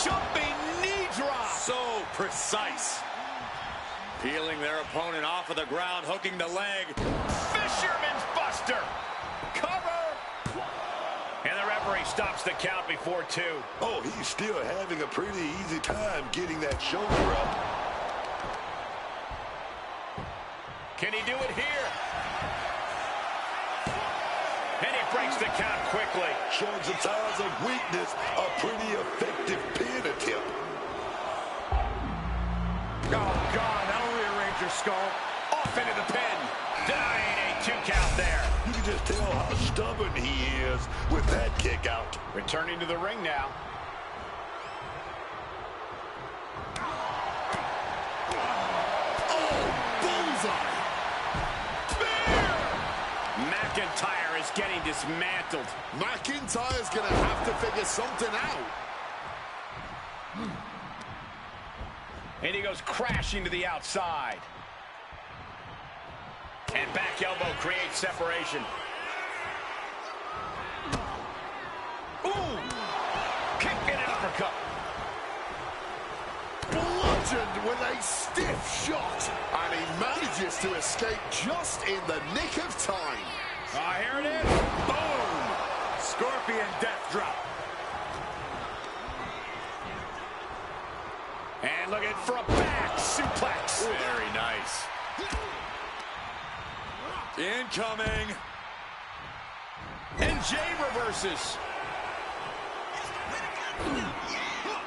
Jumping knee drop. So precise. Peeling their opponent off of the ground, hooking the leg. Fisherman's Buster. Cover. And the referee stops the count before 2. Oh, he's still having a pretty easy time getting that shoulder up. Can he do it here? And he breaks the count quickly. Showing some signs of weakness, a pretty effective pin attempt. Oh, God, that'll rearrange your skull. Off into the pin. Denying a 2 count there. You can just tell how stubborn he is with that kick out. Returning to the ring now. bullseye. McIntyre is getting dismantled. McIntyre's going to have to figure something out. And he goes crashing to the outside. And back elbow creates separation. Ooh! Kick and an uppercut. Bludgeoned with a stiff shot. And he manages to escape just in the nick of time. Here it is. Boom! Scorpion death drop. And looking for a back suplex. Very nice. Incoming. And Jay reverses.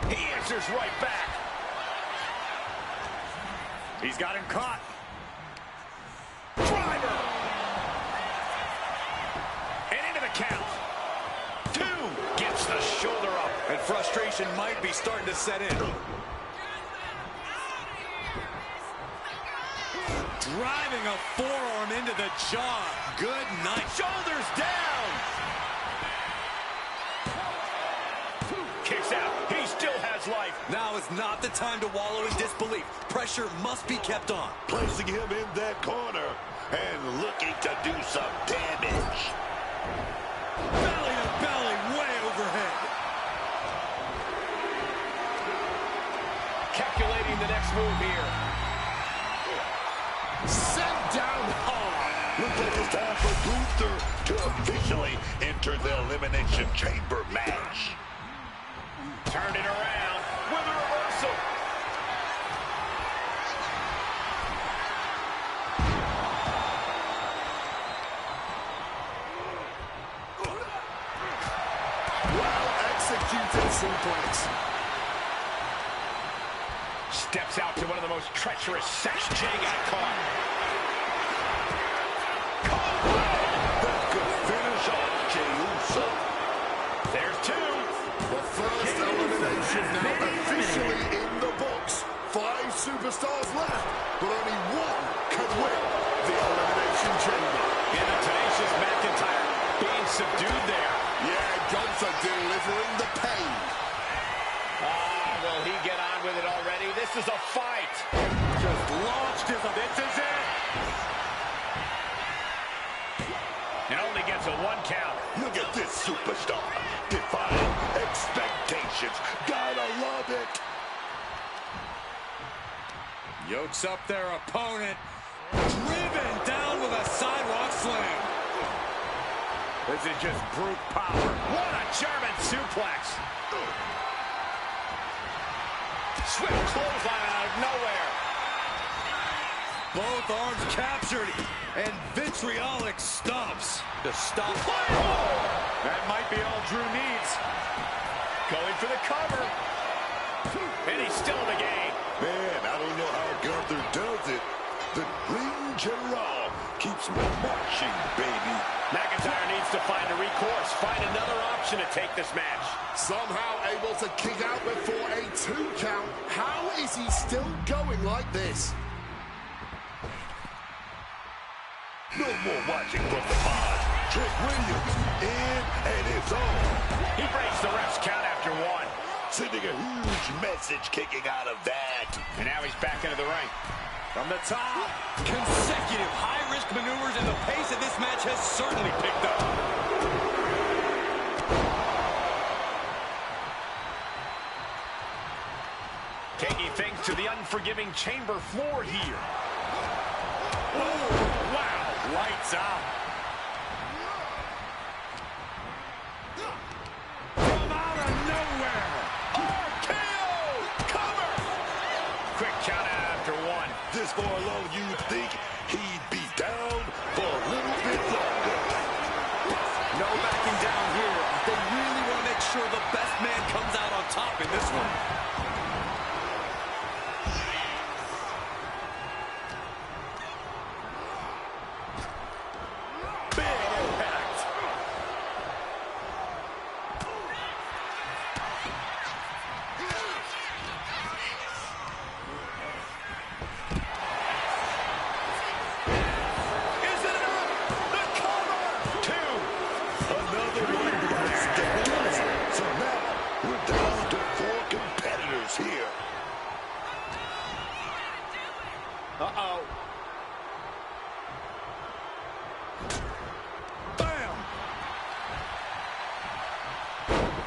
He answers right back. He's got him caught. Driver. And into the count. 2. Gets the shoulder up. And frustration might be starting to set in. Driving a forearm into the jaw. Good night. Shoulders down. Kicks out. He still has life. Now is not the time to wallow in disbelief. Pressure must be kept on. Placing him in that corner and looking to do some damage. Belly to belly, way overhead. Calculating the next move here. Sent down hard. Looks like it's time for Gunther to officially enter the Elimination Chamber match. Turned it around with a reversal. Well executed suplex. Steps out to one of the most treacherous sets. Jay got caught. That could finish off Jey Uso. There's 2. The first elimination now officially in the books. 5 superstars left, but only one can win the Elimination Chamber. And the tenacious McIntyre being subdued there. Yeah, Gunther delivering the pain. Will he get on with it already? This is a fight. Just launched his... This is it. And only gets a 1 count. Look at this superstar. Defying expectations. Gotta love it. Yokes up their opponent. Driven down with a sidewalk slam. This is just brute power. What a German suplex. Swift clothesline out of nowhere. Both arms captured, and vitriolic stomps to stop. That might be all Drew needs. Going for the cover. And he's still in the game. Man, I don't know how Gunther does it. The Green General keeps me marching, baby. McIntyre needs to find a recourse, find another option to take this match. Somehow able to kick out before a 2 count. How is he still going like this? No more watching from the pod. Trick Williams in and it's on. He breaks the ref's count after 1. Sending a huge message kicking out of that. And now he's back into the ring. From the top, consecutive high-risk maneuvers, and the pace of this match has certainly picked up. Taking things to the unforgiving chamber floor here. Oh, wow, lights out. From out of nowhere, RKO, cover. Quick count out after 1. This far along, you'd think he'd be down for a little bit longer. No backing down here. They really want to make sure the best man comes out on top in this one.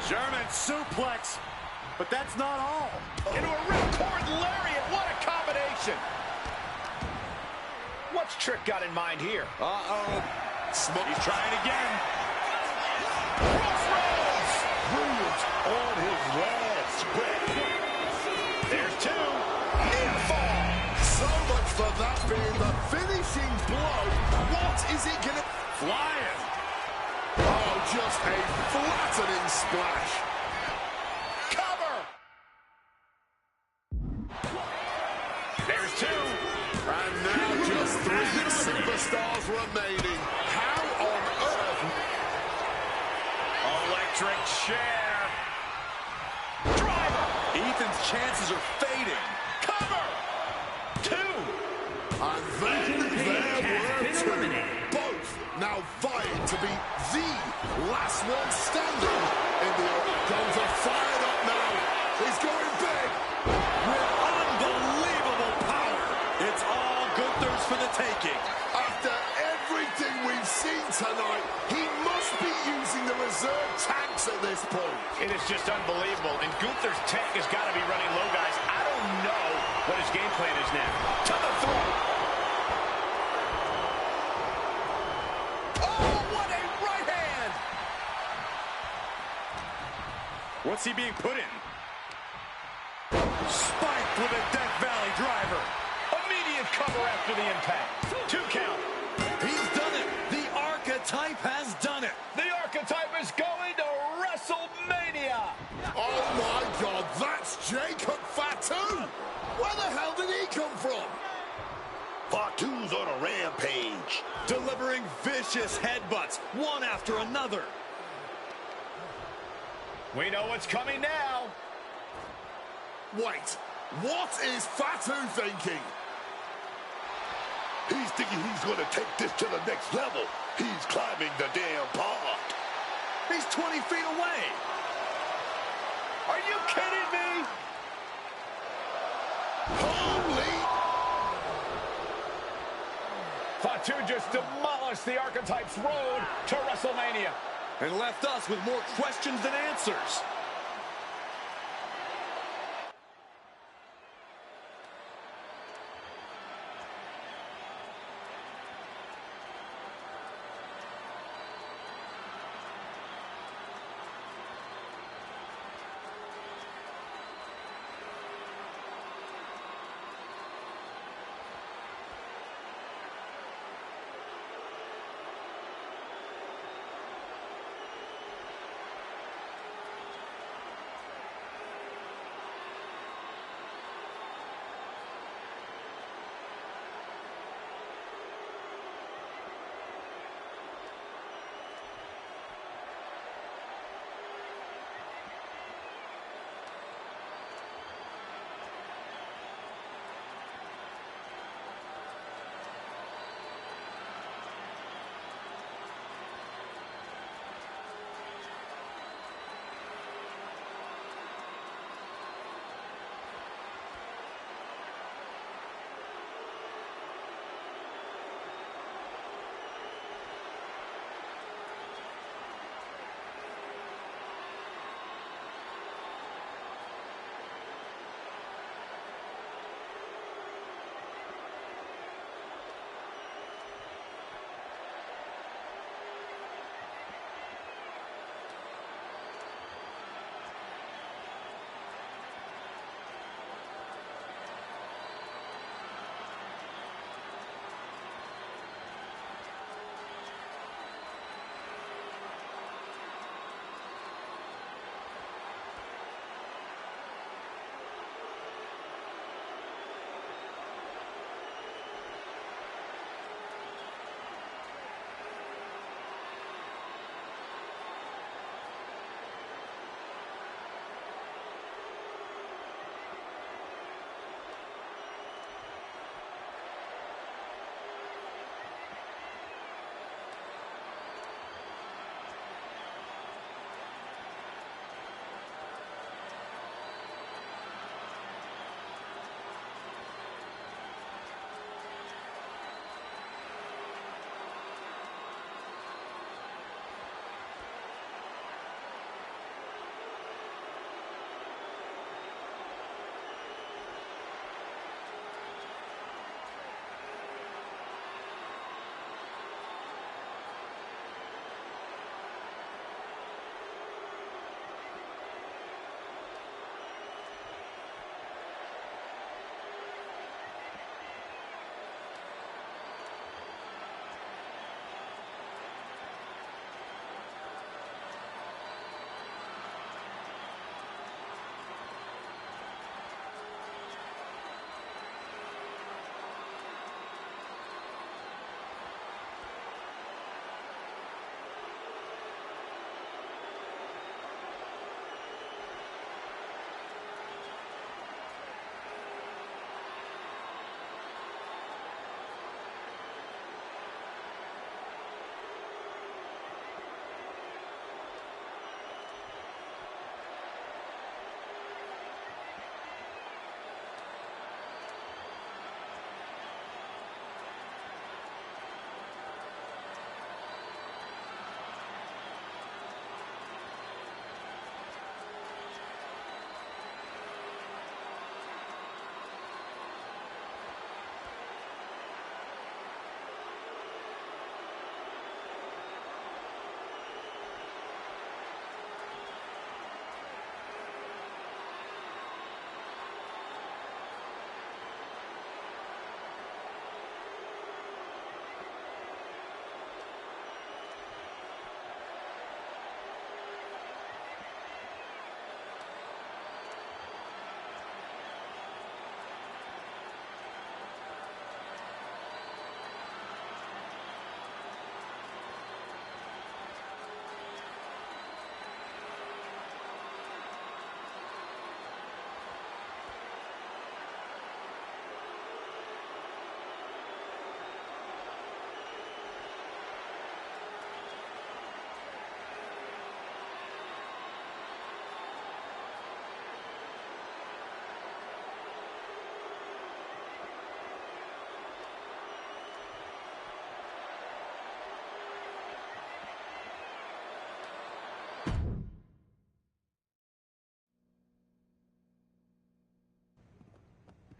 German suplex, but that's not all. Into a ripcord lariat. What a combination. What's Trick got in mind here? Uh-oh. He's trying again. Crossroads. Brilliant on his last spread. There's two. Near fall. So much for that being the finishing blow. What is it gonna... Flying. Oh, just a flattening splash. Cover. There's two. And now just 3 superstars remaining. How on earth? Electric chair. Driver. Ethan's chances are fading. Cover. Two. And then there were two. Both now vying to be the last one standing in the... Gunther fired up now. He's going big. With unbelievable power. It's all Gunther's for the taking. After everything we've seen tonight, he must be using the reserve tanks at this point. It is just unbelievable. And Gunther's tank has got to be running low, guys. I don't know what his game plan is now. To the throat. Oh, what a right hand! What's he being put in? Spiked with a Death Valley driver. Immediate cover after the impact. 2 count. He's done it. The Archetype has done it. The Archetype is going to WrestleMania. Oh my God, that's Jacob Fatu. Where the hell did he come from? Fatu's on a rampage. Delivering vicious headbutts, one after another. We know what's coming now. Wait, what is Fatu thinking? He's thinking he's going to take this to the next level. He's climbing the damn pond. He's 20 feet away. Are you kidding me? Holy! Fatu just demolished the Archetype's road to WrestleMania. And left us with more questions than answers.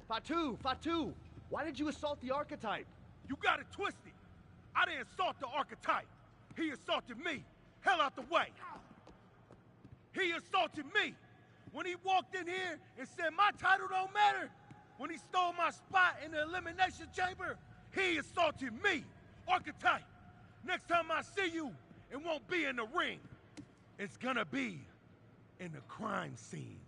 Fatu, why did you assault the archetype? You got it twisted. I didn't assault the archetype. He assaulted me. Hell out the way. He assaulted me. When he walked in here and said my title don't matter, when he stole my spot in the elimination chamber, he assaulted me. Archetype, next time I see you, it won't be in the ring. It's gonna be in the crime scene.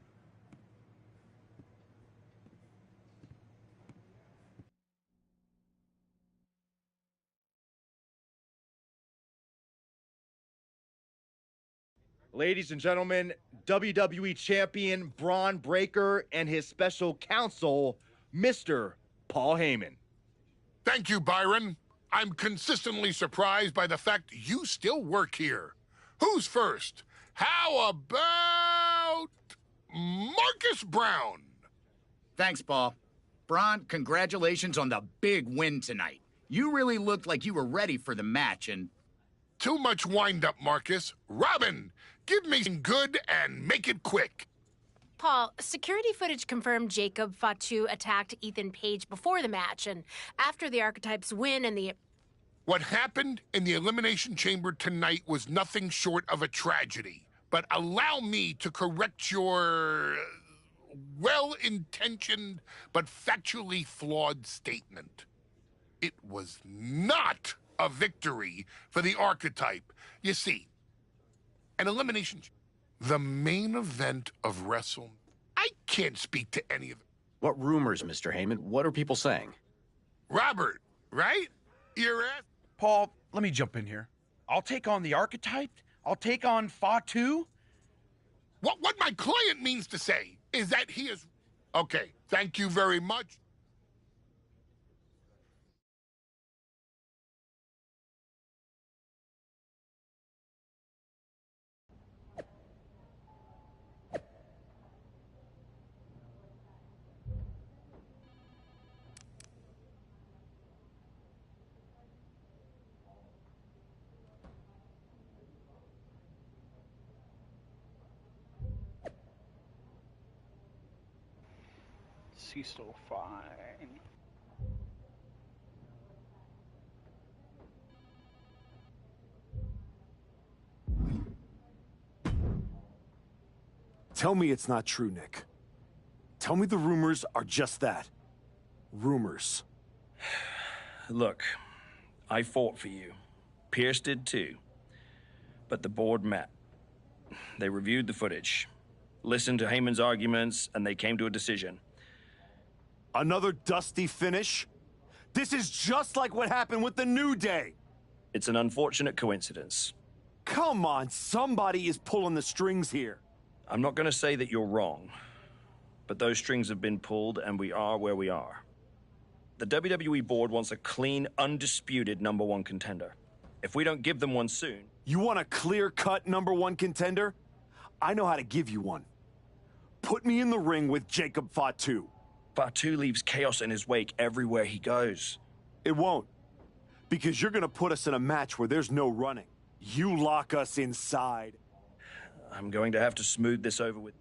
Ladies and gentlemen, WWE Champion Braun Breaker and his special counsel, Mr. Paul Heyman. Thank you, Byron. I'm consistently surprised by the fact you still work here. Who's first? How about Marcus Brown? Thanks, Paul. Braun, congratulations on the big win tonight. You really looked like you were ready for the match, and... Too much wind-up, Marcus. Robin, give me some good and make it quick. Paul, security footage confirmed Jacob Fatu attacked Ethan Page before the match, and after the Archetypes win and the... What happened in the Elimination Chamber tonight was nothing short of a tragedy. But allow me to correct your well-intentioned but factually flawed statement. It was not a victory for the Archetype. You see, an elimination... The main event of Wrestle... I can't speak to any of it. What rumors, Mr. Heyman? What are people saying? Robert, right? You're at... Paul, let me jump in here. I'll take on the Archetype. I'll take on Fatu. What my client means to say is that he is... Okay, thank you very much. He's still fine. Tell me it's not true, Nick. Tell me the rumors are just that. Rumors. Look, I fought for you. Pierce did too. But the board met. They reviewed the footage, listened to Heyman's arguments, and they came to a decision. Another dusty finish? This is just like what happened with the New Day. It's an unfortunate coincidence. Come on, somebody is pulling the strings here. I'm not going to say that you're wrong, but those strings have been pulled and we are where we are. The WWE board wants a clean, undisputed #1 contender. If we don't give them one soon... You want a clear-cut #1 contender? I know how to give you one. Put me in the ring with Jacob Fatu. Fatu leaves chaos in his wake everywhere he goes. It won't. Because you're gonna put us in a match where there's no running. You lock us inside. I'm going to have to smooth this over with...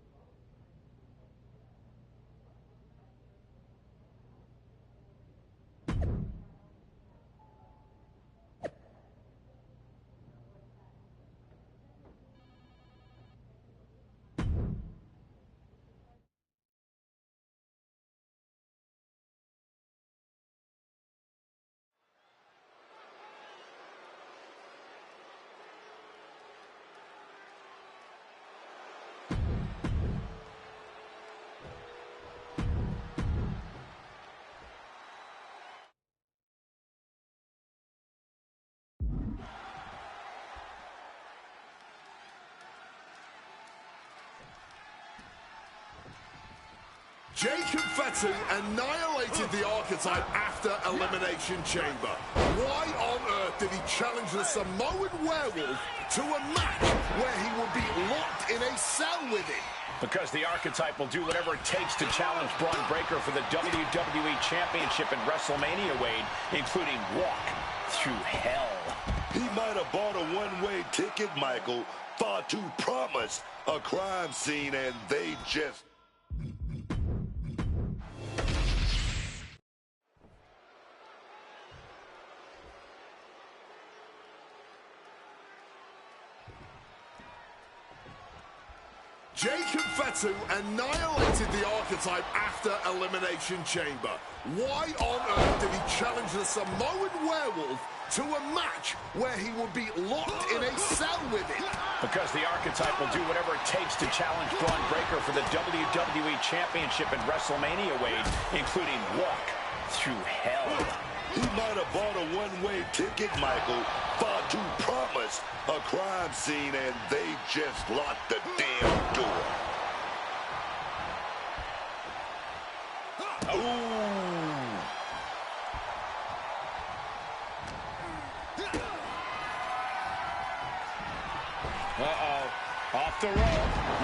Jacob Fatu annihilated the Archetype after Elimination Chamber. Why on earth did he challenge the Samoan Werewolf to a match where he would be locked in a cell with him? Because the Archetype will do whatever it takes to challenge Braun Breaker for the WWE Championship at WrestleMania, Wade, including walk through hell. He might have bought a one-way ticket, Michael. Fatu promised a crime scene, and they just... Jacob Fatu annihilated the Archetype after Elimination Chamber. Why on earth did he challenge the Samoan Werewolf to a match where he would be locked in a cell with him? Because the Archetype will do whatever it takes to challenge Braun Breaker for the WWE Championship in WrestleMania, Wade, including walk through hell. He might have bought a one-way ticket, Michael. Fatu promised a crime scene, and they just locked the damn door. Off the rope.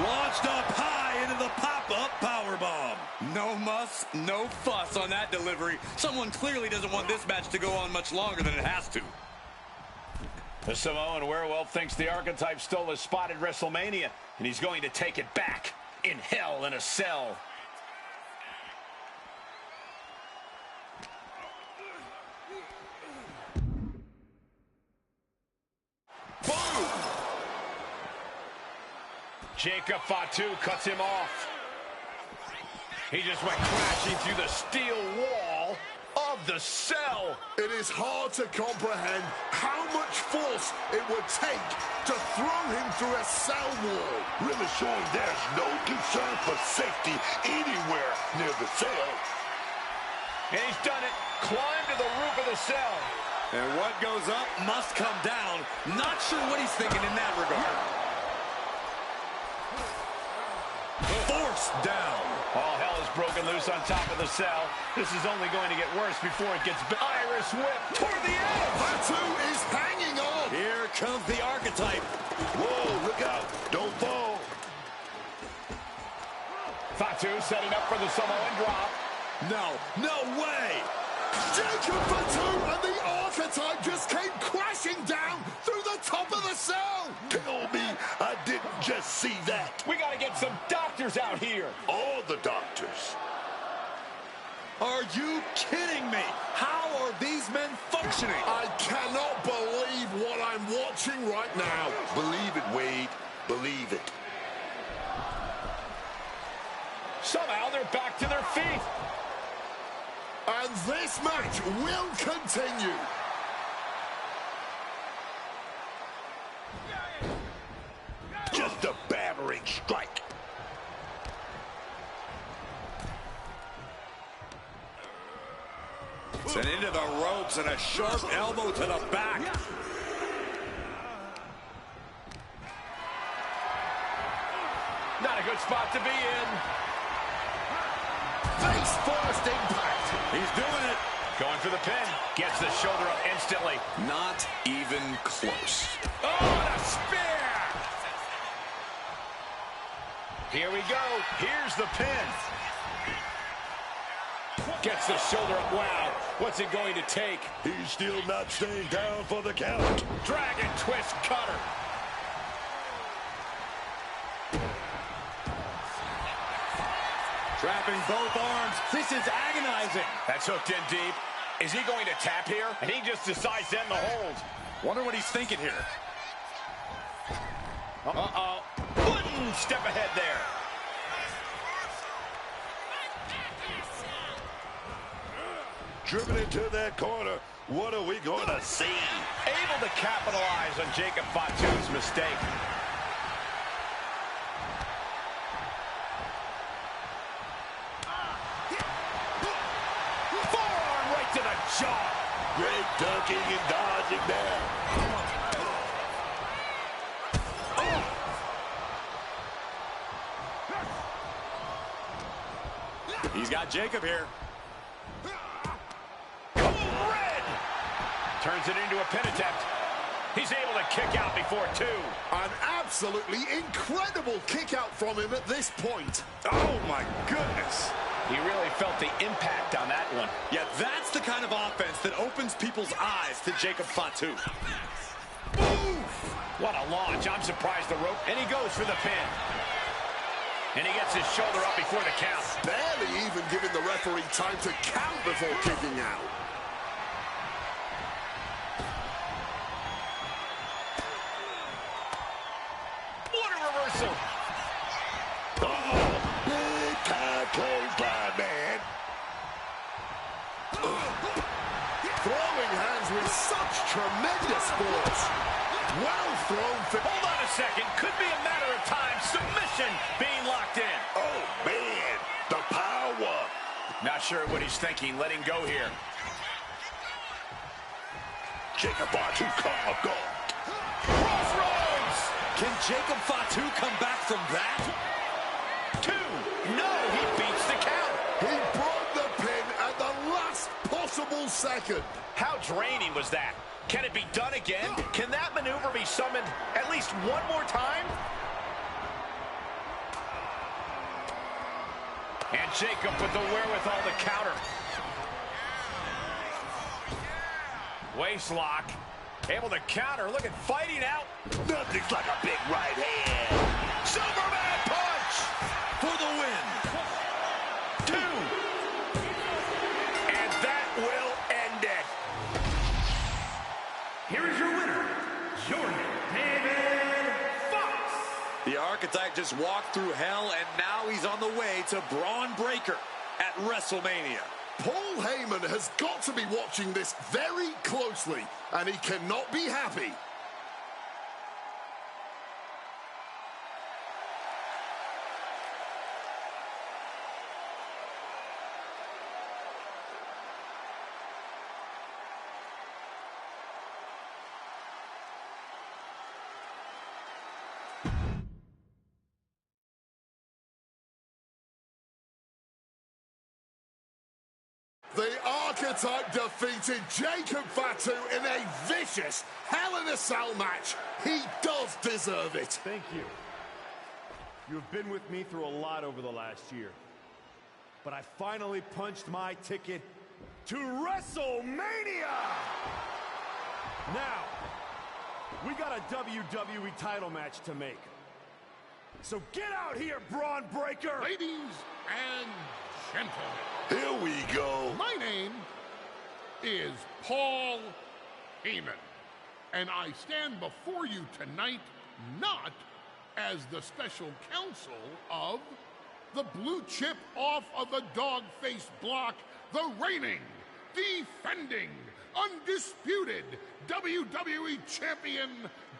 Launched up high into the pop-up powerbomb. No muss, no fuss on that delivery. Someone clearly doesn't want this match to go on much longer than it has to. The Samoan Werewolf thinks the Archetype stole his spot at WrestleMania, and he's going to take it back in Hell in a Cell. Boom! Jacob Fatu cuts him off. He just went crashing through the steel wall of the cell. It is hard to comprehend how much force it would take to throw him through a cell wall. Really showing there's no concern for safety anywhere near the cell. And he's done it. Climbed to the roof of the cell. And what goes up must come down. Not sure what he's thinking in that regard. Forced down. All hell is broken loose on top of the cell. This is only going to get worse before it gets Irish whip toward the edge. Fatu is hanging on. Here comes the Archetype. Whoa, look out. Don't fall. Fatu setting up for the Samoan drop. No way. Jacob Fatu and the Archetype just came crashing down through the top of the cell. Tell me I didn't just see that. We got to get some doctors out here. All the doctors. Are you kidding me? How are these men functioning? I cannot believe what I'm watching right now. Believe it, Wade. Believe it. Somehow they're back to their feet. And this match will continue. Just a battering strike. Sent into the ropes and a sharp elbow to the back. Not a good spot to be in. Face first impact. He's doing it. Going for the pin. Gets the shoulder up instantly. Not even close. Oh, and a spear! Here we go. Here's the pin. Gets the shoulder up. Wow. What's it going to take? He's still not staying down for the count. Dragon twist cutter. Trapping both arms. This is agonizing. That's hooked in deep. Is he going to tap here? And he just decides to end the hold. Wonder what he's thinking here. Uh-oh. One step ahead there. Driven into that corner. What are we going to see? Able to capitalize on Jacob Fatu's mistake. Forearm right to the jaw. Great ducking and dodging there. He's got Jacob here. Red! Turns it into a pin attempt. He's able to kick out before two. An absolutely incredible kick out from him at this point. Oh, my goodness. He really felt the impact on that one. Yeah, that's the kind of offense that opens people's eyes to Jacob Fatu. What a launch. I'm surprised the rope. And he goes for the pin. And he gets his shoulder up before the count. Barely even giving the referee time to count before kicking out. What a reversal. sports. Well thrown. Hold on a second. Could be a matter of time. Submission being locked in. Oh, man. The power. Not sure what he's thinking. Letting go here. Jacob Fatu caught off guard. Crossroads! Can Jacob Fatu come back from that? 2. No, he beats the count. He broke the pin at the last possible second. How draining was that? Can it be done again? Can that maneuver be summoned at least one more time? And Jacob with the wherewithal to counter. Waist lock. Able to counter. Look at fighting out. Nothing's like a big right hand. Superman punch for the win. 2. And that will end it. Here is your winner, Jordan David Fox. The Archetype just walked through hell, and now he's on the way to Braun Breaker at WrestleMania. Paul Heyman has got to be watching this very closely, and he cannot be happy. The Archetype defeated Jacob Fatu in a vicious Hell in a Cell match. He does deserve it. Thank you. You have been with me through a lot over the last year. But I finally punched my ticket to WrestleMania! Now, we got a WWE title match to make. So get out here, Braun Breaker! Ladies and gentlemen. Here we go. My name is Paul Heyman, and I stand before you tonight not as the special counsel of the blue chip off of the dog-faced block, the reigning, defending, undisputed WWE Champion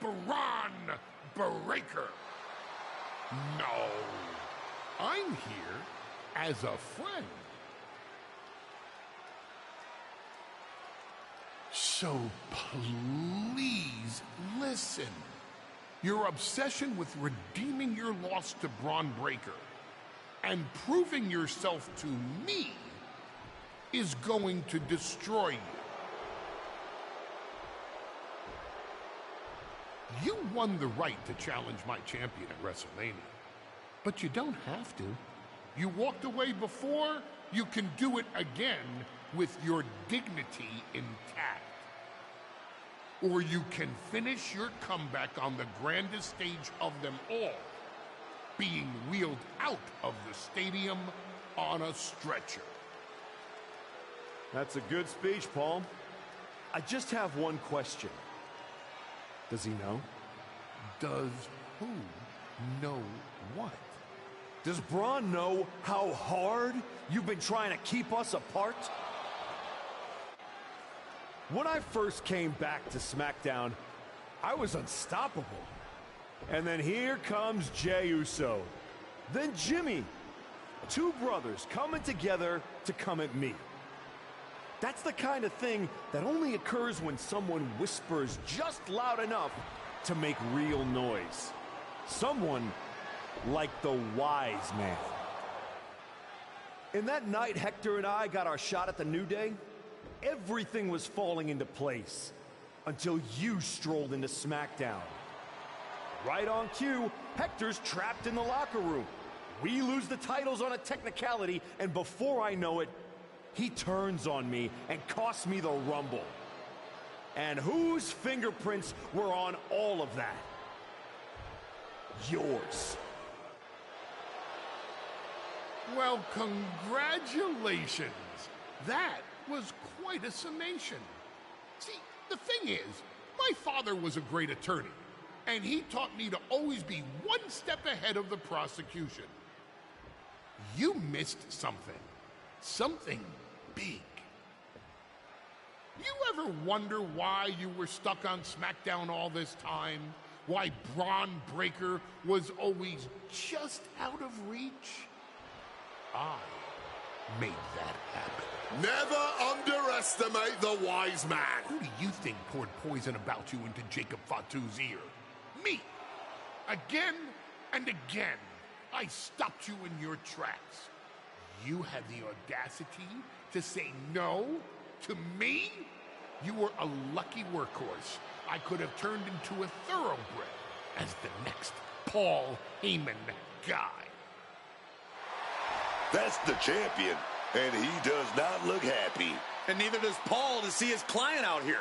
Braun Breaker. No, I'm here as a friend. So please listen. Your obsession with redeeming your loss to Braun Breaker and proving yourself to me is going to destroy you. You won the right to challenge my champion at WrestleMania, but you don't have to. You walked away before, you can do it again with your dignity intact. Or you can finish your comeback on the grandest stage of them all, being wheeled out of the stadium on a stretcher. That's a good speech, Paul. I just have one question. Does he know? Does who know what? Does Braun know how hard you've been trying to keep us apart? When I first came back to SmackDown, I was unstoppable. And then here comes Jey Uso. Then Jimmy. Two brothers coming together to come at me. That's the kind of thing that only occurs when someone whispers just loud enough to make real noise. Someone like the wise man. In that night Hector and I got our shot at the New Day, everything was falling into place until you strolled into SmackDown. Right on cue, Hector's trapped in the locker room. We lose the titles on a technicality, and before I know it, he turns on me and costs me the Rumble. And whose fingerprints were on all of that? Yours. Well, congratulations. That was quite a summation. See, the thing is, my father was a great attorney, and he taught me to always be one step ahead of the prosecution. You missed something. Something big. You ever wonder why you were stuck on SmackDown all this time? Why Braun Breaker was always just out of reach? I made that happen. Never underestimate the wise man. Who do you think poured poison about you into Jacob Fatu's ear? Me. Again and again, I stopped you in your tracks. You had the audacity to say no to me? You were a lucky workhorse I could have turned into a thoroughbred as the next Paul Heyman guy. That's the champion, and he does not look happy. And neither does Paul to see his client out here.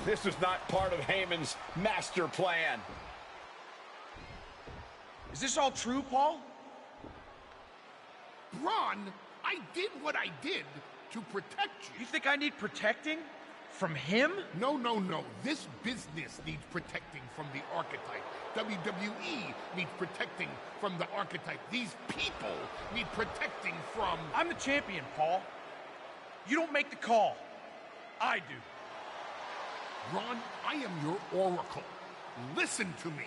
This was not part of Heyman's master plan. Is this all true, Paul? Braun, I did what I did to protect you. You think I need protecting? From him? No, no, no. This business needs protecting from the archetype. WWE needs protecting from the archetype. These people need protecting from... I'm the champion, Paul. You don't make the call. I do. Ron, I am your oracle. Listen to me.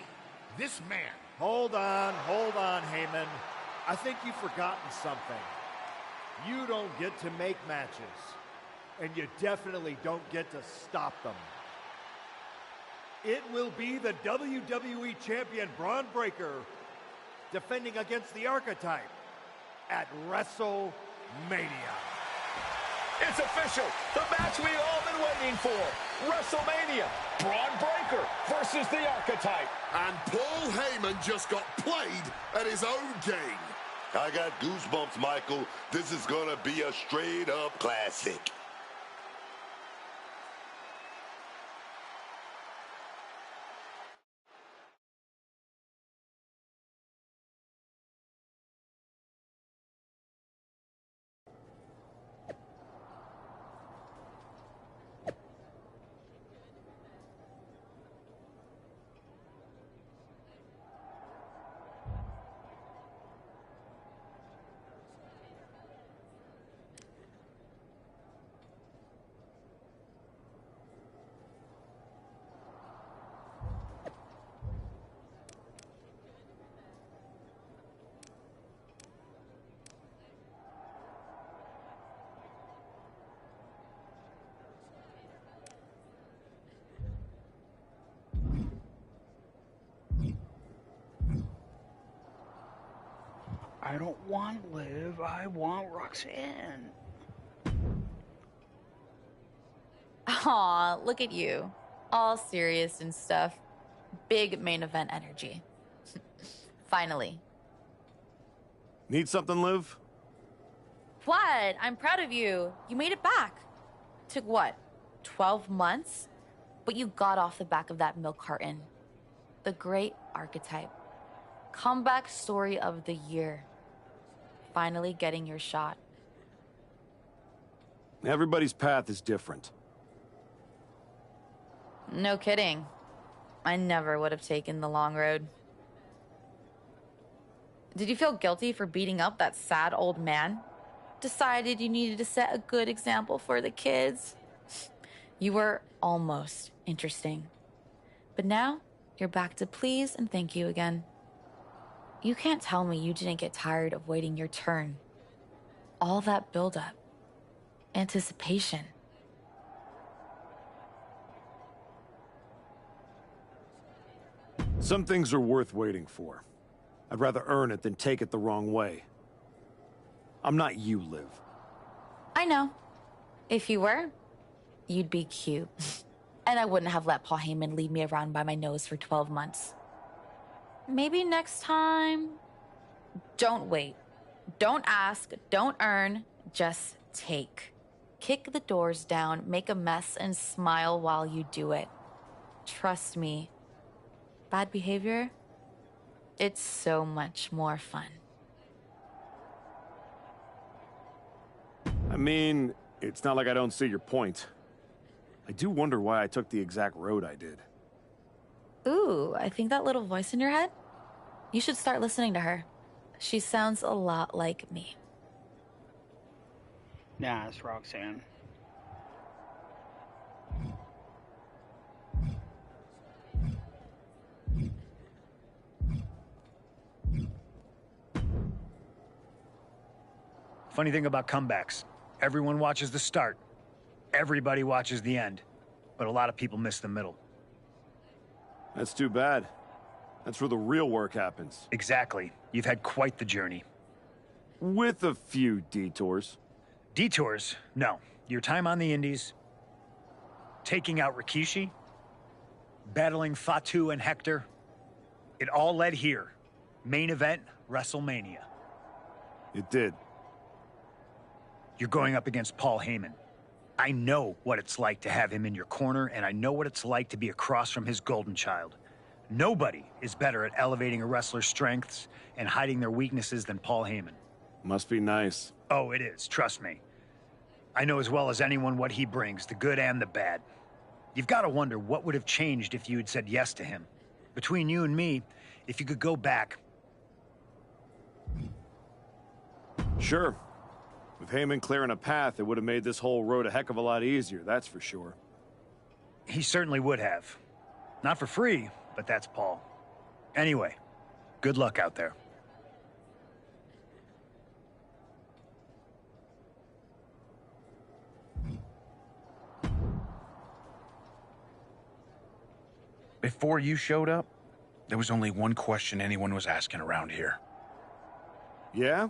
This man... Hold on, Heyman. I think you've forgotten something. You don't get to make matches. And you definitely don't get to stop them. It will be the WWE Champion Braun Breaker defending against the Archetype at WrestleMania. It's official. The match we've all been waiting for. WrestleMania. Braun Breaker versus the Archetype. And Paul Heyman just got played at his own game. I got goosebumps, Michael. This is gonna be a straight-up classic. I don't want Liv, I want Roxanne. Aw, look at you. All serious and stuff. Big main event energy. Finally. Need something, Liv? What? I'm proud of you. You made it back. Took what? 12 months? But you got off the back of that milk carton. The great archetype. Comeback story of the year. Finally getting your shot. Everybody's path is different. No kidding. I never would have taken the long road. Did you feel guilty for beating up that sad old man? Decided you needed to set a good example for the kids? You were almost interesting. But now, you're back to please and thank you again. You can't tell me you didn't get tired of waiting your turn. All that buildup. Anticipation. Some things are worth waiting for. I'd rather earn it than take it the wrong way. I'm not you, Liv. I know. If you were, you'd be cute. And I wouldn't have let Paul Heyman lead me around by my nose for 12 months. Maybe next time... Don't wait. Don't ask. Don't earn. Just take. Kick the doors down, make a mess, and smile while you do it. Trust me. Bad behavior? It's so much more fun. I mean, it's not like I don't see your point. I do wonder why I took the exact road I did. Ooh, I think that little voice in your head? You should start listening to her. She sounds a lot like me. Nah, it's Roxanne. Funny thing about comebacks, everyone watches the start. Everybody watches the end. But a lot of people miss the middle. That's too bad. That's where the real work happens. Exactly. You've had quite the journey. With a few detours. Detours? No. Your time on the Indies, taking out Rikishi, battling Fatu and Hector, it all led here. Main event, WrestleMania. It did. You're going up against Paul Heyman. I know what it's like to have him in your corner, and I know what it's like to be across from his golden child. Nobody is better at elevating a wrestler's strengths and hiding their weaknesses than Paul Heyman. Must be nice. Oh, it is. Trust me. I know as well as anyone what he brings, the good and the bad. You've got to wonder what would have changed if you had said yes to him. Between you and me, if you could go back. Sure. With Heyman clearing a path, it would have made this whole road a heck of a lot easier, that's for sure. He certainly would have. Not for free, but that's Paul. Anyway, good luck out there. Before you showed up, there was only one question anyone was asking around here. Yeah?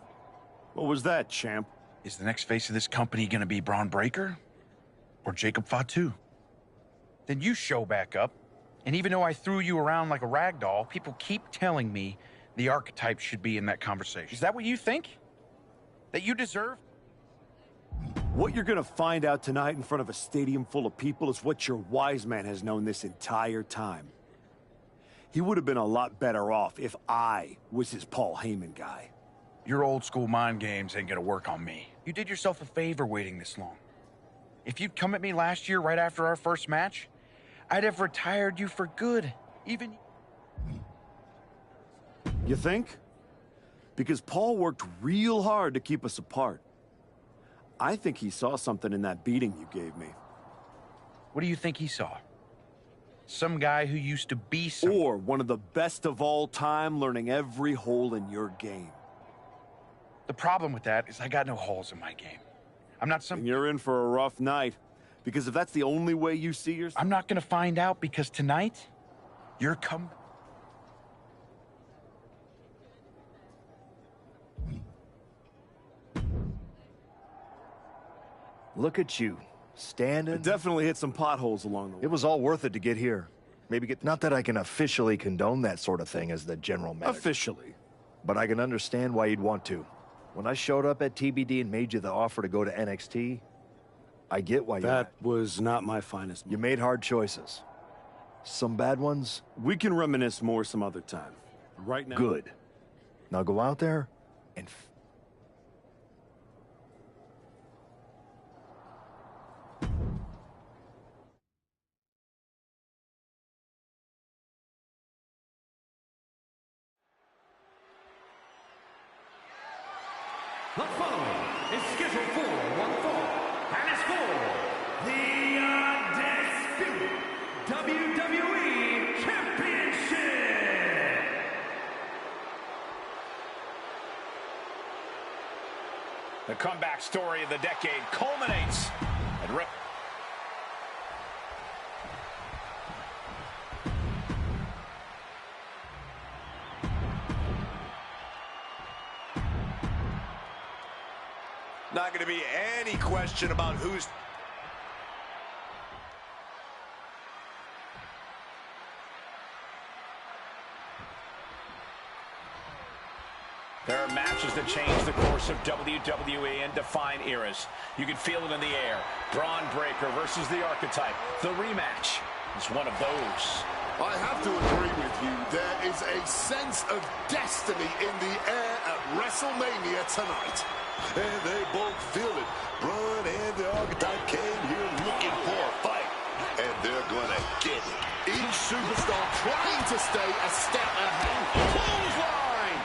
What was that, champ? Is the next face of this company gonna be Braun Breaker or Jacob Fatu? Then you show back up, and even though I threw you around like a rag doll, people keep telling me the archetype should be in that conversation. Is that what you think? That you deserve? What you're gonna find out tonight in front of a stadium full of people is what your wise man has known this entire time. He would have been a lot better off if I was his Paul Heyman guy. Your old school mind games ain't gonna work on me. You did yourself a favor waiting this long. If you'd come at me last year right after our first match, I'd have retired you for good. Even... You think? Because Paul worked real hard to keep us apart. I think he saw something in that beating you gave me. What do you think he saw? Some guy who used to be someone. Or one of the best of all time learning every hole in your game. The problem with that is I got no holes in my game. I'm not some... And you're in for a rough night. Because if that's the only way you see yourself... I'm not gonna find out because tonight, you're coming... Look at you, standing. I definitely hit some potholes along the way. It was all worth it to get here. Maybe get... Not that I can officially condone that sort of thing as the general manager. Officially. But I can understand why you'd want to. When I showed up at TBD and made you the offer to go to NXT, I get why you... That was not my finest moment. You made hard choices. Some bad ones. We can reminisce more some other time. Right now... Good. Now go out there and... The following is scheduled for one fall, and it's for the undisputed WWE Championship. The comeback story of the decade culminates at Not going to be any question about who's... There are matches that change the course of WWE and define eras. You can feel it in the air. Braun Breaker versus the Archetype. The rematch is one of those. I have to agree with you. There is a sense of destiny in the air at WrestleMania tonight. And they both feel it. Braun and the Archetype came here looking for a fight. And they're going to get it. Each superstar trying to stay a step ahead. Clothesline!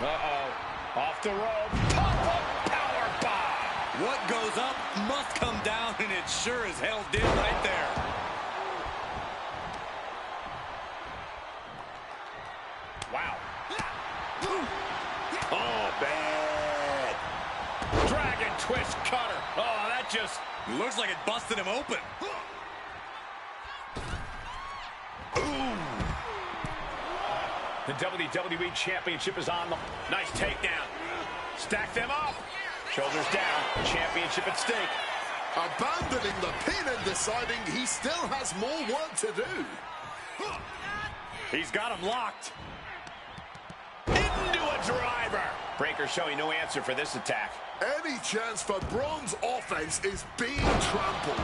Uh-oh. Off the rope. Pop-up powerbomb. What goes up must come down, and it sure as hell did right there. twist cutter. Oh, that just looks like it busted him open. Ooh. The WWE Championship is on the... Nice takedown. Stack them up. Shoulders down. Championship at stake. Abandoning the pin and deciding he still has more work to do. He's got him locked. Into a driver. Breaker showing no answer for this attack. Any chance for Braun's offense is being trampled.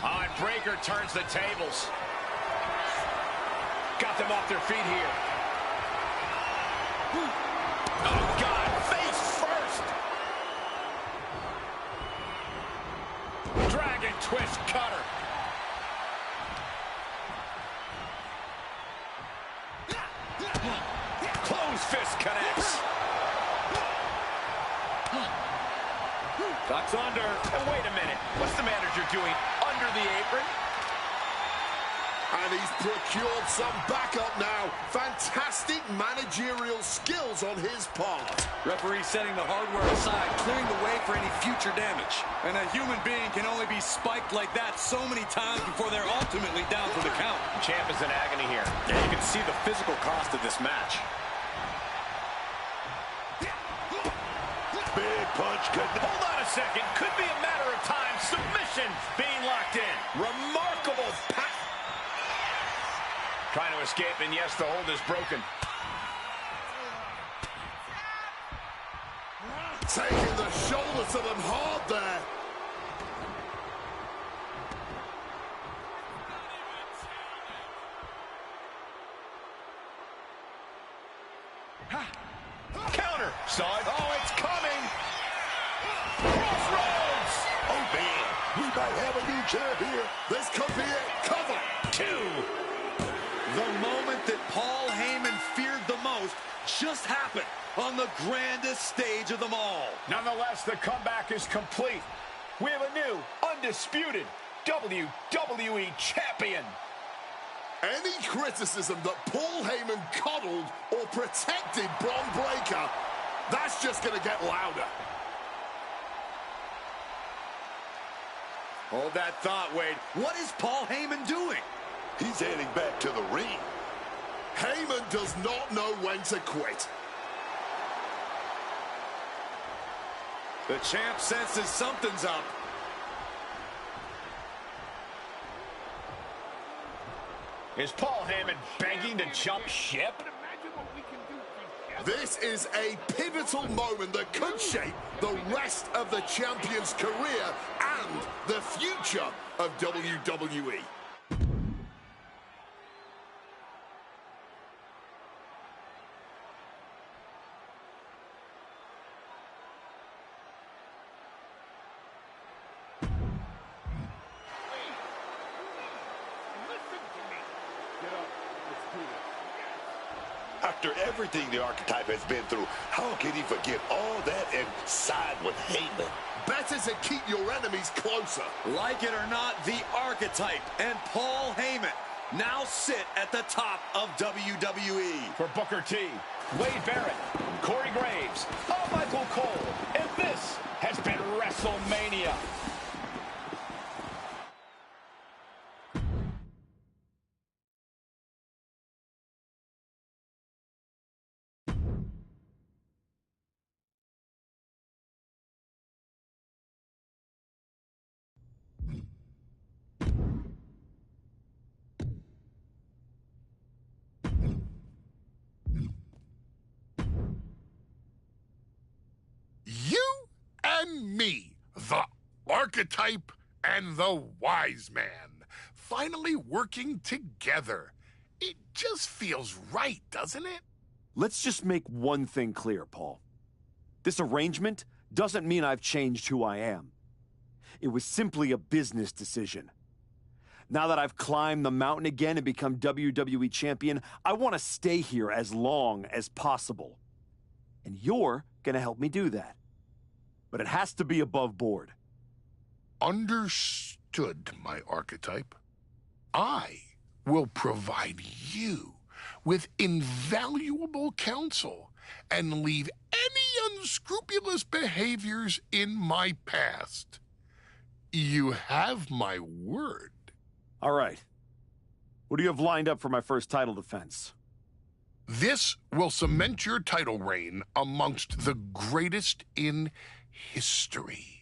On Breaker turns the tables. Got them off their feet here. Oh, God, face first. Dragon twist cutter. Close fist connects. Ducks under. And wait a minute. What's the manager doing under the apron? And he's procured some backup now. Fantastic managerial skills on his part. Referee setting the hardware aside, clearing the way for any future damage. And a human being can only be spiked like that so many times before they're ultimately down for the count. The champ is in agony here. Yeah, you can see the physical cost of this match. Big punch. Hold on a second. Could be a matter of time. Submission being locked in. Remarkable pass. Trying to escape, and yes, the hold is broken. Taking the shoulder to them hard there. Counter. Saw it. Oh, it's coming. Crossroads. Oh, man. We might have a new champ here. This could be it. Cover. 2. The moment that Paul Heyman feared the most just happened on the grandest stage of them all. Nonetheless, the comeback is complete. We have a new, undisputed WWE Champion. Any criticism that Paul Heyman coddled or protected Braun Breaker, that's just going to get louder. Hold that thought, Wade. What is Paul Heyman doing? He's heading back to the ring. Heyman does not know when to quit. The champ senses something's up. Is Paul Heyman begging to jump ship? This is a pivotal moment that could shape the rest of the champion's career and the future of WWE. After everything the Archetype has been through, how can he forget all that and side with Heyman? Better to keep your enemies closer. Like it or not, the Archetype and Paul Heyman now sit at the top of WWE. For Booker T, Wade Barrett, Corey Graves, Michael Cole, and this has been WrestleMania. You and me, the Archetype and the Wise Man, finally working together. It just feels right, doesn't it? Let's just make one thing clear, Paul. This arrangement doesn't mean I've changed who I am. It was simply a business decision. Now that I've climbed the mountain again and become WWE champion, I want to stay here as long as possible. And you're going to help me do that. But it has to be above board. Understood, my Archetype. I will provide you with invaluable counsel and leave any unscrupulous behaviors in my past. You have my word. All right. What do you have lined up for my first title defense? This will cement your title reign amongst the greatest in history.